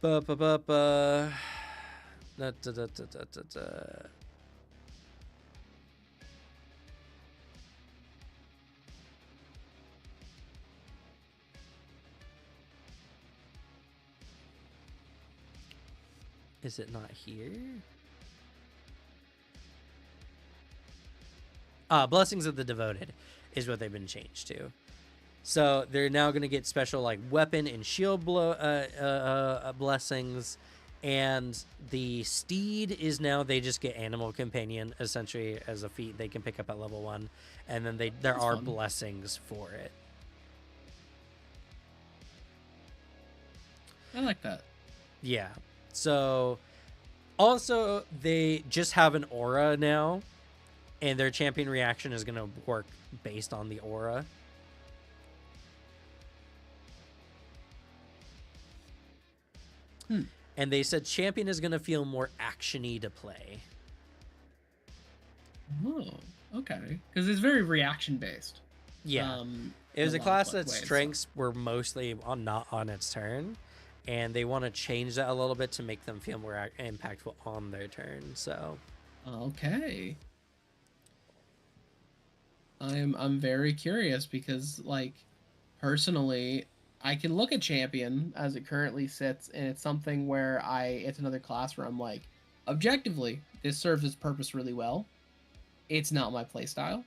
[SPEAKER 1] Ba ba ba ba. Da, da, da, da, da, da, da. Is it not here? Blessings of the Devoted is what they've been changed to. So they're now going to get special like weapon and shield blessings, and the steed is now they just get animal companion essentially as a feat they can pick up at level 1, and then there are blessings for it.
[SPEAKER 2] I like that.
[SPEAKER 1] Yeah. So also they just have an aura now, and their champion reaction is going to work based on the aura. And they said champion is going to feel more action-y to play.
[SPEAKER 2] Oh, okay. Because it's very reaction-based.
[SPEAKER 1] Yeah. It was a class that strengths were mostly not on its turn, and they want to change that a little bit to make them feel more impactful on their turn. So,
[SPEAKER 2] okay. I'm very curious because, like, personally, I can look at champion as it currently sits, and it's something where it's another class where I'm like, objectively, this serves its purpose really well. It's not my playstyle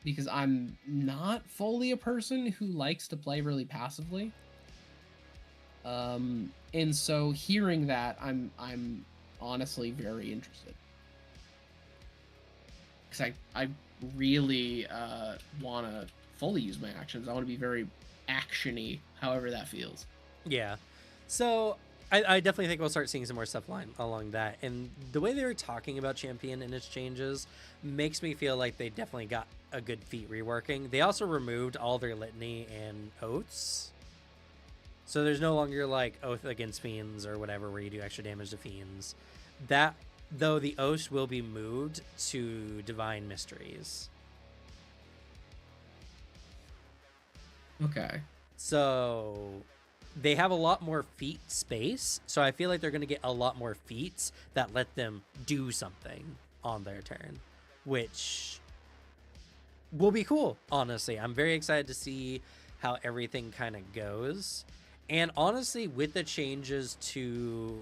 [SPEAKER 2] because I'm not fully a person who likes to play really passively. And so hearing that, I'm honestly very interested because I really want to fully use my actions. I want to be very actiony, however that feels.
[SPEAKER 1] Yeah. So I definitely think we'll start seeing some more stuff along that. And the way they were talking about Champion and its changes makes me feel like they definitely got a good feat reworking. They also removed all their litany and oaths. So there's no longer like Oath Against Fiends or whatever where you do extra damage to fiends. That, though, the oaths will be moved to Divine Mysteries.
[SPEAKER 2] Okay.
[SPEAKER 1] So they have a lot more feat space. So I feel like they're going to get a lot more feats that let them do something on their turn, which will be cool, honestly. I'm very excited to see how everything kind of goes. And honestly, with the changes to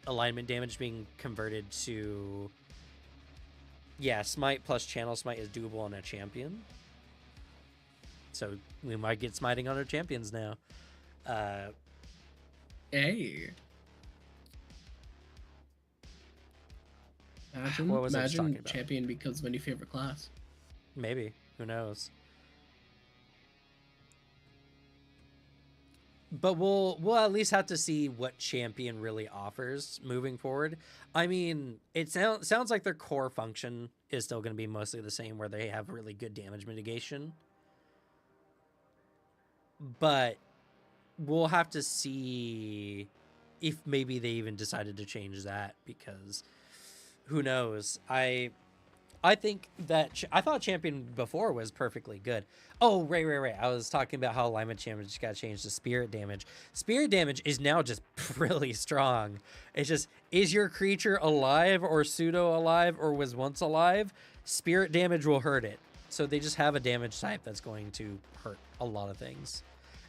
[SPEAKER 1] alignment damage being converted to, yeah, Smite plus Channel Smite is doable on a champion. So we might get smiting on our champions now.
[SPEAKER 2] Hey.
[SPEAKER 1] What was I just talking
[SPEAKER 2] Imagine
[SPEAKER 1] about?
[SPEAKER 2] champion becomes my new favorite class.
[SPEAKER 1] Maybe. Who knows? But we'll at least have to see what champion really offers moving forward. I mean, it sounds like their core function is still going to be mostly the same, where they have really good damage mitigation. But we'll have to see if maybe they even decided to change that, because who knows? I think that I thought Champion before was perfectly good. Oh, right. I was talking about how alignment damage got changed to spirit damage. Spirit damage is now just really strong. It's just, is your creature alive or pseudo alive or was once alive? Spirit damage will hurt it. So they just have a damage type that's going to hurt a lot of things.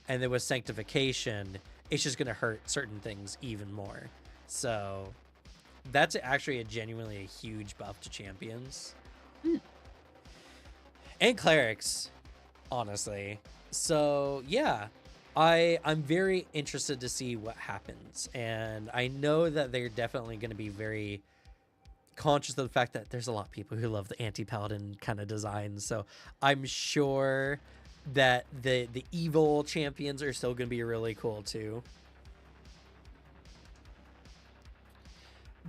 [SPEAKER 1] And then with Sanctification, it's just going to hurt certain things even more. So that's actually genuinely a huge buff to champions. And clerics, honestly. So yeah, I'm very interested to see what happens. And I know that they're definitely going to be very conscious of the fact that there's a lot of people who love the anti-paladin kind of design. So I'm sure that the evil champions are still going to be really cool too.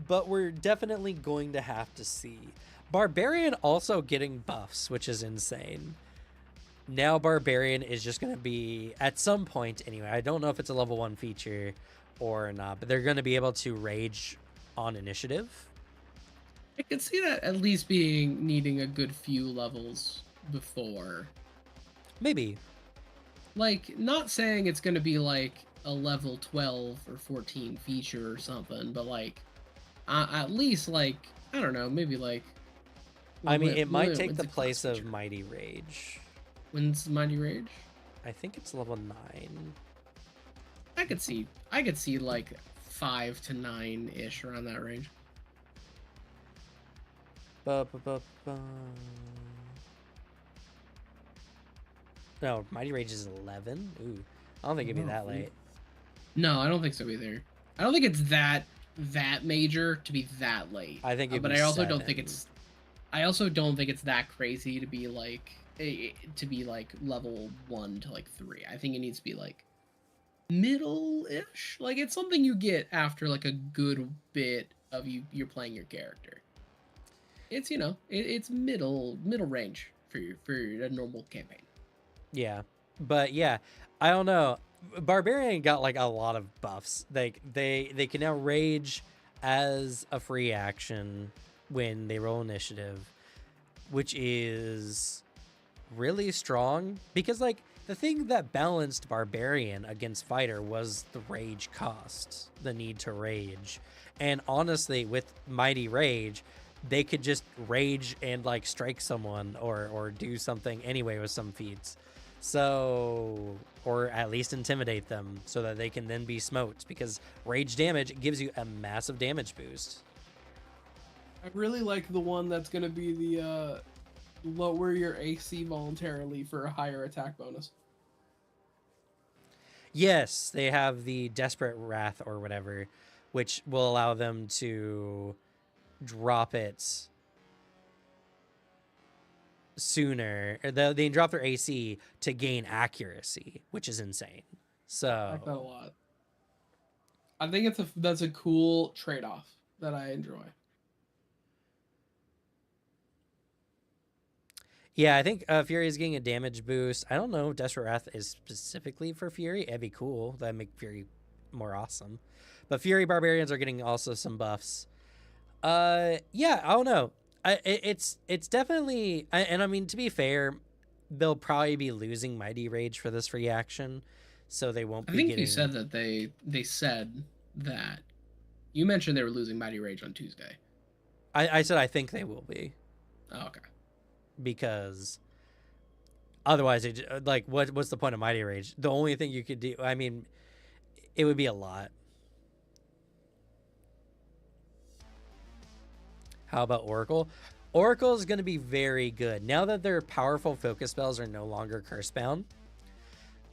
[SPEAKER 1] But we're definitely going to have to see. Barbarian also getting buffs, which is insane. Now Barbarian is just going to be, at some point anyway, I don't know if it's a level 1 feature or not, but they're going to be able to rage on initiative.
[SPEAKER 2] I could see that at least being needing a good few levels before.
[SPEAKER 1] Maybe.
[SPEAKER 2] Like, not saying it's going to be like a level 12 or 14 feature or something, but like, at least like, I don't know, maybe like.
[SPEAKER 1] I mean, it might take the place of Mighty Rage.
[SPEAKER 2] When's Mighty Rage?
[SPEAKER 1] I think it's level 9.
[SPEAKER 2] I could see like 5 to 9-ish around that range.
[SPEAKER 1] No, Mighty Rage is 11. Ooh, I don't think it'd be that late.
[SPEAKER 2] No, I don't think so either. I don't think it's that major to be that late.
[SPEAKER 1] I think,
[SPEAKER 2] but I also don't think it's. I also don't think it's that crazy to be like level 1 to like 3. I think it needs to be like middle-ish. Like, it's something you get after like a good bit of you're playing your character. It's, you know, it's middle range for a normal campaign.
[SPEAKER 1] Yeah, but yeah, I don't know. Barbarian got like a lot of buffs. Like they can now rage as a free action when they roll initiative, which is really strong, because like the thing that balanced Barbarian against Fighter was the rage cost, the need to rage. And honestly, with Mighty Rage, they could just rage and like strike someone or do something anyway with some feats. So, or at least intimidate them so that they can then be smoked, because rage damage gives you a massive damage boost.
[SPEAKER 3] I really like the one that's going to be the lower your AC voluntarily for a higher attack bonus.
[SPEAKER 1] Yes, they have the Desperate Wrath or whatever, which will allow them to drop it sooner. They can drop their AC to gain accuracy, which is insane. So
[SPEAKER 3] I like that a lot. I think that's a cool trade-off that I enjoy.
[SPEAKER 1] Yeah, I think Fury is getting a damage boost. I don't know if Desperate Wrath is specifically for Fury. It'd be cool. That'd make Fury more awesome. But Fury Barbarians are getting also some buffs. Yeah, I don't know. It's definitely, and I mean, to be fair, they'll probably be losing Mighty Rage for this free action, so they won't
[SPEAKER 2] I
[SPEAKER 1] be
[SPEAKER 2] think
[SPEAKER 1] getting...
[SPEAKER 2] you said that they said that. You mentioned they were losing Mighty Rage on Tuesday.
[SPEAKER 1] I said I think they will be.
[SPEAKER 2] Oh, okay.
[SPEAKER 1] Because otherwise, like, what's the point of Mighty Rage? The only thing you could do, I mean, it would be a lot. How about Oracle? Oracle is going to be very good. Now that their powerful focus spells are no longer curse bound,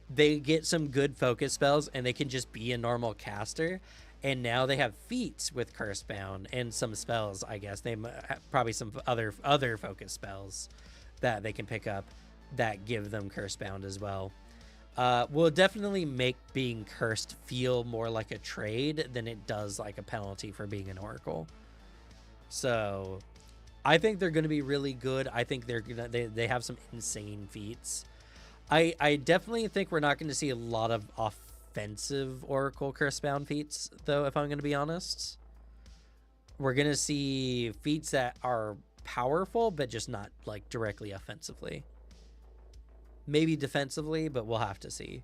[SPEAKER 1] they get some good focus spells and they can just be a normal caster. And now they have feats with curse bound and some spells, I guess. They probably some other focus spells that they can pick up that give them curse bound as well. Will definitely make being cursed feel more like a trade than it does like a penalty for being an Oracle. So I think they're going to be really good. I think they have some insane feats. I definitely think we're not going to see a lot of offensive Oracle Curse-bound feats, though, if I'm going to be honest. We're going to see feats that are powerful, but just not, like, directly offensively. Maybe defensively, but we'll have to see.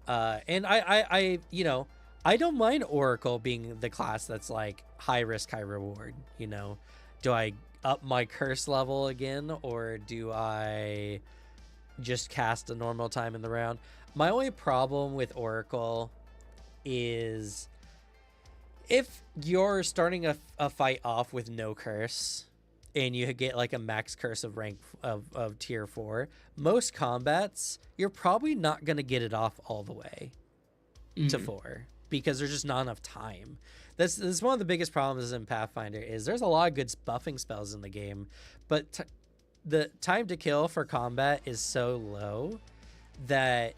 [SPEAKER 1] And I you know, I don't mind Oracle being the class that's like high risk, high reward. You know, do I up my curse level again, or do I just cast a normal time in the round? My only problem with Oracle is if you're starting a fight off with no curse and you get like a max curse of rank of tier 4, most combats, you're probably not going to get it off all the way to 4 because there's just not enough time. This is one of the biggest problems in Pathfinder is there's a lot of good buffing spells in the game, but the time to kill for combat is so low that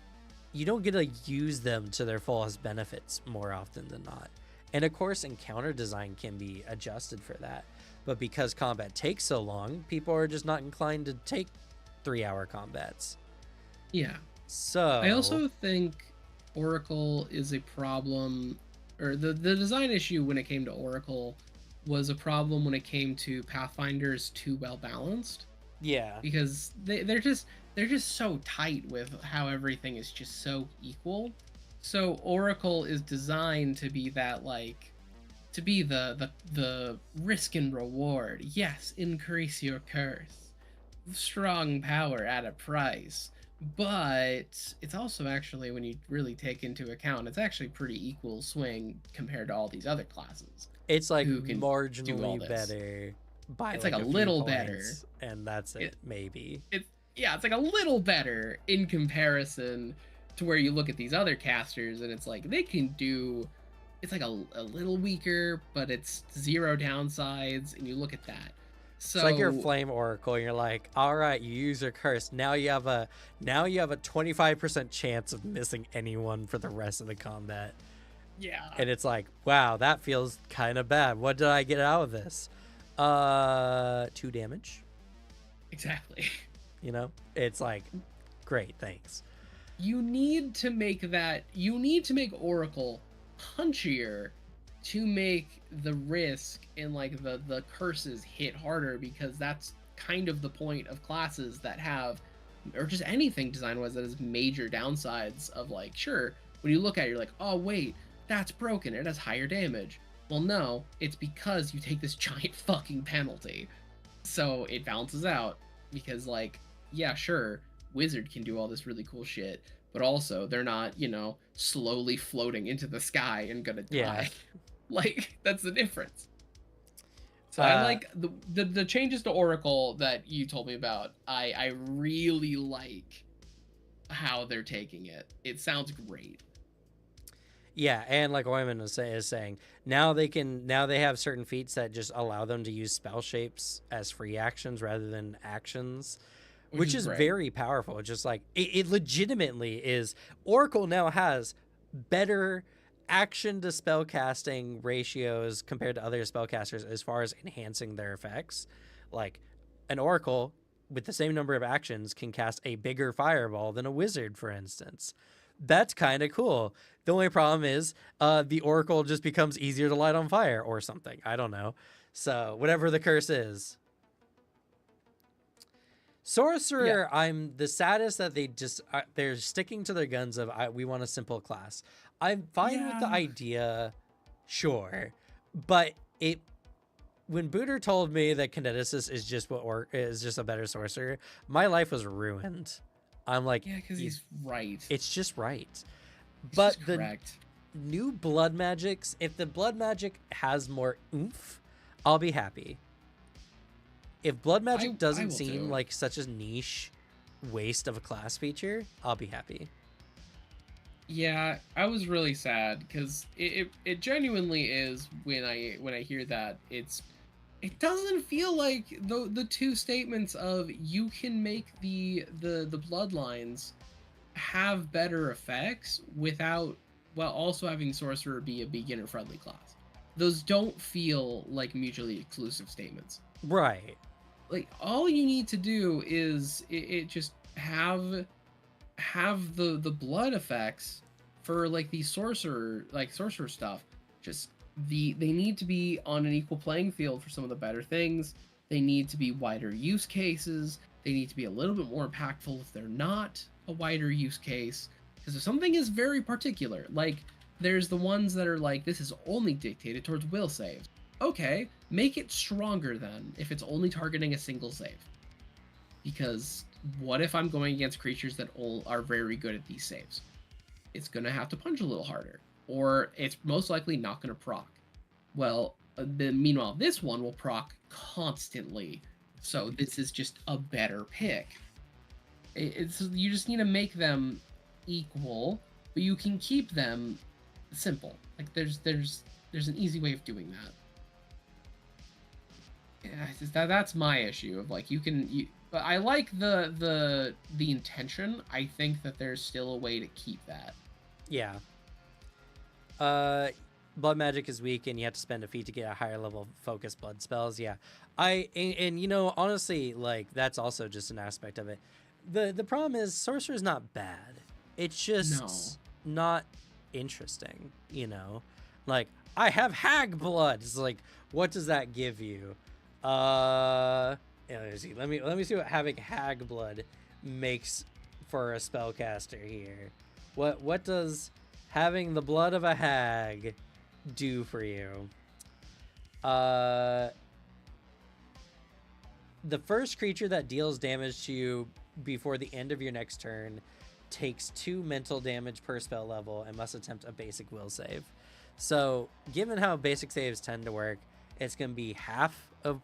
[SPEAKER 1] you don't get to use them to their fullest benefits more often than not. And of course, encounter design can be adjusted for that. But because combat takes so long, people are just not inclined to take 3-hour combats.
[SPEAKER 2] Yeah.
[SPEAKER 1] So
[SPEAKER 2] I also think Oracle is a problem, or the design issue when it came to Oracle was a problem when it came to Pathfinder's too well balanced.
[SPEAKER 1] Yeah.
[SPEAKER 2] Because they're just so tight with how everything is just so equal. So Oracle is designed to be that, like, to be the risk and reward. Yes, increase your curse. Strong power at a price. But it's also actually, when you really take into account, it's actually pretty equal swing compared to all these other classes.
[SPEAKER 1] It's like marginally better by
[SPEAKER 2] it's
[SPEAKER 1] like
[SPEAKER 2] a
[SPEAKER 1] few
[SPEAKER 2] little
[SPEAKER 1] points,
[SPEAKER 2] better.
[SPEAKER 1] And that's it maybe.
[SPEAKER 2] It's like a little better in comparison to where you look at these other casters and it's like they can do, it's like a little weaker, but it's 0 downsides, and you look at that. So
[SPEAKER 1] it's like your Flame Oracle, and you're like, all right, you use your curse. Now you have a 25% chance of missing anyone for the rest of the combat.
[SPEAKER 2] Yeah.
[SPEAKER 1] And it's like, wow, that feels kind of bad. What did I get out of this? 2 damage.
[SPEAKER 2] Exactly.
[SPEAKER 1] You know, it's like, great, thanks.
[SPEAKER 2] You need to make Oracle punchier to make the risk and like the curses hit harder, because that's kind of the point of classes that have, or just anything design wise that has major downsides of, like, sure, when you look at it you're like, oh wait, that's broken, it has higher damage. Well, no, it's because you take this giant fucking penalty, so it balances out. Because, like, yeah, sure, Wizard can do all this really cool shit, but also they're not, you know, slowly floating into the sky and gonna die.
[SPEAKER 1] Yeah.
[SPEAKER 2] Like, that's the difference. So I like the changes to Oracle that you told me about. I really like how they're taking it. It sounds great.
[SPEAKER 1] Yeah, and like Oyman is saying, now they have certain feats that just allow them to use spell shapes as free actions rather than actions, which
[SPEAKER 2] is
[SPEAKER 1] is
[SPEAKER 2] great.
[SPEAKER 1] very powerful. Just like it legitimately is. Oracle now has better action to spell casting ratios compared to other spellcasters as far as enhancing their effects. Like an Oracle with the same number of actions can cast a bigger fireball than a wizard, for instance. That's kind of cool. The only problem is the Oracle just becomes easier to light on fire or something. I don't know. So whatever the curse is. Sorcerer, yeah. I'm the saddest that they're sticking to their guns of we want a simple class. I'm fine with the idea, sure, but when Booter told me that Kineticist is just a better sorcerer, my life was ruined. I'm like,
[SPEAKER 2] yeah, because he's right.
[SPEAKER 1] It's just right.
[SPEAKER 2] But the
[SPEAKER 1] new blood magics, if the blood magic has more oomph, I'll be happy. If blood magic doesn't seem like such a niche waste of a class feature, I'll be happy.
[SPEAKER 2] Yeah, I was really sad because it genuinely is when I hear that it doesn't feel like the two statements of you can make the bloodlines have better effects while also having sorcerer be a beginner friendly class. Those don't feel like mutually exclusive statements.
[SPEAKER 1] Right.
[SPEAKER 2] Like all you need to do is it just have the blood effects for like the sorcerer stuff. Just they need to be on an equal playing field for some of the better things. They need to be wider use cases. They need to be a little bit more impactful if they're not a wider use case. Because if something is very particular, like there's the ones that are like this is only dictated towards will saves. Okay, make it stronger then if it's only targeting a single save. Because what if I'm going against creatures that all are very good at these saves? It's going to have to punch a little harder, or it's most likely not going to proc. Well, meanwhile, this one will proc constantly, so this is just a better pick. You just need to make them equal, but you can keep them simple. Like there's an easy way of doing that. Yeah, that's my issue of like but I like the intention. I think that there's still a way to keep that.
[SPEAKER 1] Yeah. Blood magic is weak and you have to spend a fee to get a higher level focused blood spells. Yeah. And you know, honestly, like that's also just an aspect of it. The problem is sorcerer's not bad. It's just not interesting, you know? Like I have hag blood. It's like, what does that give you? Yeah, let me see what having hag blood makes for a spellcaster here. What does having the blood of a hag do for you? The first creature that deals damage to you before the end of your next turn takes 2 mental damage per spell level and must attempt a basic will save. So given how basic saves tend to work, it's going to be half of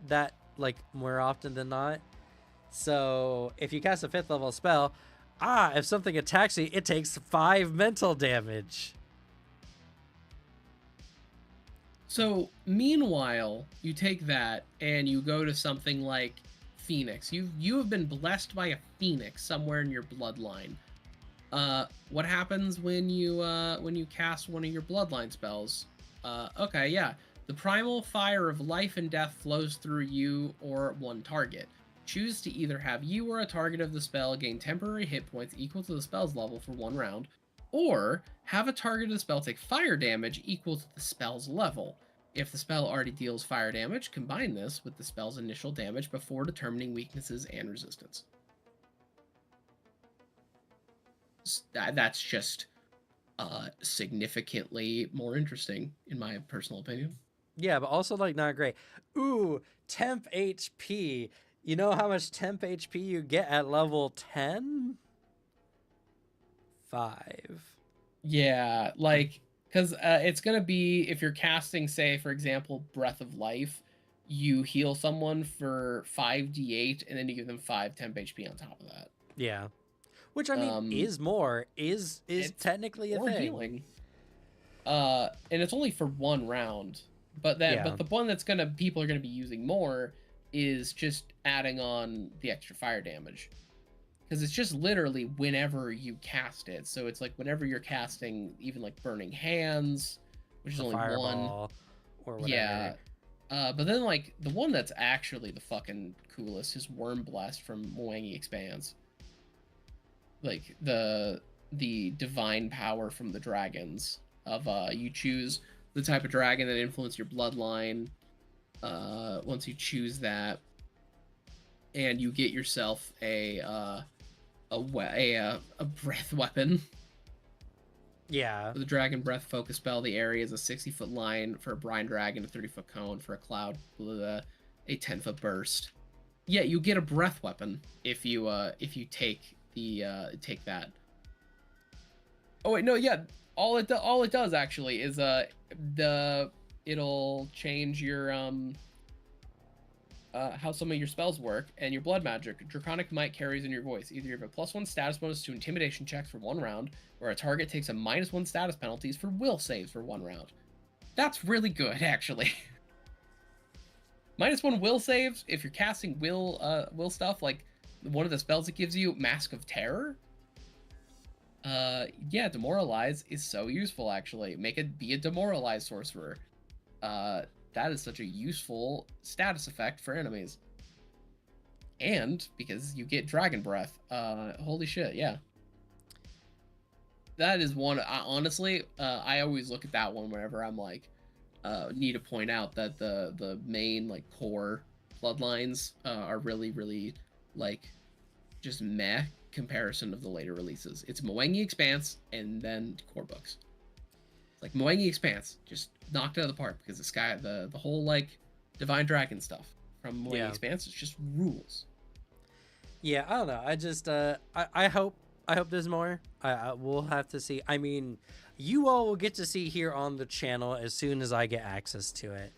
[SPEAKER 1] that, like more often than not. So if you cast a 5th level spell, if something attacks you, it takes 5 mental damage.
[SPEAKER 2] So meanwhile, you take that and you go to something like Phoenix. You have been blessed by a Phoenix somewhere in your bloodline. What happens when you cast one of your bloodline spells? Okay, yeah. The primal fire of life and death flows through you or one target. Choose to either have you or a target of the spell gain temporary hit points equal to the spell's level for 1 round, or have a target of the spell take fire damage equal to the spell's level. If the spell already deals fire damage, combine this with the spell's initial damage before determining weaknesses and resistance. That's just significantly more interesting, in my personal opinion.
[SPEAKER 1] Yeah, but also like not great. Ooh, temp HP. You know how much temp HP you get at level 10? 5.
[SPEAKER 2] Yeah, like, because it's going to be, if you're casting, say, for example, Breath of Life, you heal someone for 5d8, and then you give them 5 temp HP on top of that.
[SPEAKER 1] Yeah. Which, I mean, is technically a thing.
[SPEAKER 2] Healing. And it's only for 1 round. But the one that's people are gonna be using more is just adding on the extra fire damage. Because it's just literally whenever you cast it. So it's like whenever you're casting, even like Burning Hands, which is
[SPEAKER 1] The
[SPEAKER 2] only one.
[SPEAKER 1] fireball or whatever.
[SPEAKER 2] Yeah. But then like the one that's actually the fucking coolest is Worm Blast from Mwangi Expanse. Like the divine power from the dragons of you choose the type of dragon that influence your bloodline. Once you choose that, and you get yourself a breath weapon.
[SPEAKER 1] Yeah.
[SPEAKER 2] For the dragon breath focus spell, the area is a 60-foot line for a brine dragon, a 30-foot cone for a cloud, a 10-foot burst. Yeah, you get a breath weapon if you take take that. Oh wait, no, yeah. All it does actually is it'll change your how some of your spells work, and your blood magic. Draconic Might carries in your voice. Either you have a +1 status bonus to intimidation checks for 1 round, or a target takes a -1 status penalties for will saves for 1 round. That's really good, actually. -1 will saves if you're casting will stuff, like one of the spells it gives you, Mask of Terror. Yeah, Demoralize is so useful, actually. Make it be a Demoralize sorcerer. That is such a useful status effect for enemies. And because you get Dragon Breath. Holy shit, yeah. That is one, honestly, I always look at that one whenever I'm like, need to point out that the main, like, core bloodlines are really, really, like, just meh comparison of the later releases. It's Mwangi Expanse and then core books. Like Mwangi Expanse just knocked it out of the park because the whole like Divine Dragon stuff from Mwangi Expanse is just rules.
[SPEAKER 1] Yeah, I don't know. I just I hope there's more. We'll have to see. I mean, you all will get to see here on the channel as soon as I get access to it.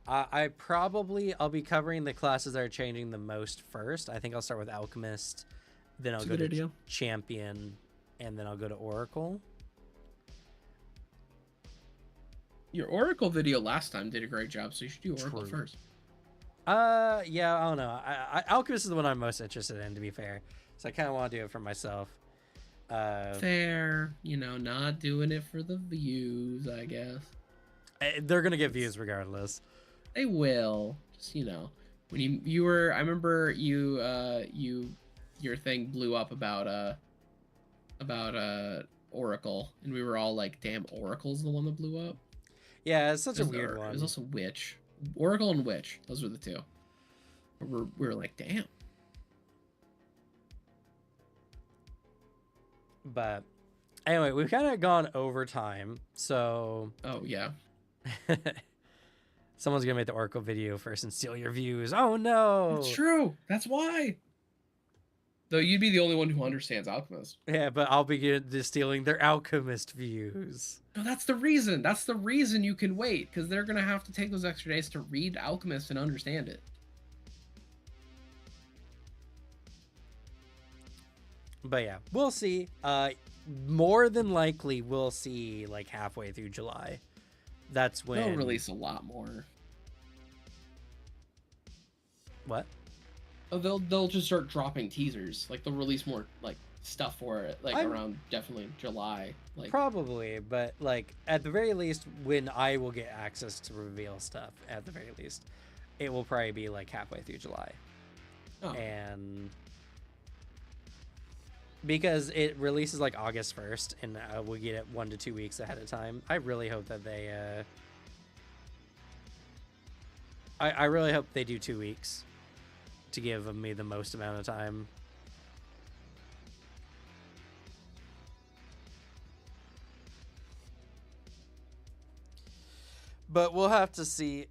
[SPEAKER 1] I'll be covering the classes that are changing the most first. I think I'll start with Alchemist, then I'll go to Champion, and then I'll go to Oracle.
[SPEAKER 2] Your Oracle video last time did a great job, so you should do Oracle first.
[SPEAKER 1] Yeah, I don't know. Alchemist is the one I'm most interested in, to be fair. So I kind of want to do it for myself.
[SPEAKER 2] Fair, not doing it for the views, I guess.
[SPEAKER 1] They're gonna get views regardless.
[SPEAKER 2] They will. Just when you were, I remember your thing blew up about Oracle, and we were all like, "Damn, Oracle's the one that blew up."
[SPEAKER 1] Yeah, it's such a weird one.
[SPEAKER 2] It was also Witch. Oracle and Witch. Those were the two. We were like, damn.
[SPEAKER 1] But anyway, we've kind of gone over time, so...
[SPEAKER 2] Oh, yeah.
[SPEAKER 1] Someone's going to make the Oracle video first and steal your views. Oh, no!
[SPEAKER 2] That's true. That's why. Though you'd be the only one who understands Alchemist.
[SPEAKER 1] Yeah, but I'll be stealing their Alchemist views.
[SPEAKER 2] No, that's the reason. That's the reason you can wait, because they're going to have to take those extra days to read Alchemist and understand it.
[SPEAKER 1] But yeah, we'll see. More than likely, we'll see like halfway through July. That's when...
[SPEAKER 2] They'll release a lot more.
[SPEAKER 1] What?
[SPEAKER 2] Oh, they'll just start dropping teasers. Like they'll release more like stuff for it, like around definitely July. Like
[SPEAKER 1] probably, but like at the very least, when I will get access to reveal stuff, at the very least, it will probably be like halfway through July.
[SPEAKER 2] Oh.
[SPEAKER 1] And because it releases like August 1st, and we'll get it 1 to 2 weeks ahead of time. I really hope that they. I really hope they do 2 weeks. To give me the most amount of time. But we'll have to see.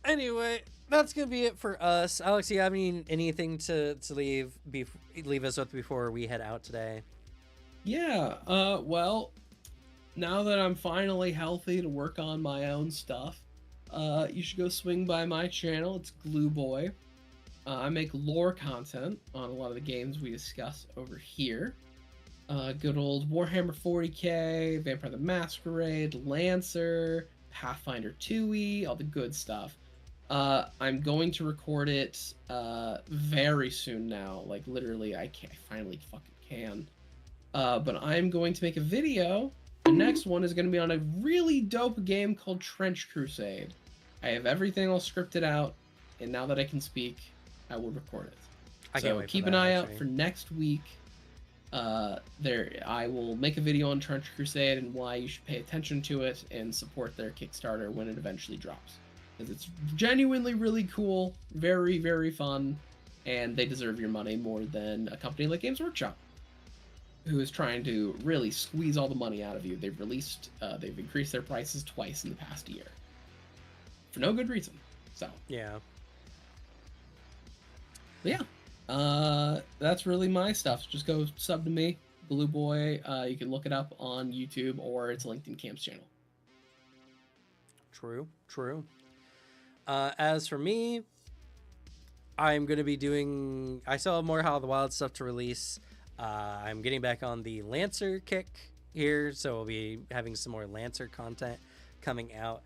[SPEAKER 1] Anyway, that's gonna be it for us. Alex, do you have anything to leave us with before we head out today?
[SPEAKER 3] Yeah. Well, now that I'm finally healthy to work on my own stuff, you should go swing by my channel. It's Glue Boy. I make lore content on a lot of the games we discuss over here. Good old Warhammer 40k, Vampire the Masquerade, Lancer, Pathfinder 2e, all the good stuff. I'm going to record it very soon now. Like literally, I finally fucking can. But I'm going to make a video. The next one is going to be on a really dope game called Trench Crusade. I have everything all scripted out, and now that I can speak, I will record it.
[SPEAKER 1] I can't wait for
[SPEAKER 3] keep
[SPEAKER 1] that,
[SPEAKER 3] an eye
[SPEAKER 1] actually.
[SPEAKER 3] out for next week. I will make a video on Trench Crusade and why you should pay attention to it and support their Kickstarter when it eventually drops. Because it's genuinely really cool, very, very fun, and they deserve your money more than a company like Games Workshop, who is trying to really squeeze all the money out of you. They've increased their prices twice in the past year. For no good reason. So.
[SPEAKER 1] Yeah.
[SPEAKER 3] But yeah. That's really my stuff. Just go sub to me, Blue Boy. You can look it up on YouTube or it's linked in Cam's channel.
[SPEAKER 1] True. As for me, I'm going to be doing... I still have more How of the Wild stuff to release. I'm getting back on the Lancer kick here, so we'll be having some more Lancer content coming out.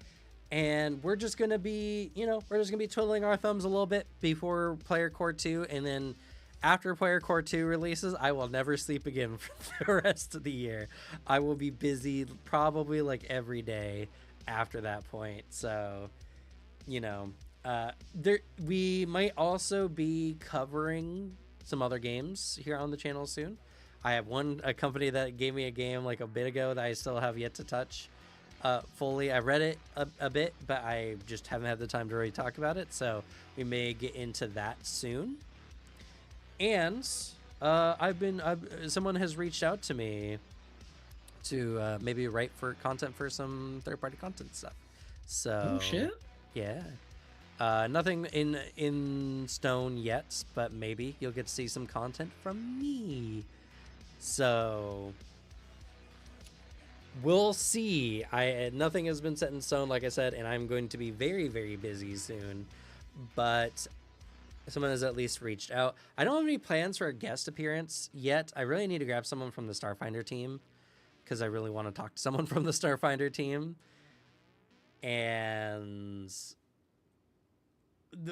[SPEAKER 1] And we're just going to be, twiddling our thumbs a little bit before Player Core 2. And then after Player Core 2 releases, I will never sleep again for the rest of the year. I will be busy probably like every day after that point. So, we might also be covering some other games here on the channel soon. I have a company that gave me a game like a bit ago that I still have yet to touch fully. I read it a bit, but I just haven't had the time to really talk about it. So we may get into that soon. And someone has reached out to me to maybe write for content for some third-party content stuff. So
[SPEAKER 3] oh shit.
[SPEAKER 1] Yeah. Nothing in stone yet, but maybe you'll get to see some content from me. So we'll see. Nothing has been set in stone, like I said, and I'm going to be very, very busy soon. But someone has at least reached out. I don't have any plans for a guest appearance yet. I really need to grab someone from the Starfinder team because I really want to talk to someone from the Starfinder team. And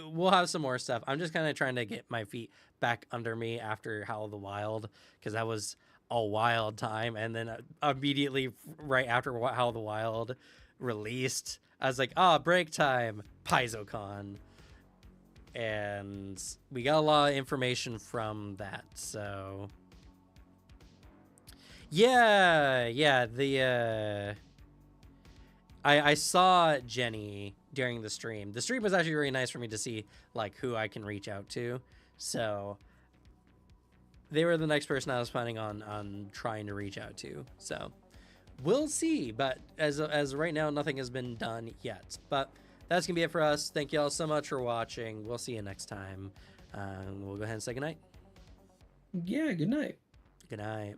[SPEAKER 1] we'll have some more stuff. I'm just kind of trying to get my feet back under me after Howl of the Wild, because that was a wild time. And then immediately right after Howl of the Wild released, I was like, break time, PaizoCon. And we got a lot of information from that. So yeah, I saw Jenny during the stream. The stream was actually really nice for me to see like who I can reach out to. So they were the next person I was planning on trying to reach out to. So we'll see. But as right now, nothing has been done yet. But that's gonna be it for us. Thank you all so much for watching. We'll see you next time. We'll go ahead and say goodnight.
[SPEAKER 3] Yeah, good night.
[SPEAKER 1] Good night.